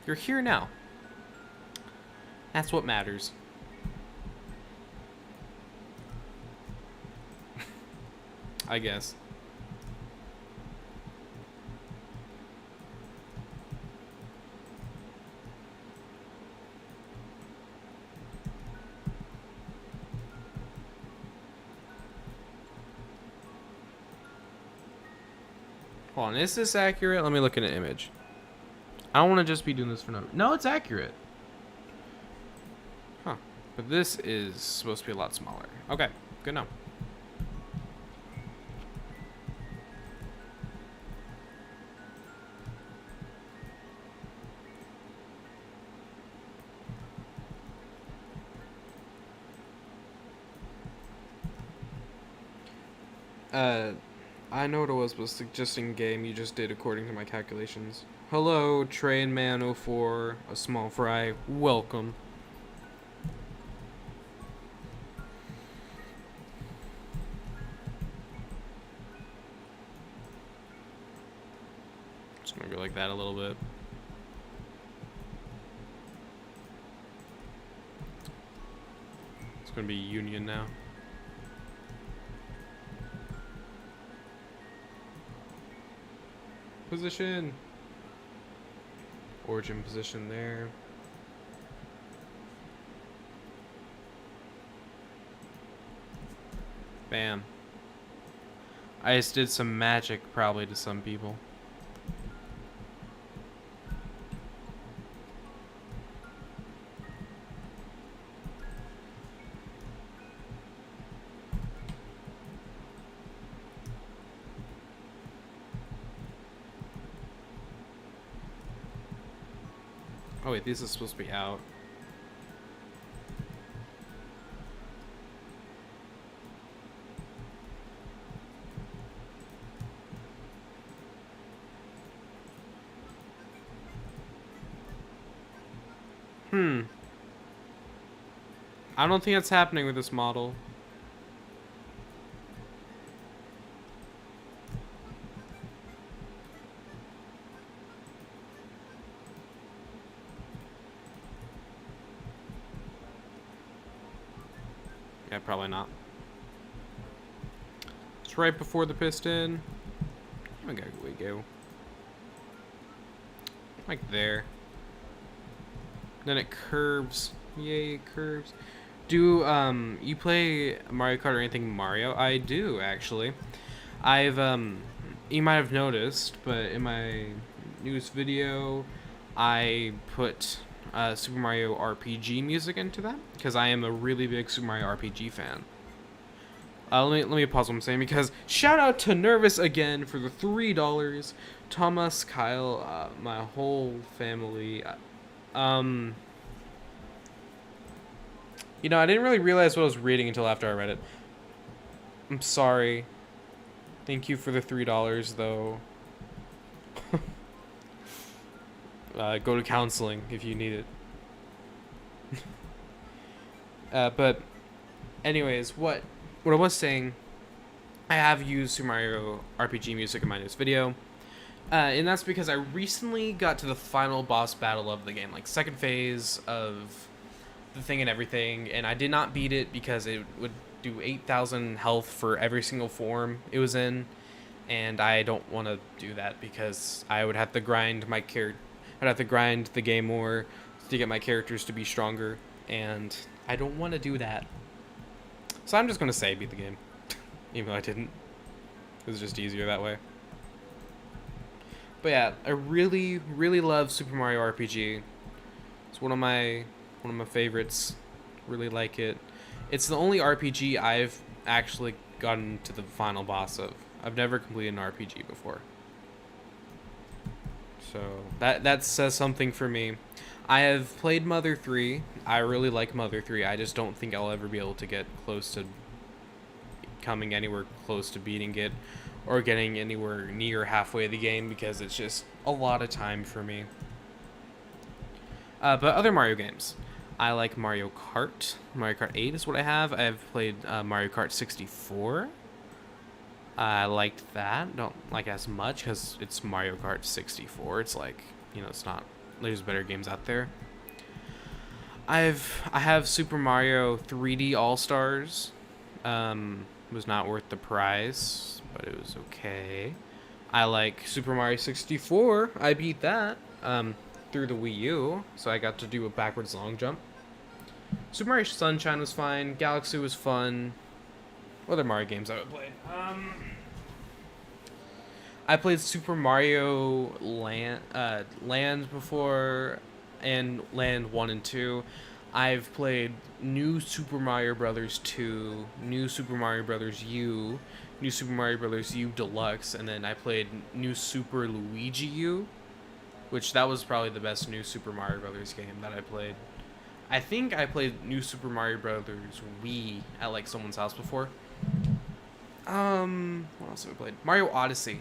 you're here now. That's what matters. I guess. Hold on, is this accurate? Let me look at an image. I don't want to just be doing this for no, it's accurate. Huh. But this is supposed to be a lot smaller. Okay, good enough. I know what it was suggesting game you just did according to my calculations. Hello, Trainman04, a small fry, welcome. Just gonna go like that a little bit. It's gonna be Union now. Position. Origin position there. Bam. I just did some magic probably to some people. Oh wait, this is supposed to be out. I don't think that's happening with this model. Yeah, probably not. It's right before the piston. Okay, we go. Like there. Then it curves. Yay, it curves. Do you play Mario Kart or anything Mario? I do actually. I've you might have noticed, but in my newest video, I put Super Mario RPG music into that because I am a really big Super Mario RPG fan. Let me pause what I'm saying because shout out to Nervous again for the $3. Thomas, Kyle, my whole family. You know, I didn't really realize what I was reading until after I read it. I'm sorry. Thank you for the $3, though. Go to counseling if you need it. But, anyways, what I was saying, I have used Super Mario RPG music in my newest video. And that's because I recently got to the final boss battle of the game, like second phase of the thing and everything, and I did not beat it because it would do 8,000 health for every single form it was in, and I don't want to do that because I would have to grind I'd have to grind the game more to get my characters to be stronger, and I don't want to do that. So I'm just going to say beat the game, even though I didn't. It was just easier that way. But yeah, I really, really love Super Mario RPG. It's one of my favorites. Really like it. It's the only RPG I've actually gotten to the final boss of. I've never completed an RPG before. So that says something for me. I have played Mother 3. I really like Mother 3. I just don't think I'll ever be able to get close to coming anywhere close to beating it or getting anywhere near halfway of the game because it's just a lot of time for me. But other Mario games. I like Mario Kart. Mario Kart 8 is what I have. I've played Mario Kart 64. I liked that. Don't like it as much because it's Mario Kart 64. It's like, you know, it's not... There's better games out there. I have Super Mario 3D All-Stars. Was not worth the price, but it was okay. I like Super Mario 64. I beat that through the Wii U, so I got to do a backwards long jump. Super Mario Sunshine was fine. Galaxy was fun. What other Mario games I would play? I played Super Mario Land before, and Land 1 and 2. I've played New Super Mario Bros. 2, New Super Mario Bros. U, New Super Mario Bros. U Deluxe, and then I played New Super Luigi U, which that was probably the best New Super Mario Bros. Game that I played. I think I played New Super Mario Bros. Wii at like someone's house before. What else have I played? Mario Odyssey.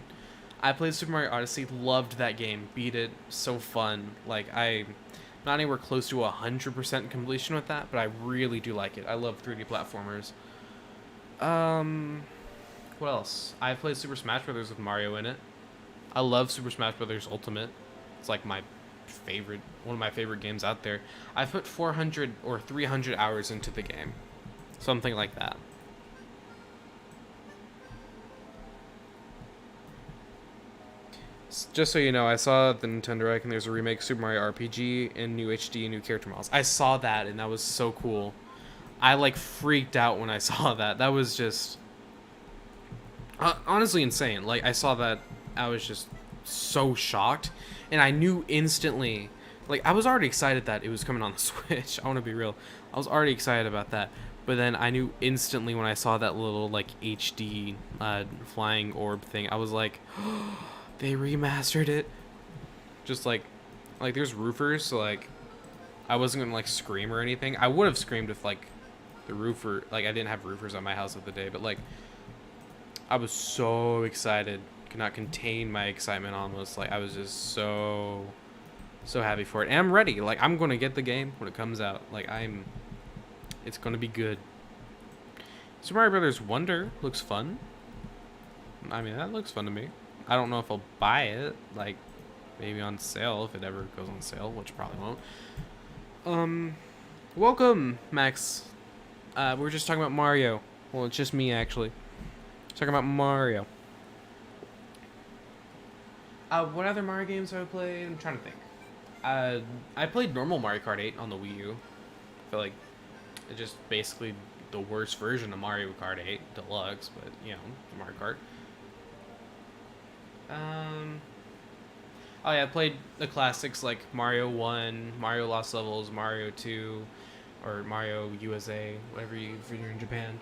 I played Super Mario Odyssey, loved that game, beat it, so fun. Like, I'm not anywhere close to 100% completion with that, but I really do like it. I love 3D platformers. What else? I played Super Smash Bros. With Mario in it. I love Super Smash Bros. Ultimate. It's like one of my favorite games out there. I put 400 or 300 hours into the game. Something like that. Just so you know, I saw the Nintendo Direct and there's a remake Super Mario RPG and new HD and new character models. I saw that and that was so cool. I like freaked out when I saw that. That was just honestly insane. Like I saw that, I was just so shocked, and I knew instantly. Like I was already excited that it was coming on the Switch. I want to be real. I was already excited about that. But then I knew instantly when I saw that little like HD flying orb thing. I was like, oh, they remastered it. Just like there's roofers, so like I wasn't gonna like scream or anything. I would have screamed if like the roofer, like I didn't have roofers on my house at the day, but like I was so excited, could not contain my excitement almost. Like I was just so happy for it, and I'm ready. Like I'm gonna get the game when it comes out. Like it's gonna be good. Super Mario Brothers Wonder looks fun. I mean, that looks fun to me. I don't know if I'll buy it, like maybe on sale if it ever goes on sale, which probably won't. Welcome, Max. We were just talking about Mario. Well, it's just me actually. Talking about Mario. What other Mario games have I played? I'm trying to think. I played normal Mario Kart 8 on the Wii U. I feel like it's just basically the worst version of Mario Kart 8 Deluxe, but you know, Mario Kart. Oh yeah, I played the classics like Mario 1, Mario Lost Levels, Mario 2, or Mario USA, whatever if you're in Japan.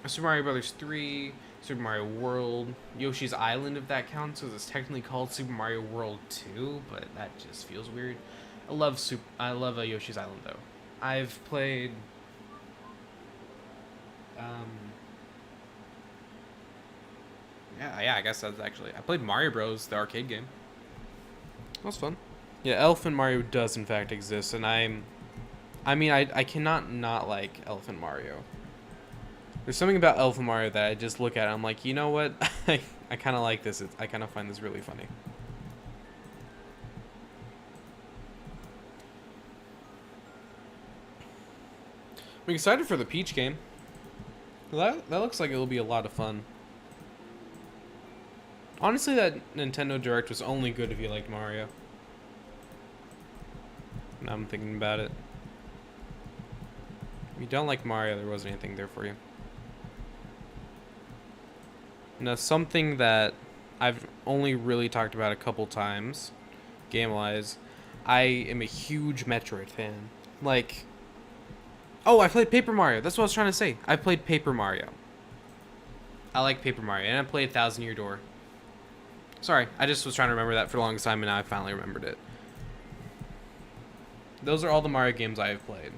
Super Mario Brothers 3, Super Mario World, Yoshi's Island if that counts, because it's technically called Super Mario World 2, but that just feels weird. I love Yoshi's Island though. I've played. Yeah, I guess that's actually. I played Mario Bros. The arcade game. That was fun. Yeah, Elephant Mario does in fact exist, and I cannot not like Elephant Mario. There's something about Elephant Mario that I just look at and I'm like, you know what? I kind of like this. I kind of find this really funny. I'm excited for the Peach game. That looks like it'll be a lot of fun. Honestly, that Nintendo Direct was only good if you liked Mario. Now I'm thinking about it. If you don't like Mario, there wasn't anything there for you. Now, something that I've only really talked about a couple times, game-wise, I am a huge Metroid fan. Like, oh, I played Paper Mario. That's what I was trying to say. I played Paper Mario. I like Paper Mario, and I played Thousand Year Door. Sorry, I just was trying to remember that for the longest time, and now I finally remembered it. Those are all the Mario games I have played.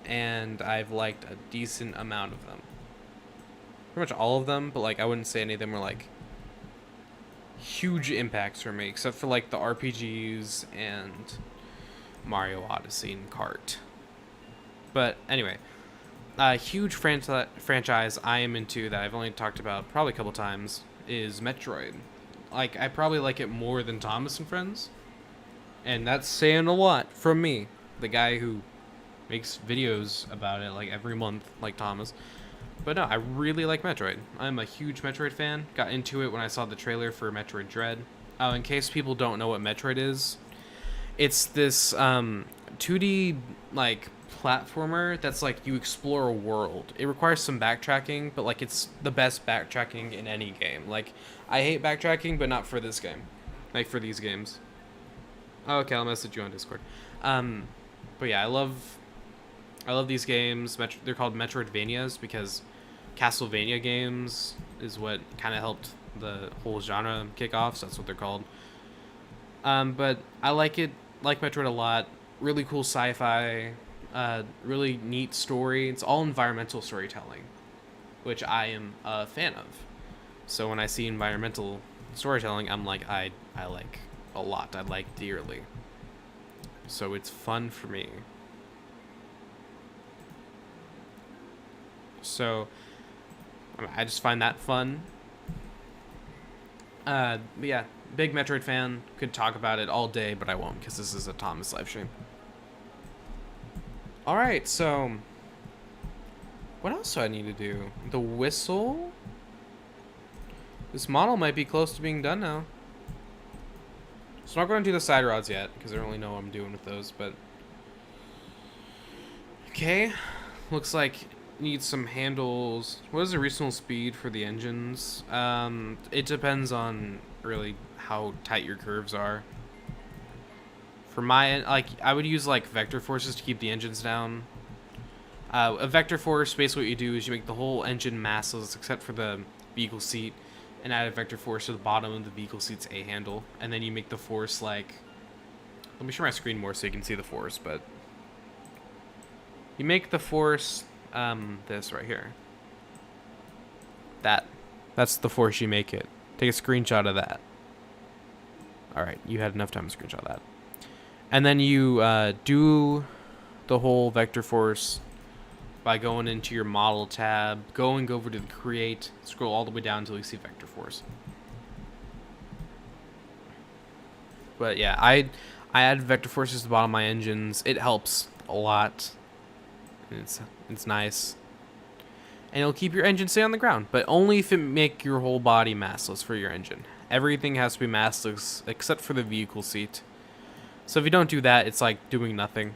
And I've liked a decent amount of them. Pretty much all of them, but like I wouldn't say any of them were like huge impacts for me, except for like the RPGs and Mario Odyssey and Kart. But anyway, a huge franchise I am into that I've only talked about probably a couple times is Metroid. Like, I probably like it more than Thomas and Friends. And that's saying a lot from me, the guy who makes videos about it like every month, like Thomas. But no, I really like Metroid. I'm a huge Metroid fan. Got into it when I saw the trailer for Metroid Dread. In case people don't know what Metroid is, it's this 2D like platformer that's like you explore a world. It requires some backtracking, but like it's the best backtracking in any game. Like, I hate backtracking, but not for this game. Like for these games. Oh, okay, I'll message you on Discord. But yeah, I love these games. They're called Metroidvanias because Castlevania games is what kind of helped the whole genre kick off, so that's what they're called. But I like Metroid a lot. Really cool sci-fi, really neat story. It's all environmental storytelling, which I am a fan of. So when I see environmental storytelling, I'm like, I like a lot. I like dearly. So it's fun for me. So I just find that fun. But yeah, big Metroid fan. Could talk about it all day, but I won't because this is a Thomas live stream. Alright, so what else do I need to do? The whistle? This model might be close to being done now. So I'm not going to do the side rods yet because I don't really know what I'm doing with those, but okay. Looks like needs some handles. What is the reasonable speed for the engines? It depends on really how tight your curves are. For my, like, I would use like vector forces to keep the engines down. A vector force, basically what you do is you make the whole engine massless except for the vehicle seat, and add a vector force to the bottom of the vehicle seat's A handle, and then you make the force like, let me share my screen more so you can see the force, but you make the force this right here. That's the force you make it. Take a screenshot of that. Alright, you had enough time to screenshot that. And then you do the whole vector force by going into your model tab, going over to the create, scroll all the way down until you see vector force. But yeah, I add vector forces to the bottom of my engines. It helps a lot. It's nice. And it'll keep your engine stay on the ground, but only if it make your whole body massless for your engine. Everything has to be massless except for the vehicle seat. So if you don't do that, it's like doing nothing.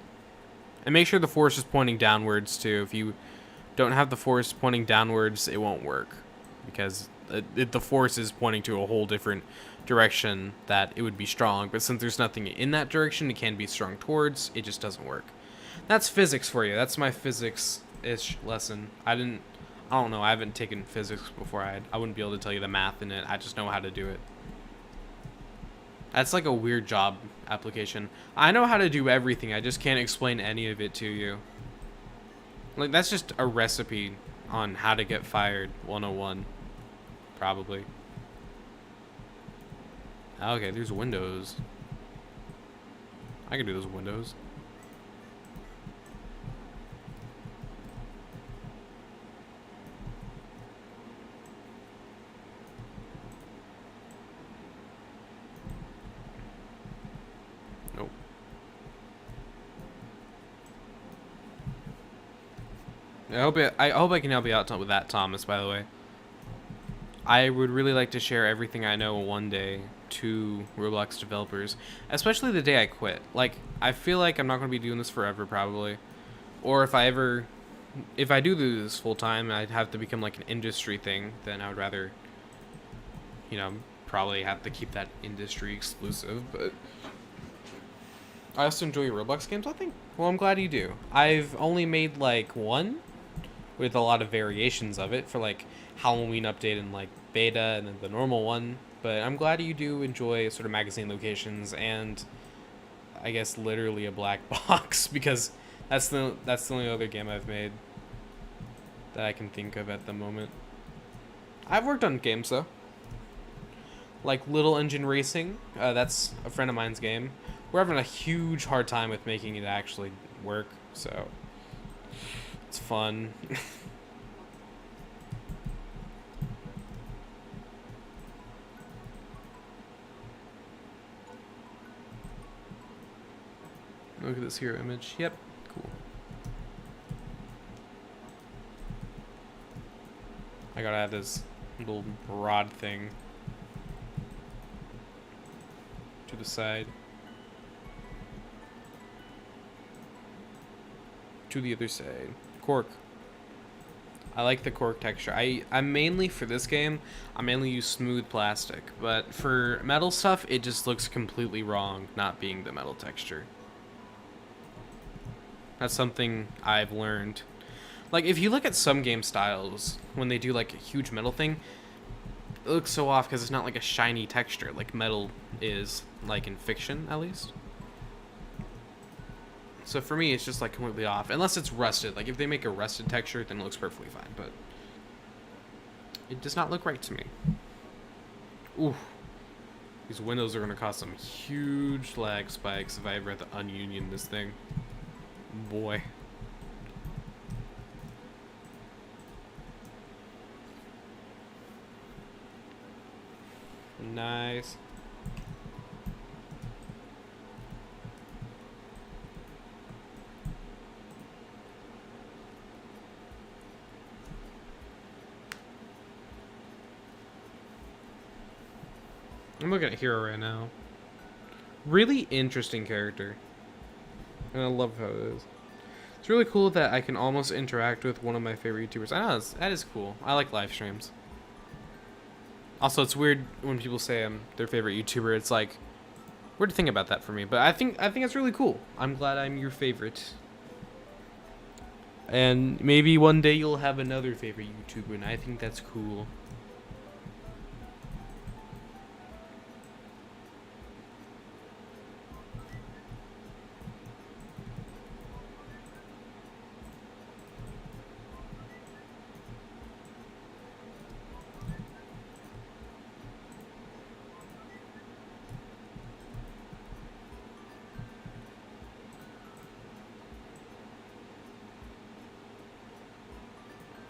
And make sure the force is pointing downwards too. If you don't have the force pointing downwards, it won't work. Because the force is pointing to a whole different direction that it would be strong. But since there's nothing in that direction it can be strong towards, it just doesn't work. That's physics for you. That's my physics-ish lesson. I don't know. I haven't taken physics before. I wouldn't be able to tell you the math in it. I just know how to do it. That's like a weird job application. I know how to do everything. I just can't explain any of it to you. Like, that's just a recipe on how to get fired 101. Probably. Okay, there's windows. I can do those windows. Nope. I hope I can help you out with that, Thomas, by the way. I would really like to share everything I know one day to Roblox developers, especially the day I quit. Like, I feel like I'm not going to be doing this forever, probably. Or if I do this full time, I'd have to become like an industry thing, then I would rather, you know, probably have to keep that industry exclusive, but I also enjoy Roblox games, I think. Well, I'm glad you do. I've only made like one with a lot of variations of it for like Halloween update and like beta and then the normal one, but I'm glad you do enjoy sort of magazine locations and I guess literally a black box because that's the only other game I've made that I can think of at the moment. I've worked on games though, like Little Engine Racing. That's a friend of mine's game. We're having a huge hard time with making it actually work, so it's fun. Look at this hero image. Yep, cool. I gotta add this little rod thing to the side. To the other side. Cork. I like the cork texture. I mainly, for this game, I mainly use smooth plastic. But for metal stuff, it just looks completely wrong not being the metal texture. That's something I've learned. Like, if you look at some game styles, when they do, like, a huge metal thing, it looks so off because it's not, like, a shiny texture, like metal is, like, in fiction, at least. So for me, it's just, like, completely off. Unless it's rusted. Like, if they make a rusted texture, then it looks perfectly fine, but it does not look right to me. Ooh. These windows are going to cause some huge lag spikes if I ever have to ununion this thing. Boy. Nice. I'm looking at Hero right now. Really interesting character. And I love how it is. It's really cool that I can almost interact with one of my favorite YouTubers. I know, that is cool. I like live streams. Also, it's weird when people say I'm their favorite YouTuber. It's like, weird to think about that for me. But I think it's really cool. I'm glad I'm your favorite. And maybe one day you'll have another favorite YouTuber, and I think that's cool.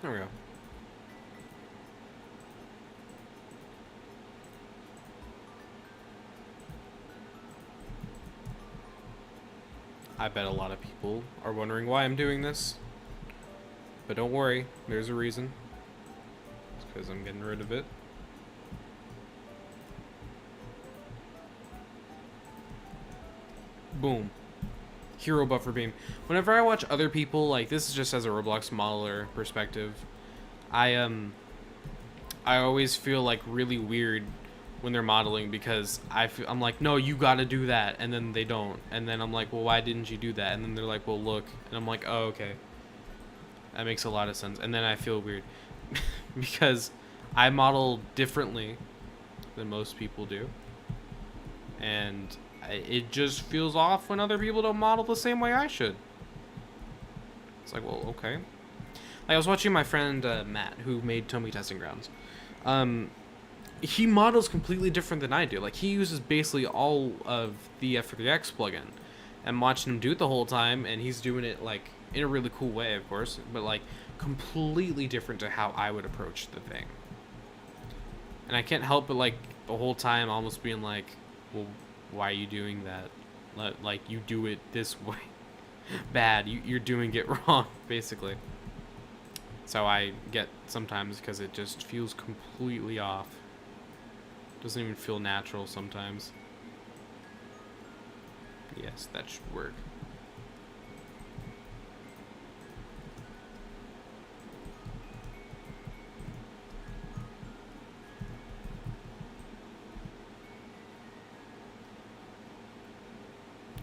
There we go. I bet a lot of people are wondering why I'm doing this. But don't worry, there's a reason. It's because I'm getting rid of it. Boom. Hero buffer beam. Whenever I watch other people, like, this is just as a Roblox modeler perspective, I always feel like really weird when they're modeling because I'm like, no, you gotta do that, and then they don't, and then I'm like, well, why didn't you do that? And then they're like, well, look, and I'm like, oh, okay, that makes a lot of sense. And then I feel weird because I model differently than most people do, and it just feels off when other people don't model the same way I should. It's like, well, okay. Like, I was watching my friend Matt, who made Tomy Testing Grounds. He models completely different than I do. Like, he uses basically all of the F3X plugin. I'm watching him do it the whole time, and he's doing it, like, in a really cool way, of course, but, like, completely different to how I would approach the thing. And I can't help but, like, the whole time almost being like, well, why are you doing that? Like, you do it this way. Bad. You're doing it wrong, basically. So I get sometimes because it just feels completely off. Doesn't even feel natural sometimes. Yes, that should work.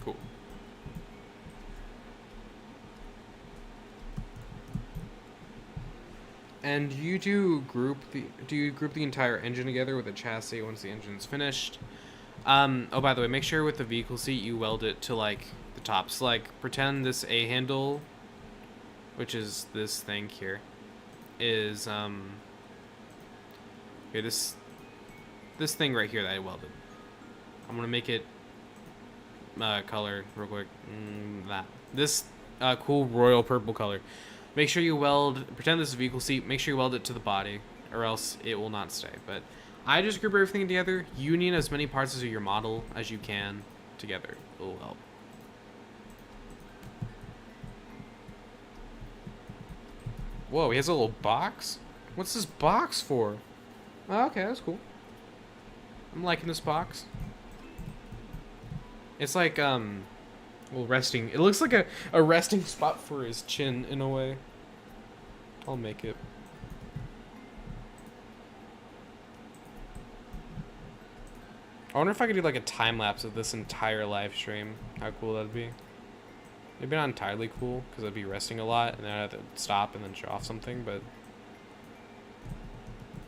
Cool. And do you group the entire engine together with a chassis once the engine's finished? Oh, by the way, make sure with the vehicle seat you weld it to, like, the top. So, like, pretend this A handle, which is this thing here, is, here, this thing right here that I welded. I'm gonna make it, color real quick. This, cool royal purple color. Make sure you pretend this is a vehicle seat, make sure you weld it to the body, or else it will not stay. But I just group everything together, union as many parts of your model as you can together. It will help. Whoa, he has a little box? What's this box for? Oh, okay, that's cool. I'm liking this box. It's like, well, resting. It looks like a resting spot for his chin, in a way. I'll make it. I wonder if I could do, like, a time-lapse of this entire live stream. How cool that'd be. Maybe not entirely cool, because I'd be resting a lot, and then I'd have to stop and then show off something, but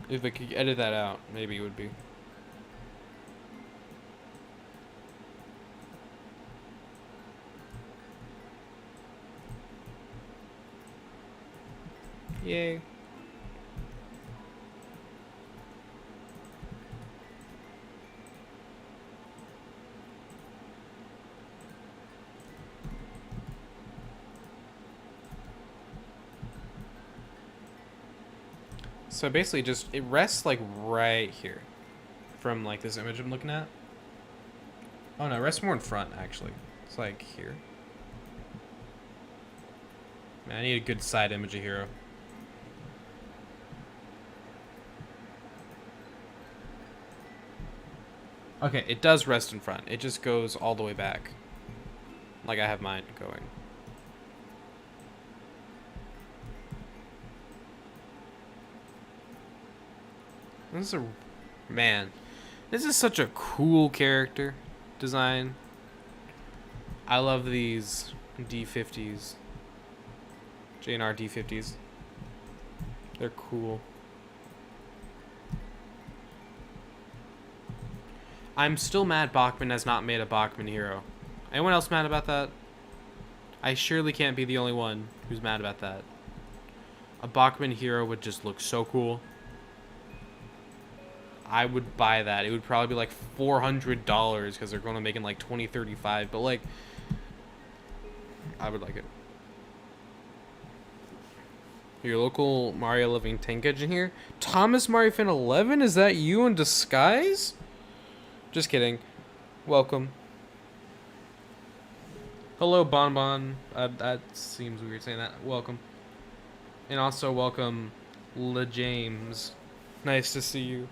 if I could edit that out, maybe it would be. Yay. So basically just, it rests like right here from like this image I'm looking at. Oh no, it rests more in front actually. It's like here. Man, I need a good side image of Hero. Okay, it does rest in front. It just goes all the way back. Like I have mine going. This is a... Man. This is such a cool character design. I love these D50s. JNR D50s. They're cool. I'm still mad Bachman has not made a Bachman hero. Anyone else mad about that? I surely can't be the only one who's mad about that. A Bachman hero would just look so cool. I would buy that. It would probably be like $400 because they're going to make it like $20.35, but like, I would like it. Your local Mario Living Tank Engine here. Thomas Mario Fan 11? Is that you in disguise? Just kidding. Welcome. Hello, Bonbon. That seems weird saying that. Welcome. And also welcome, La James. Nice to see you.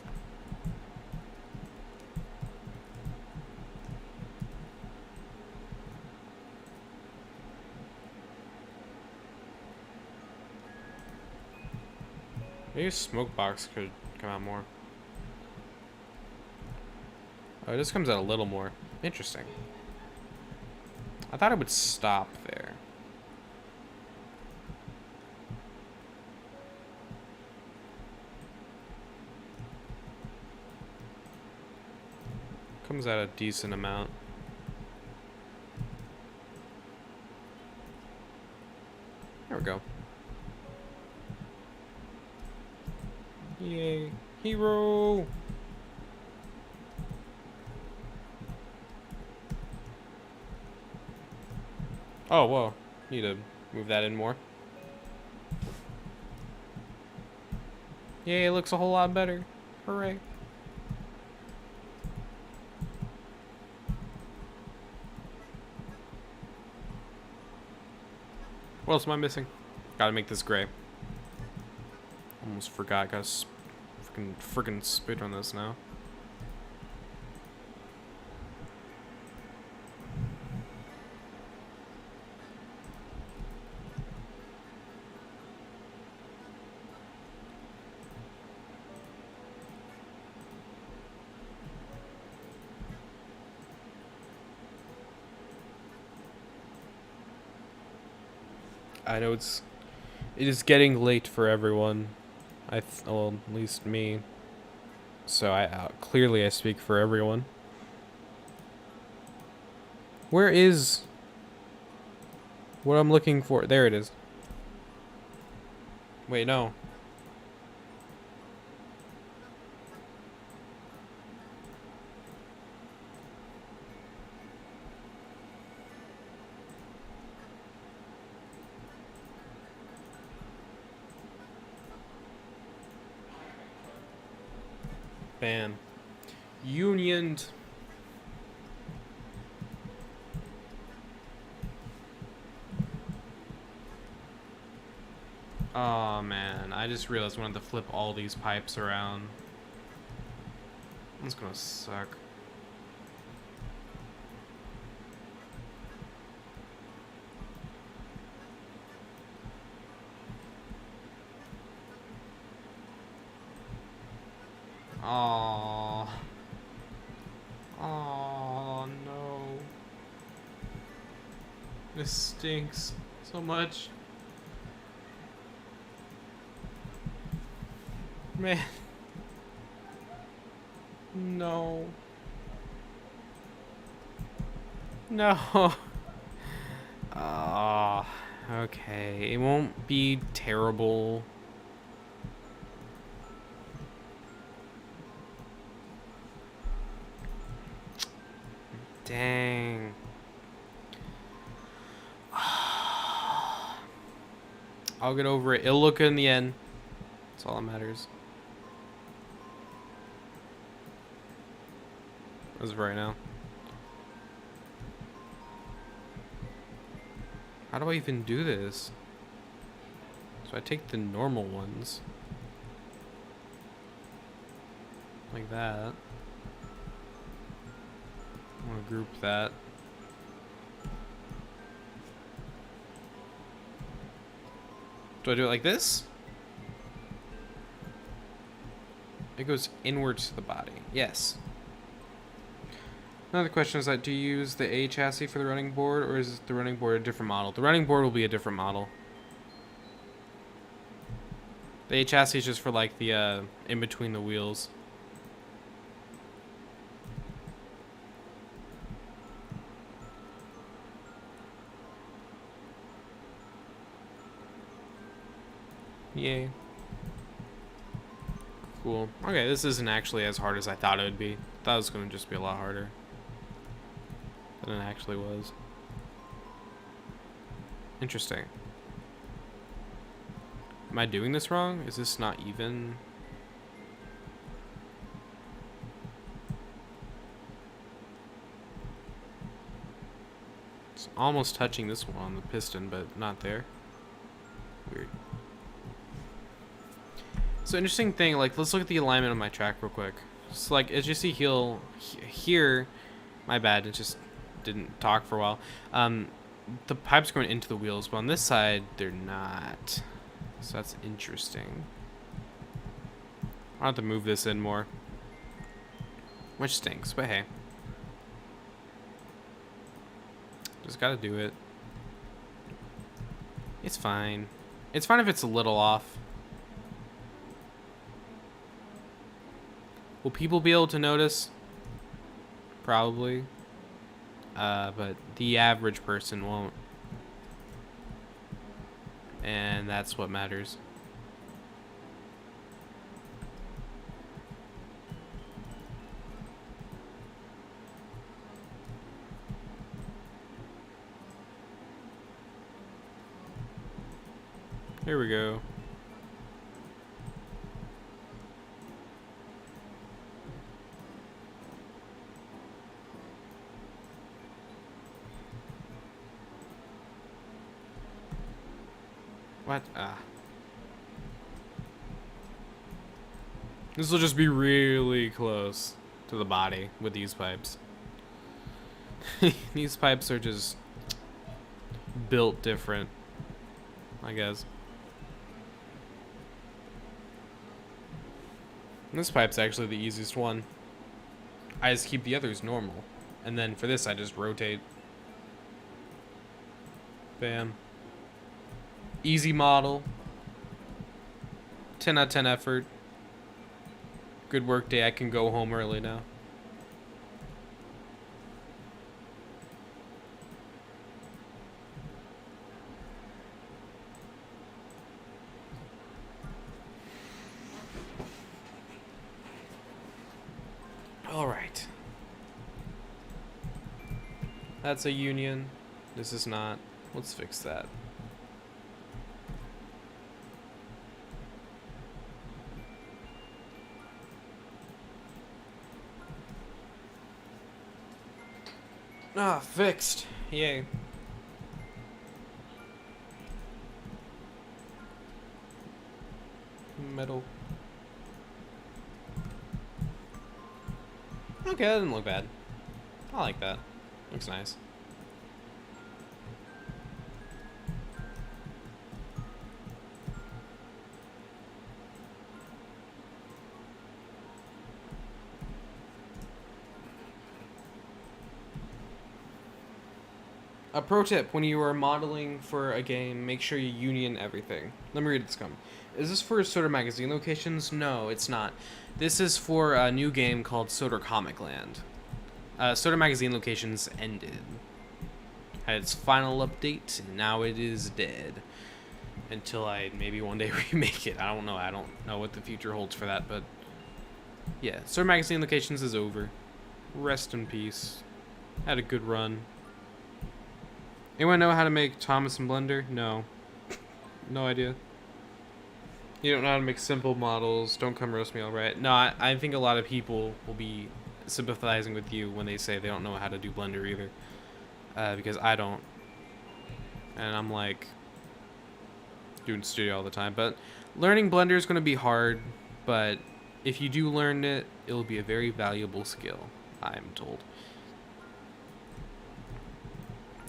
Maybe a smoke box could come out more. Oh, it just comes out a little more. Interesting. I thought it would stop there. Comes out a decent amount. There we go. Yay. Hero! Oh, whoa. Need to move that in more. Yay, it looks a whole lot better. Hooray. What else am I missing? Gotta make this gray. Almost forgot. Gotta freaking spit on this now. I know it is getting late for everyone. Well, at least me. So clearly I speak for everyone. Where is what I'm looking for? There it is. Wait, no. Ban. Unioned. Oh man, I just realized I wanted to flip all these pipes around. That's gonna suck. Oh. Oh no. This stinks so much. Man. No. No. Ah, okay. It won't be terrible. Dang. I'll get over it. It'll look good in the end. That's all that matters. As of right now. How do I even do this? So I take the normal ones. Like that. I'm gonna group that. Do I do it like this? It goes inwards to the body. Yes. Another question is that do you use the A chassis for the running board, or is the running board a different model? The running board will be a different model. The A chassis is just for like the in between the wheels. Yay. Cool. Okay, this isn't actually as hard as I thought it would be. I thought it was going to just be a lot harder than it actually was. Interesting. Am I doing this wrong? Is this not even? It's almost touching this one on the piston, but not there. Weird. So interesting thing, like, let's look at the alignment of my track real quick. So, like, as you see here, my bad, it just didn't talk for a while. The pipe's going into the wheels, but on this side, they're not. So that's interesting. I'll have to move this in more. Which stinks, but hey. Just gotta do it. It's fine. It's fine if it's a little off. Will people be able to notice? Probably. But the average person won't. And that's what matters. Here we go. What? Ah. This will just be really close to the body with these pipes. These pipes are just built different, I guess. This pipe's actually the easiest one. I just keep the others normal. And then for this, I just rotate. Bam. Easy model. 10 out of 10 effort. Good work day. I can go home early now. All right. That's a union. This is not. Let's fix that. Ah, fixed. Yay. Metal. Okay, that didn't look bad. I like that. Looks nice. A pro tip, when you are modeling for a game, make sure you union everything. Let me read this comment. Is this for Soda Magazine locations? No, it's not. This is for a new game called Soda Comic Land. Soda Magazine locations ended. Had its final update, and now it is dead. Until I maybe one day remake it. I don't know. I don't know what the future holds for that, but yeah, Soda Magazine locations is over. Rest in peace. Had a good run. Anyone know how to make Thomas and Blender? No. No idea. You don't know how to make simple models. Don't come roast me, alright? No, I think a lot of people will be sympathizing with you when they say they don't know how to do Blender either. Because I don't. And I'm like doing studio all the time. But learning Blender is going to be hard. But if you do learn it, it'll be a very valuable skill, I'm told.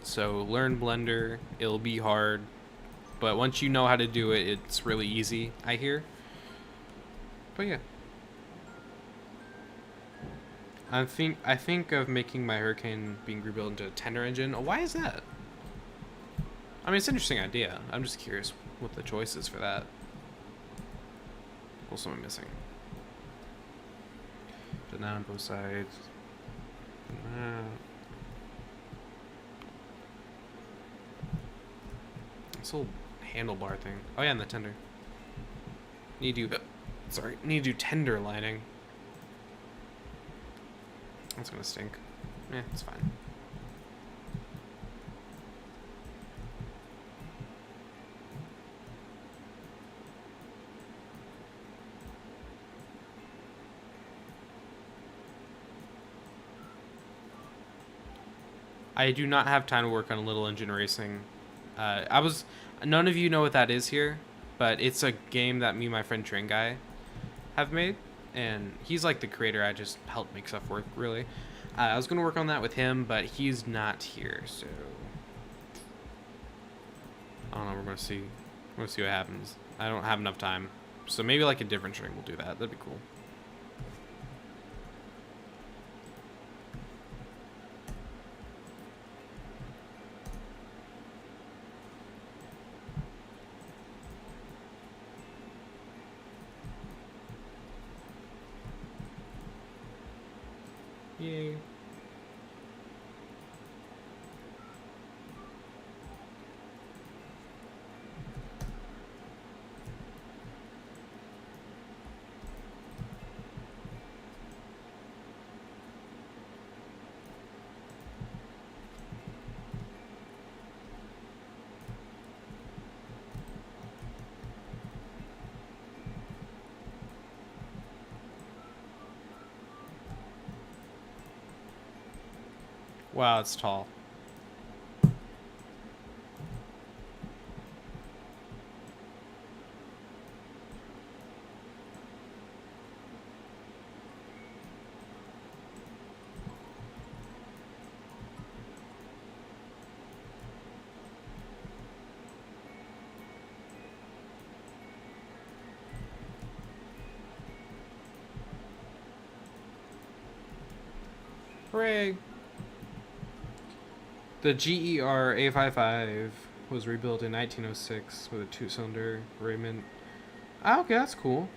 So learn Blender. It'll be hard, but once you know how to do it, it's really easy, I hear. But yeah, I think of making my Hurricane being rebuilt into a tender engine. Oh, why is that? I mean, it's an interesting idea. I'm just curious what the choice is for that. What am I missing? Put that on both sides. This little handlebar thing. Oh yeah, and the tender. Need to do tender lining. That's gonna stink. Yeah, it's fine. I do not have time to work on Little Engine Racing. None of you know what that is here, but it's a game that me and my friend Train Guy have made, and he's like the creator. I just help make stuff work, really. I was gonna work on that with him, but he's not here, so I don't know. We're gonna see. We're gonna see what happens. I don't have enough time, so maybe like a different string will do that. That'd be cool. Yay. Wow, it's tall. Hooray! The GER A55 was rebuilt in 1906 with a 2-cylinder Raymond. Ah, okay, that's cool.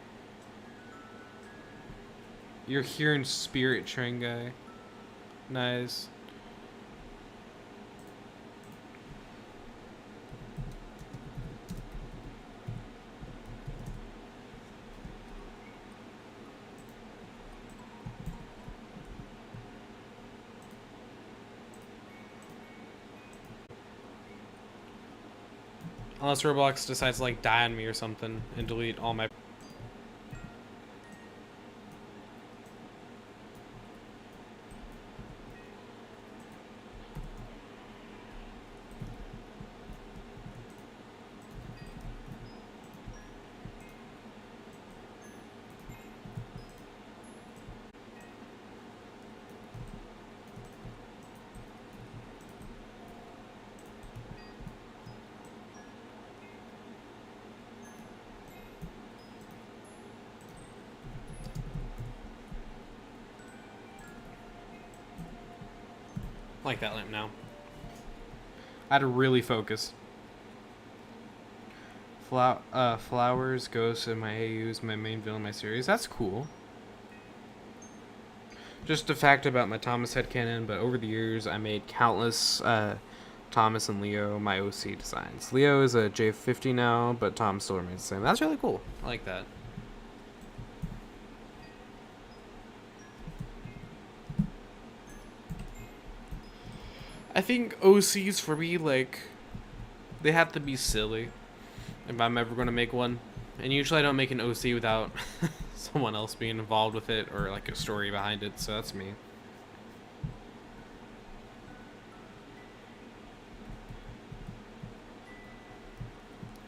You're hearing Spirit Train guy. Nice. Unless Roblox decides to like die on me or something and delete all my. I like that lamp now. I had to really focus. Flowers, Ghosts, and my AUs, my main villain, my series. That's cool. Just a fact about my Thomas headcanon, but over the years I made countless Thomas and Leo my OC designs. Leo is a J50 now, but Tom still remains the same. That's really cool. I like that. I think OCs for me, like, they have to be silly if I'm ever going to make one. And usually I don't make an OC without someone else being involved with it or like a story behind it, so that's me.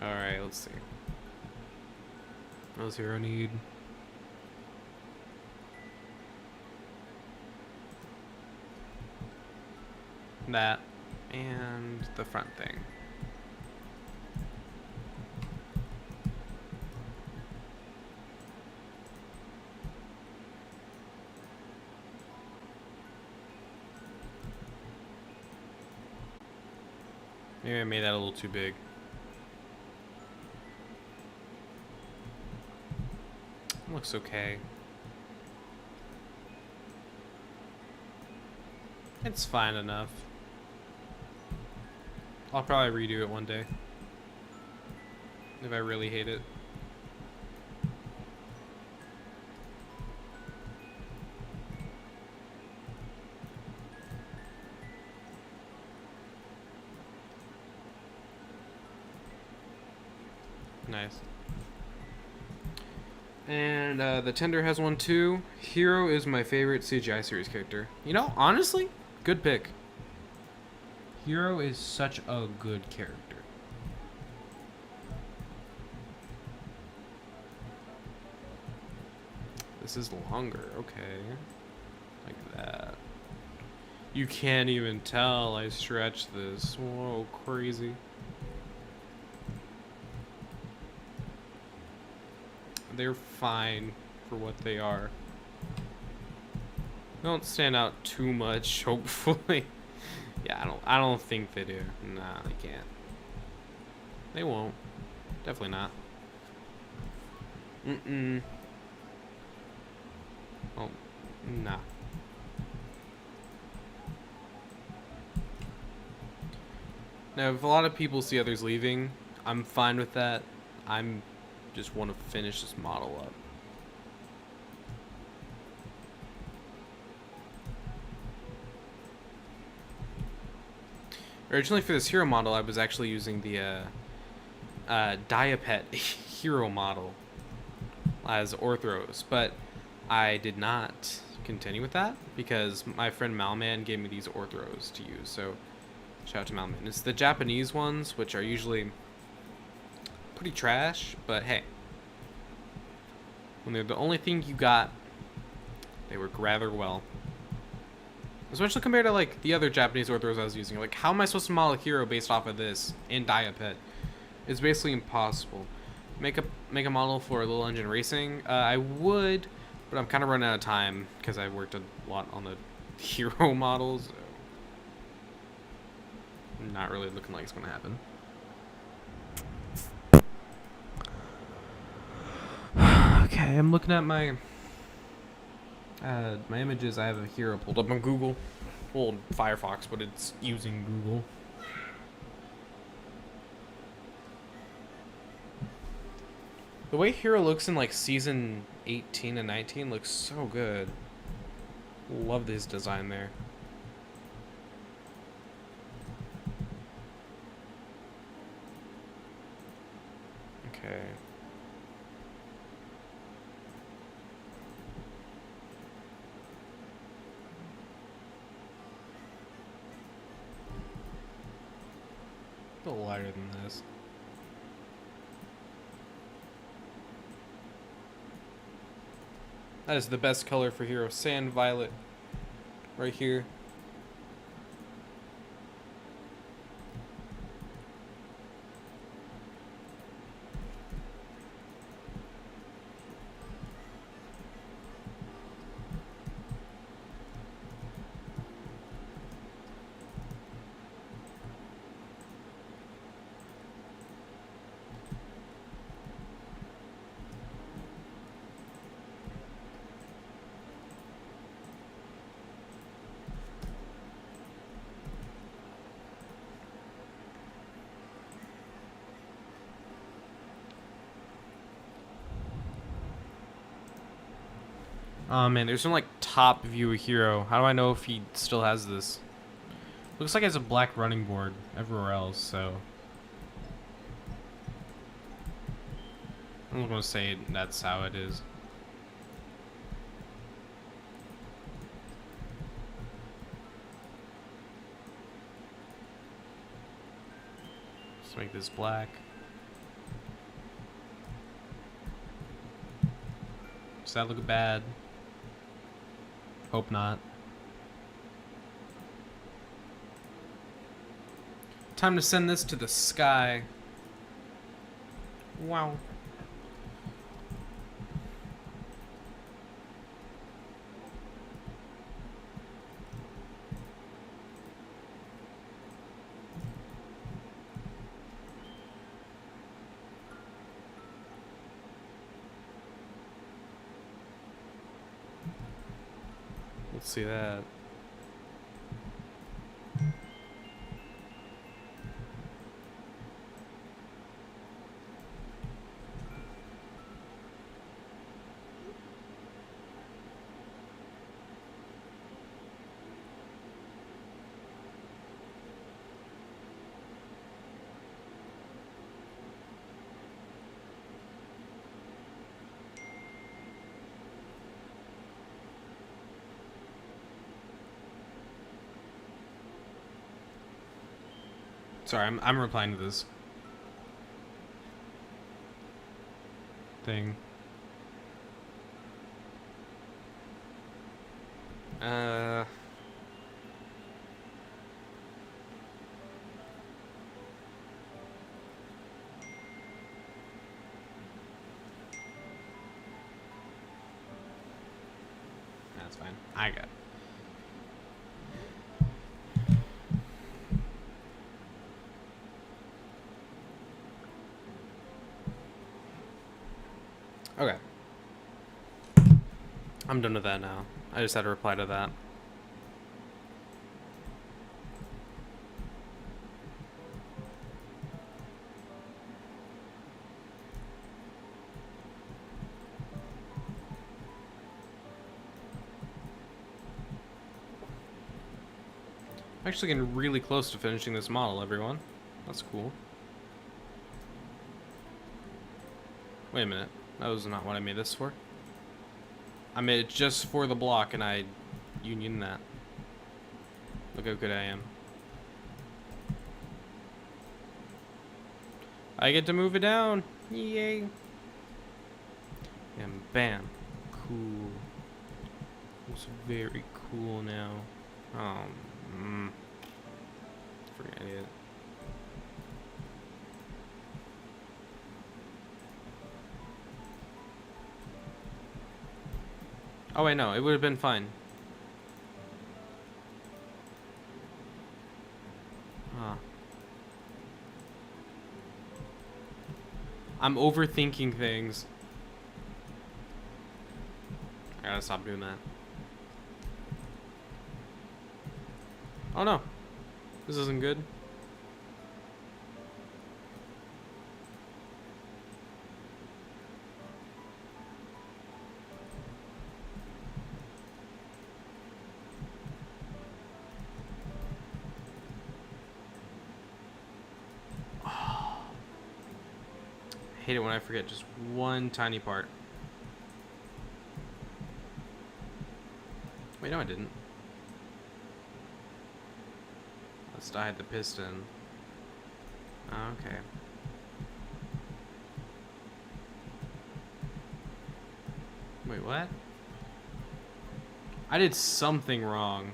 Alright, let's see. What else here I need? That and the front thing. Maybe I made that a little too big. Looks okay. It's fine enough. I'll probably redo it one day. If I really hate it. Nice. And the Tender has one too. Hero is my favorite CGI series character. You know, honestly, good pick. Hero is such a good character. This is longer, okay. Like that. You can't even tell I stretched this. Whoa, crazy. They're fine for what they are. Don't stand out too much, hopefully. Yeah, I don't think they do. Nah, they can't. They won't. Definitely not. Oh, nah. Now, if a lot of people see others leaving, I'm fine with that. I'm just want to finish this model up. Originally for this hero model, I was actually using the Diapet hero model as Orthros, but I did not continue with that because my friend Malman gave me these orthros to use. So shout out to Malman. It's the Japanese ones, which are usually pretty trash, but hey, when they're the only thing you got, they work rather well. Especially compared to like the other Japanese orthros I was using. Like, how am I supposed to model a hero based off of this and dye a pet? It's basically impossible. Make a model for Little Engine Racing. I would, but I'm kind of running out of time because I worked a lot on the hero models. So not really looking like it's gonna happen. Okay, I'm looking at my images. I have a hero pulled up on Google. Old Firefox, but it's using Google. The way hero looks in like season 18 and 19 looks so good. Love this design there. Okay. A little lighter than this. That is the best color for hero. Sand violet. Right here. Oh man, there's some like top view hero. How do I know if he still has this? Looks like he has a black running board everywhere else, so I'm gonna say that's how it is. Let's make this black. Does that look bad? Hope not. Time to send this to the sky. Wow. Let's see that. Sorry, I'm replying to this thing. That's fine. I got it. Okay. I'm done with that now. I just had to reply to that. I'm actually getting really close to finishing this model, everyone. That's cool. Wait a minute. That was not what I made this for. I made it just for the block, and I union that. Look how good I am. I get to move it down. Yay. And bam. Cool. It's very cool now. Forget it. Oh wait, no, it would have been fine. Ah. I'm overthinking things. I gotta stop doing that. Oh no. This isn't good. I hate it when I forget just one tiny part. Wait, no I didn't. Let's hide the piston. Okay. Wait, what? I did something wrong.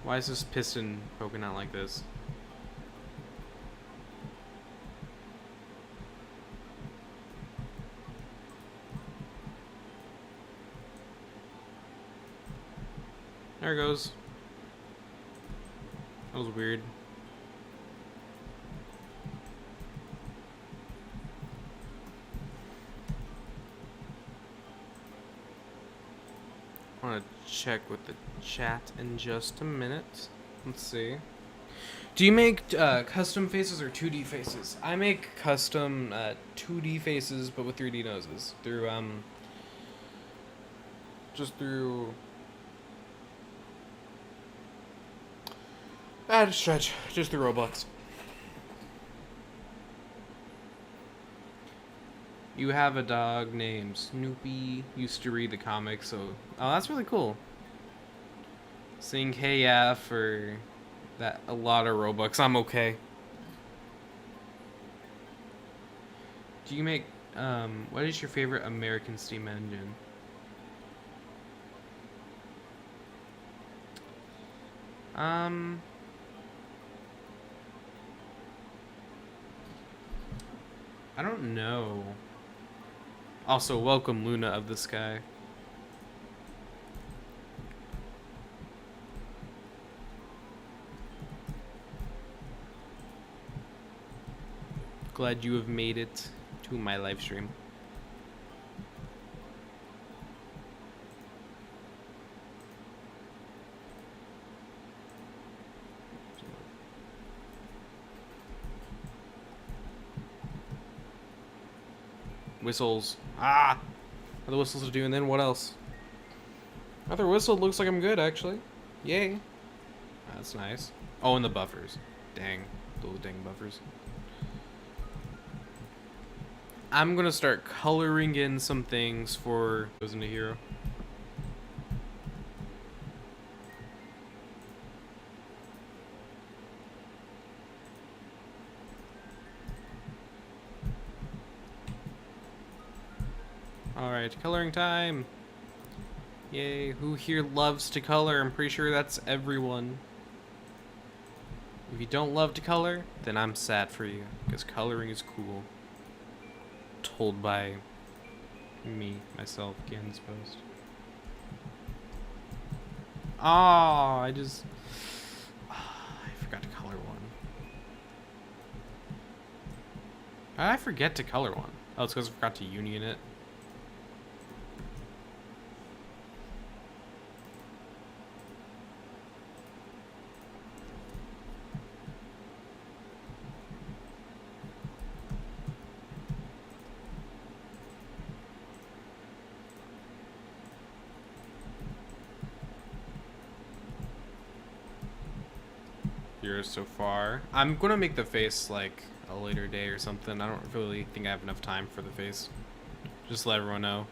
Why is this piston poking out like this? There it goes. That was weird. I want to check with the chat in just a minute. Let's see. Do you make custom faces or 2D faces? I make custom 2D faces, but with 3D noses through just through. Stretch. Just through Roblox. You have a dog named Snoopy. Used to read the comics, so... Oh, that's really cool. Saying hey yeah for that a lot of Robux. I'm okay. Do you make... what is your favorite American steam engine? I don't know. Also, welcome Luna of the Sky. Glad you have made it to my live stream. Whistles. Ah! Other whistles to do, and then what else? Other whistle looks like I'm good, actually. Yay. That's nice. Oh, and the buffers. Dang. Those dang buffers. I'm gonna start coloring in some things for goes into hero. Alright, coloring time. Yay, who here loves to color? I'm pretty sure that's everyone. If you don't love to color, then I'm sad for you, because coloring is cool. Told by me, myself, Gans Post. Oh, I forgot to color one. How did I forget to color one? Oh, it's because I forgot to union it. So far. I'm gonna make the face like a later day or something. I don't really think I have enough time for the face. Just let everyone know.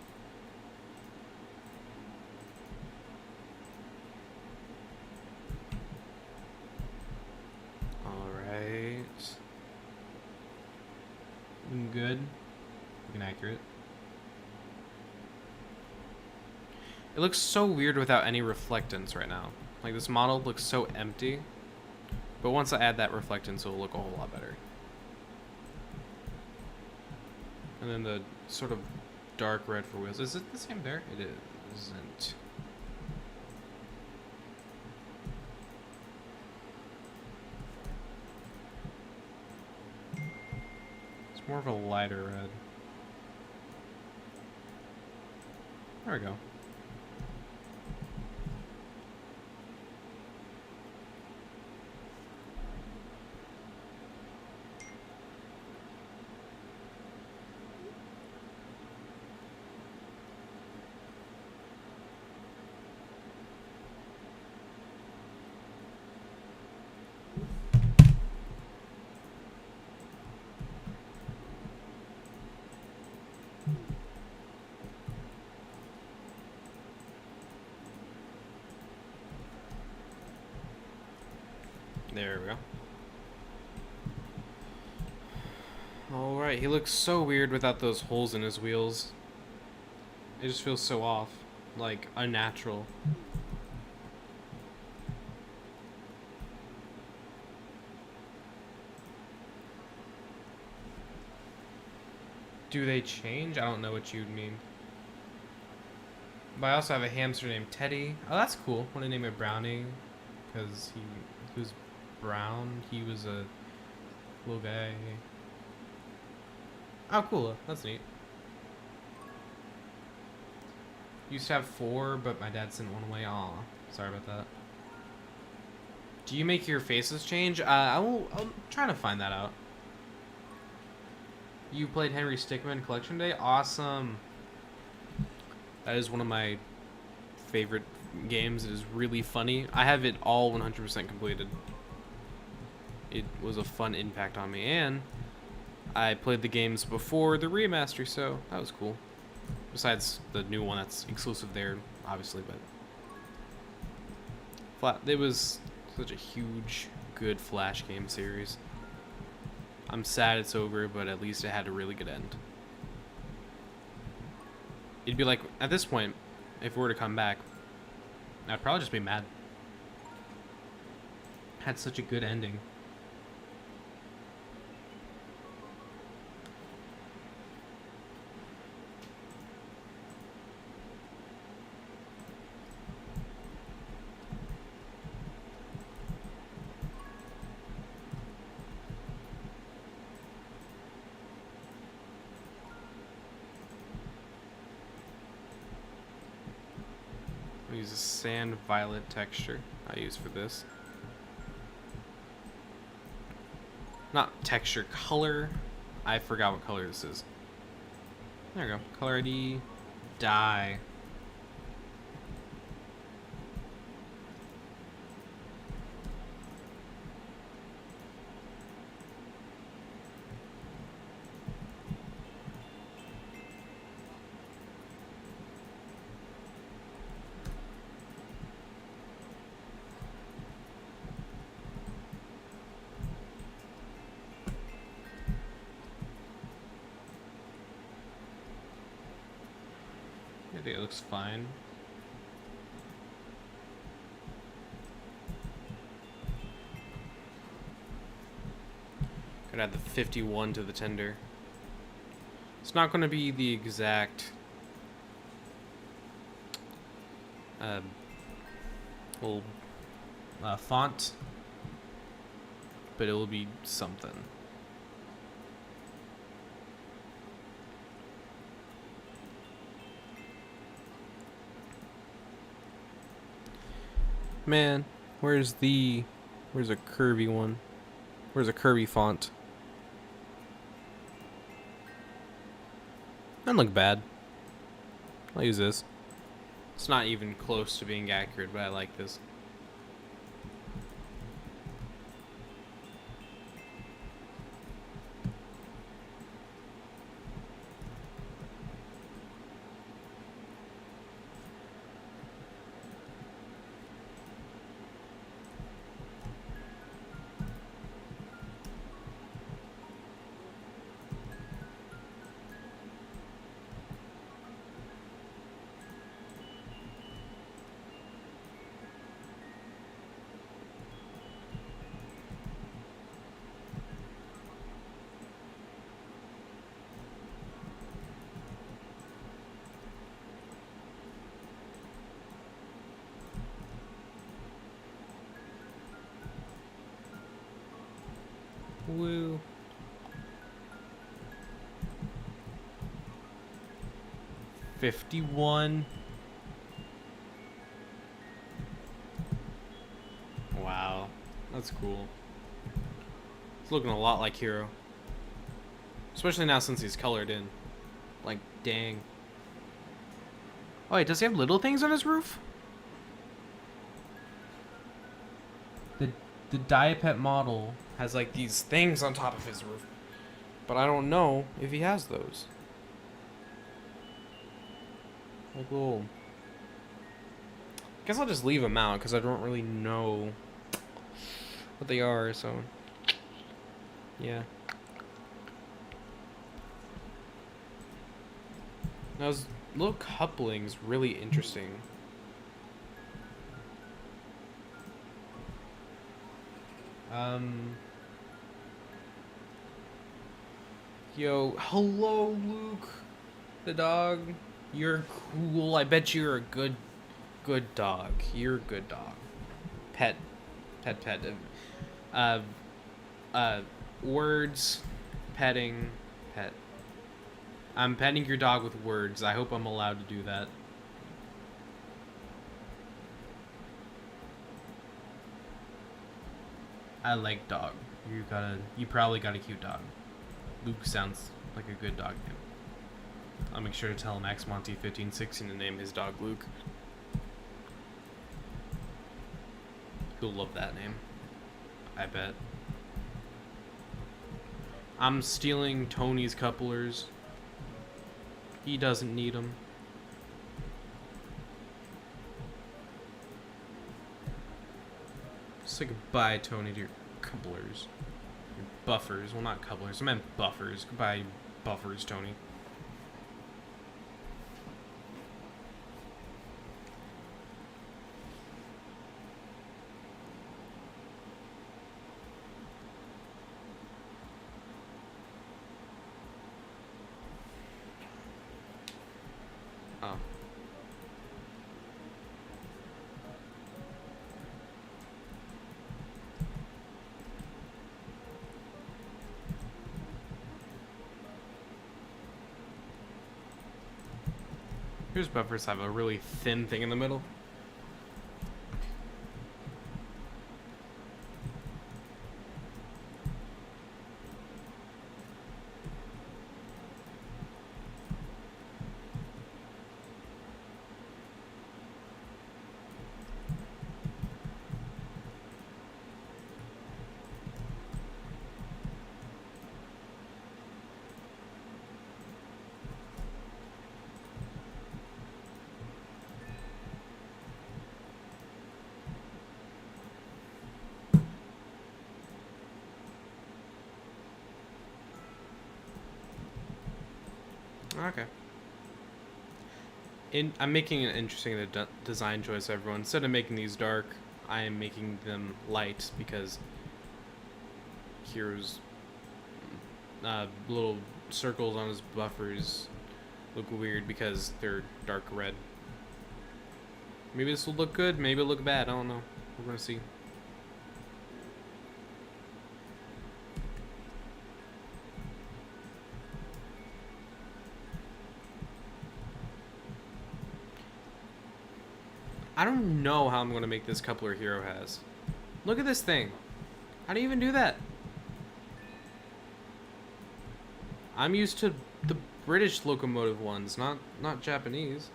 Looking good. Looking accurate. It looks so weird without any reflectance right now. Like, this model looks so empty. But once I add that reflectance, it'll look a whole lot better. And then the sort of dark red for wheels. Is it the same there? It isn't. It's more of a lighter red. There we go. There we go. Alright, he looks so weird without those holes in his wheels. It just feels so off. Like, unnatural. Do they change? I don't know what you'd mean. But I also have a hamster named Teddy. Oh, that's cool. I want to name it Brownie. Because he was brown. He was a little guy. Oh, cool. That's neat. Used to have 4, but my dad sent one away. Aw, sorry about that. Do you make your faces change? I'll try to find that out. You played Henry Stickmin Collection Day? Awesome. That is one of my favorite games. It is really funny. I have it all 100% completed. It was a fun impact on me, and I played the games before the remaster, so that was cool. Besides the new one that's exclusive there, obviously, but it was such a huge, good Flash game series. I'm sad it's over, but at least it had a really good end. It'd be like, at this point, if it were to come back, I'd probably just be mad. Had such a good ending. Use a sand violet texture I use for this. Not texture, color. I forgot what color this is. There we go. Color ID, dye. I think it looks fine. Gonna add the 51 to the tender. It's not gonna be the exact little font, but it will be something. Man, where's a curvy one? Where's a curvy font? Doesn't look bad. I'll use this. It's not even close to being accurate, but I like this. Woo. $51. Wow, that's cool. It's looking a lot like Hero. Especially now since he's colored in. Like, dang. Oh wait, does he have little things on his roof? The Diapet model has like these things on top of his roof. But I don't know if he has those. Like little... Guess I'll just leave them out because I don't really know what they are, so... Yeah. Those little couplings really interesting. Yo, hello, Luke, the dog. You're cool. I bet you're a good dog. You're a good dog. Pet. Words, petting, pet. I'm petting your dog with words. I hope I'm allowed to do that. I like dog. You probably got a cute dog. Luke sounds like a good dog name. I'll make sure to tell Max Monty 1516 to name his dog Luke. He'll love that name. I bet. I'm stealing Tony's couplers. He doesn't need them. Say goodbye, Tony, to your couplers. Your buffers. Well, not couplers. I meant buffers. Goodbye, buffers, Tony. Oh. Here's buffers have a really thin thing in the middle. Okay. I'm making an interesting design choice, everyone. Instead of making these dark, I am making them light because Hero's little circles on his buffers look weird because they're dark red. Maybe this will look good, maybe it'll look bad, I don't know. We're gonna see. I don't know how I'm going to make this coupler Hero has. Look at this thing. How do you even do that? I'm used to the British locomotive ones, not Japanese.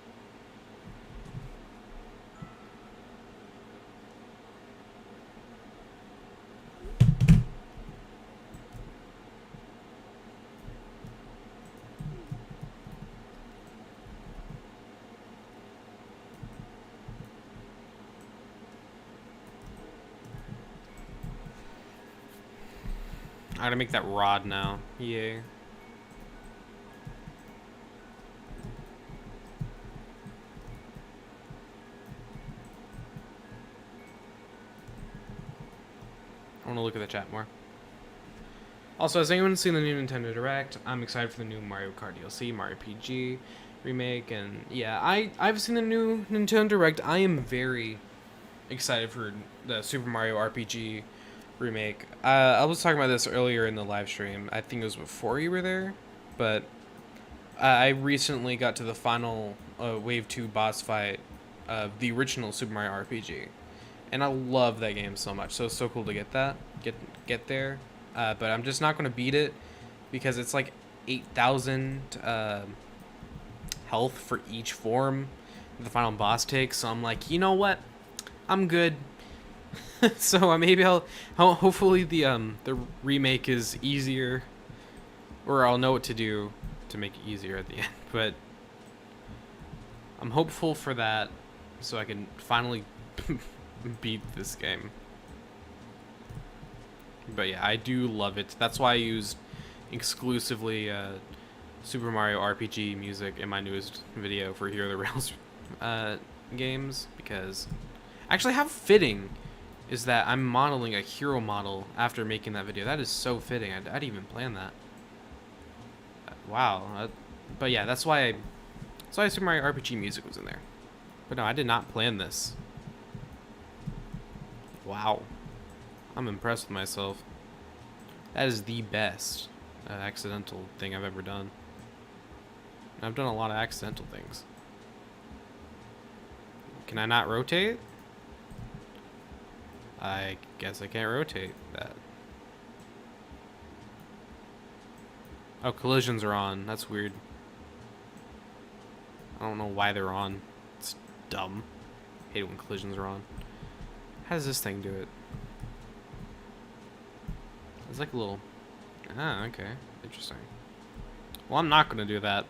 I gotta make that rod now. Yay. I wanna look at the chat more. Also, has anyone seen the new Nintendo Direct? I'm excited for the new Mario Kart DLC, Mario PG remake, and yeah, I've seen the new Nintendo Direct. I am very excited for the Super Mario RPG remake. I was talking about this earlier in the live stream. I think it was before you were there, but I recently got to the final Wave 2 boss fight of the original Super Mario RPG, and I love that game so much. So it's so cool to get that, get there. But I'm just not gonna beat it because it's like 8,000 health for each form the final boss takes. So I'm like, you know what? I'm good. So maybe hopefully the remake is easier, or I'll know what to do to make it easier at the end. But I'm hopeful for that, so I can finally beat this game. But yeah, I do love it. That's why I used exclusively Super Mario RPG music in my newest video for Hero the Rails games, because actually how fitting is that I'm modeling a hero model after making that video. That is so fitting. I didn't even plan that. Wow. But yeah, that's why Super Mario RPG music was in there. But no, I did not plan this. Wow. I'm impressed with myself. That is the best accidental thing I've ever done. And I've done a lot of accidental things. Can I not rotate? I guess I can't rotate that. Oh, collisions are on. That's weird. I don't know why they're on. It's dumb. I hate it when collisions are on. How does this thing do it? It's like a little... Ah, okay. Interesting. Well, I'm not gonna do that.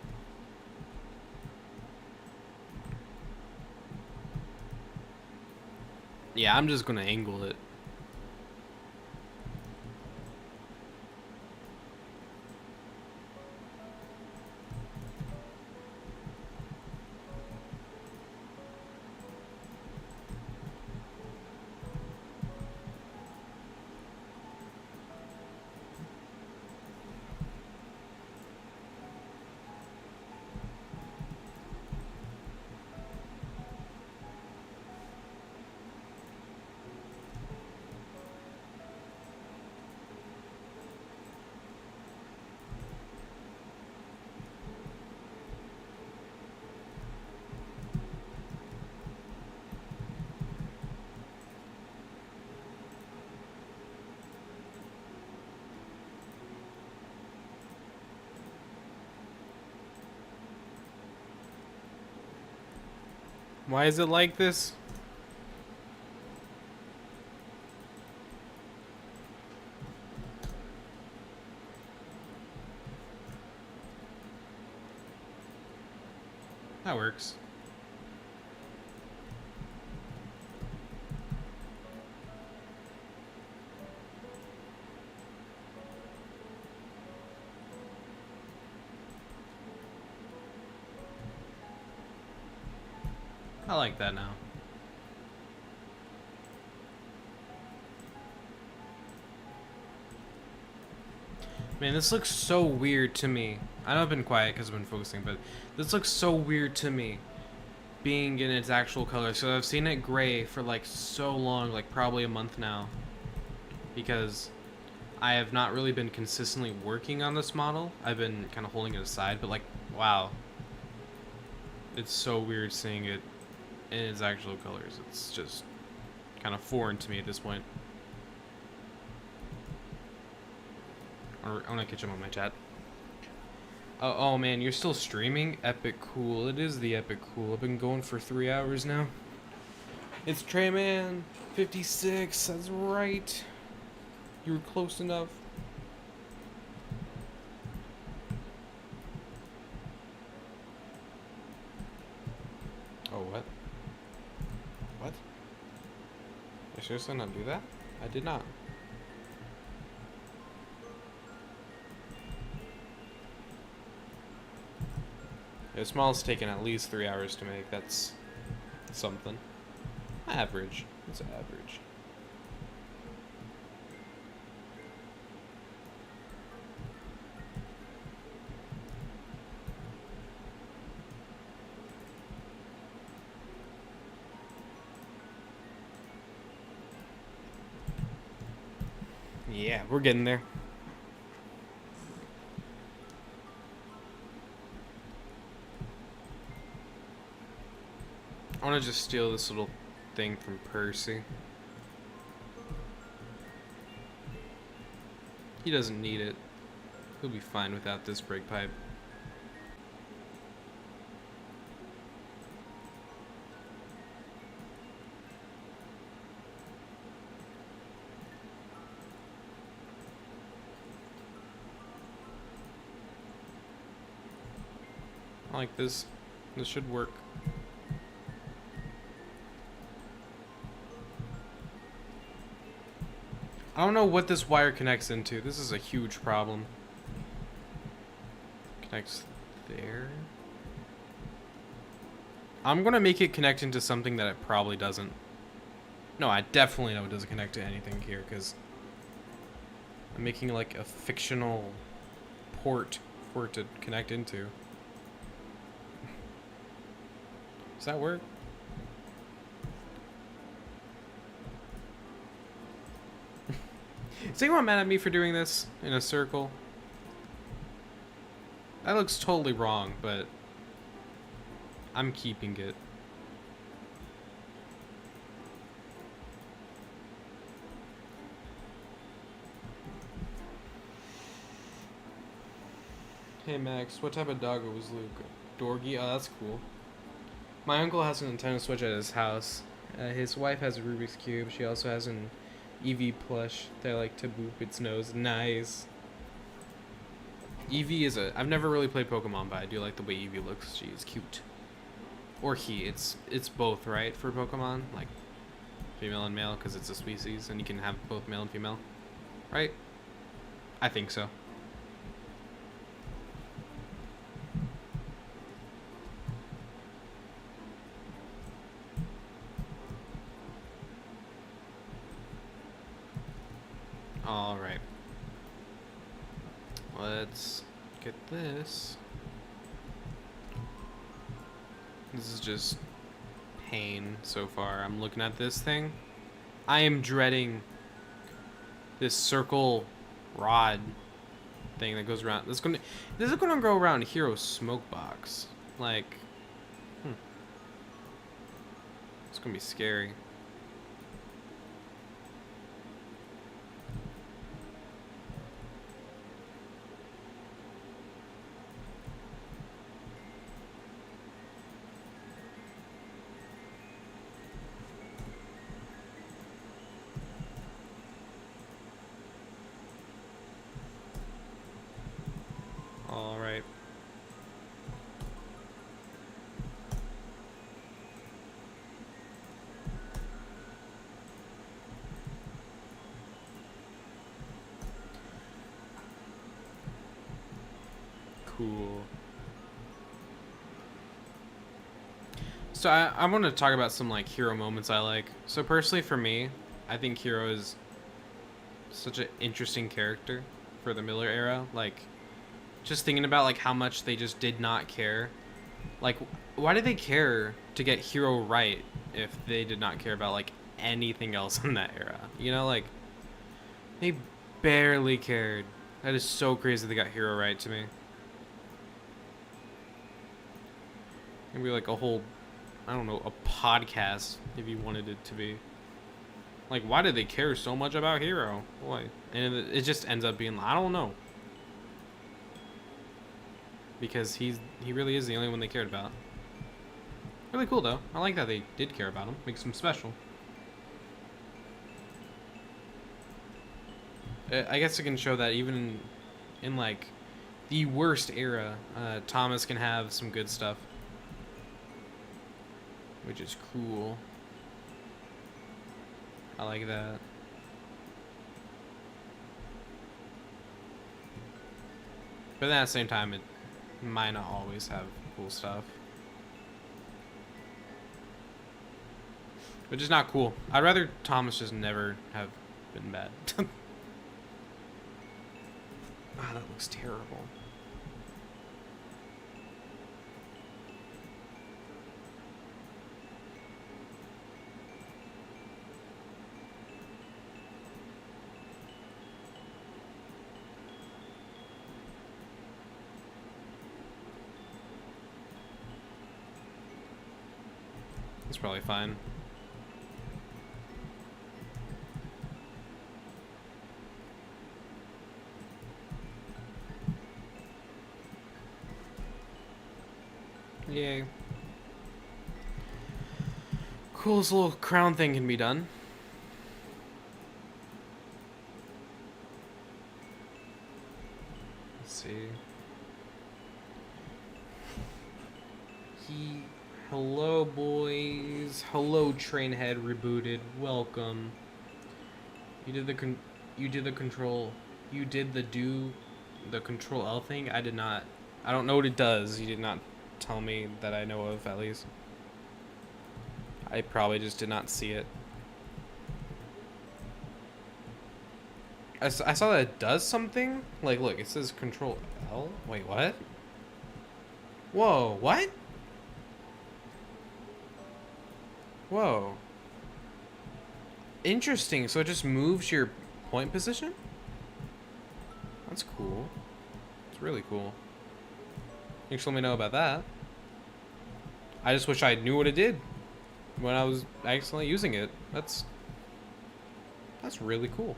Yeah, I'm just gonna angle it. Why is it like this? That works. I like that now. Man, this looks so weird to me. I know I've been quiet because I've been focusing, but this looks so weird to me, being in its actual color. So I've seen it gray for like so long, like probably a month now, because I have not really been consistently working on this model. I've been kind of holding it aside, but like, wow. It's so weird seeing it in its actual colors. It's just kind of foreign to me at this point. I want to catch up on my chat. Oh man, you're still streaming? Epic cool. It is the epic cool. I've been going for 3 hours now. It's Treyman 56. That's right. You were close enough. Oh, what? What? I seriously not do that? I did not. This model's taken at least 3 hours to make. That's something. Average. It's average. Yeah, we're getting there. I want to just steal this little thing from Percy. He doesn't need it. He'll be fine without this brake pipe. I like this. This should work. I don't know what this wire connects into. This is a huge problem. Connects there. I'm gonna make it connect into something that it probably doesn't. No, I definitely know it doesn't connect to anything here because I'm making like a fictional port for it to connect into. Does that work? Is anyone mad at me for doing this in a circle? That looks totally wrong, but I'm keeping it. Hey Max, what type of dog was Luke? Dorgy? Oh, that's cool. My uncle has a Nintendo Switch at his house. His wife has a Rubik's Cube. She also has an Eevee plush that I like to boop its nose. Nice. Eevee is a... I've never really played Pokemon, but I do like the way Eevee looks. She is cute. Or he. It's both, right, for Pokemon? Like, female and male, because it's a species, and you can have both male and female. Right? I think so. Alright. Let's get this. This is just pain so far. I'm looking at this thing. I am dreading this circle rod thing that goes around. This is gonna go around Hero's smoke box. Like, it's gonna be scary. Alright. Cool. So I want to talk about some like hero moments I like. So personally for me, I think Hero is such an interesting character for the Miller era. Like, just thinking about like how much they just did not care. Like, why did they care to get Hero right if they did not care about like anything else in that era? You know, like they barely cared. That is so crazy they got Hero right to me. Maybe like a whole, I don't know, a podcast if you wanted it to be. Like, why did they care so much about Hero? Why? And it just ends up being, I don't know. Because he really is the only one they cared about. Really cool though. I like that they did care about him. Makes him special. I guess it can show that even in like the worst era, Thomas can have some good stuff. Which is cool. I like that. But then at the same time, it might not always have cool stuff. Which is not cool. I'd rather Thomas just never have been bad. Ah, that looks terrible. probably fine. Yay. Cool, this little crown thing can be done. Let's see. Hello, boys. Hello, Trainhead Rebooted. Welcome. You did the control. You did the control L thing. I did not. I don't know what it does. You did not tell me that I know of, at least. I probably just did not see it. I saw that it does something. Like, look, it says control L. Wait, what? Whoa, what? Whoa. Interesting. So it just moves your point position? That's cool. It's really cool. Thanks for letting me know about that. I just wish I knew what it did when I was accidentally using it. That's really cool.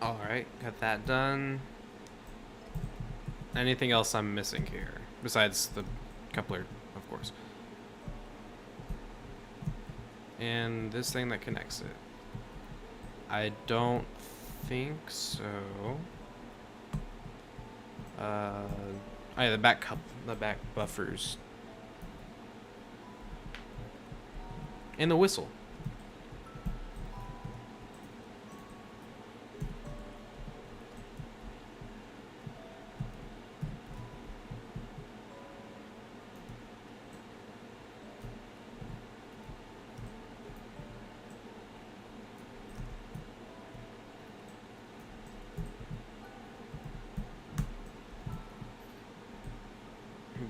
Alright, got that done. Anything else I'm missing here? Besides the coupler, of course. And this thing that connects it. I don't think so. Oh yeah, the back buffers. And the whistle.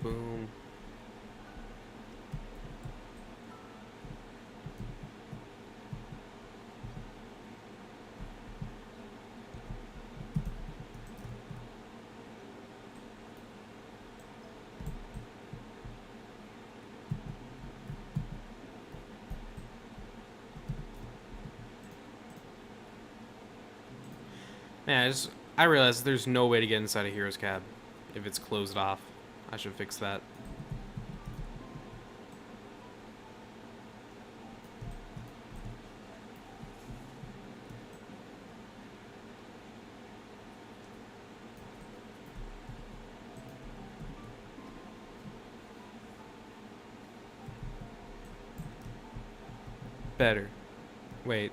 Boom. Man, I realized there's no way to get inside a hero's cab if it's closed off. I should fix that. Better. Wait.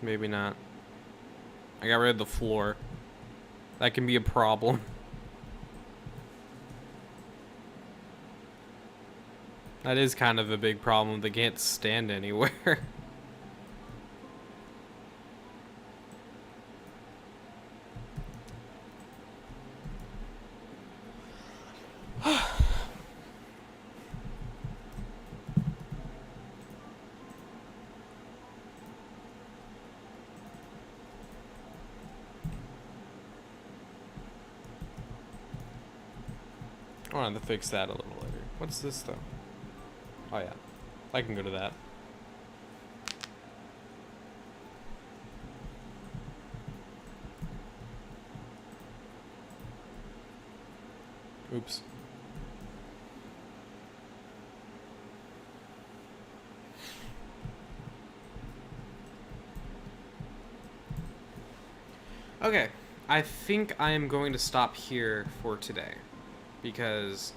Maybe not. I got rid of the floor. That can be a problem. That is kind of a big problem. They can't stand anywhere. I wanted to fix that a little later. What's this though? Oh yeah, I can go to that. Oops. Okay, I think I am going to stop here for today because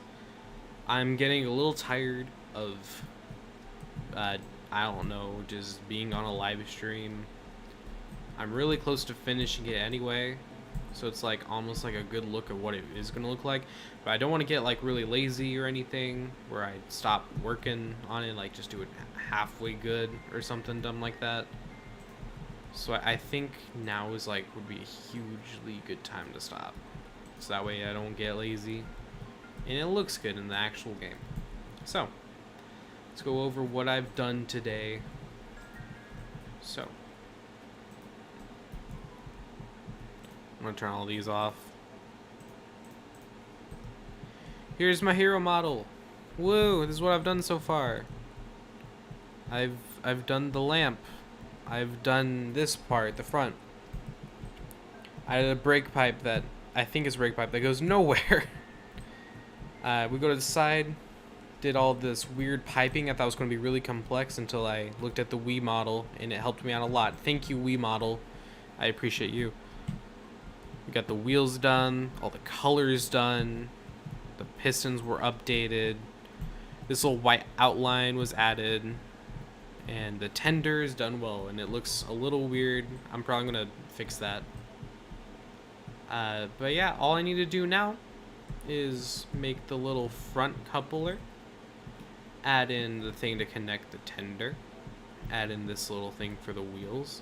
I'm getting a little tired of, I don't know, just being on a live stream. I'm really close to finishing it anyway, so it's like almost like a good look at what it is going to look like. But I don't want to get like really lazy or anything where I stop working on it, like just do it halfway good or something dumb like that. So I think now is like would be a hugely good time to stop. So that way I don't get lazy. And it looks good in the actual game. So, let's go over what I've done today. So, I'm going to turn all these off. Here's my hero model. Woo, this is what I've done so far. I've done the lamp. I've done this part, the front. I had a brake pipe that I think is a brake pipe that goes nowhere. We go to the side, did all this weird piping. I thought it was going to be really complex until I looked at the Wii model, and it helped me out a lot. Thank you, Wii model. I appreciate you. We got the wheels done, all the colors done, the pistons were updated, this little white outline was added, and the tender is done well, and it looks a little weird. I'm probably going to fix that. But yeah, all I need to do now is make the little front coupler, add in the thing to connect the tender, add in this little thing for the wheels,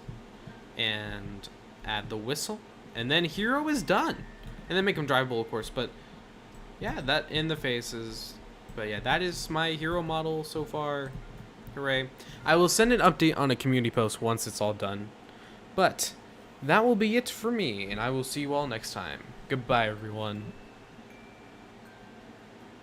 and add the whistle, and then hero is done. And then make him drivable, of course. But yeah, that in the faces. But yeah, that is my hero model so far. Hooray. I will send an update on a community post once it's all done. But that will be it for me, and I will see you all next time. Goodbye, everyone.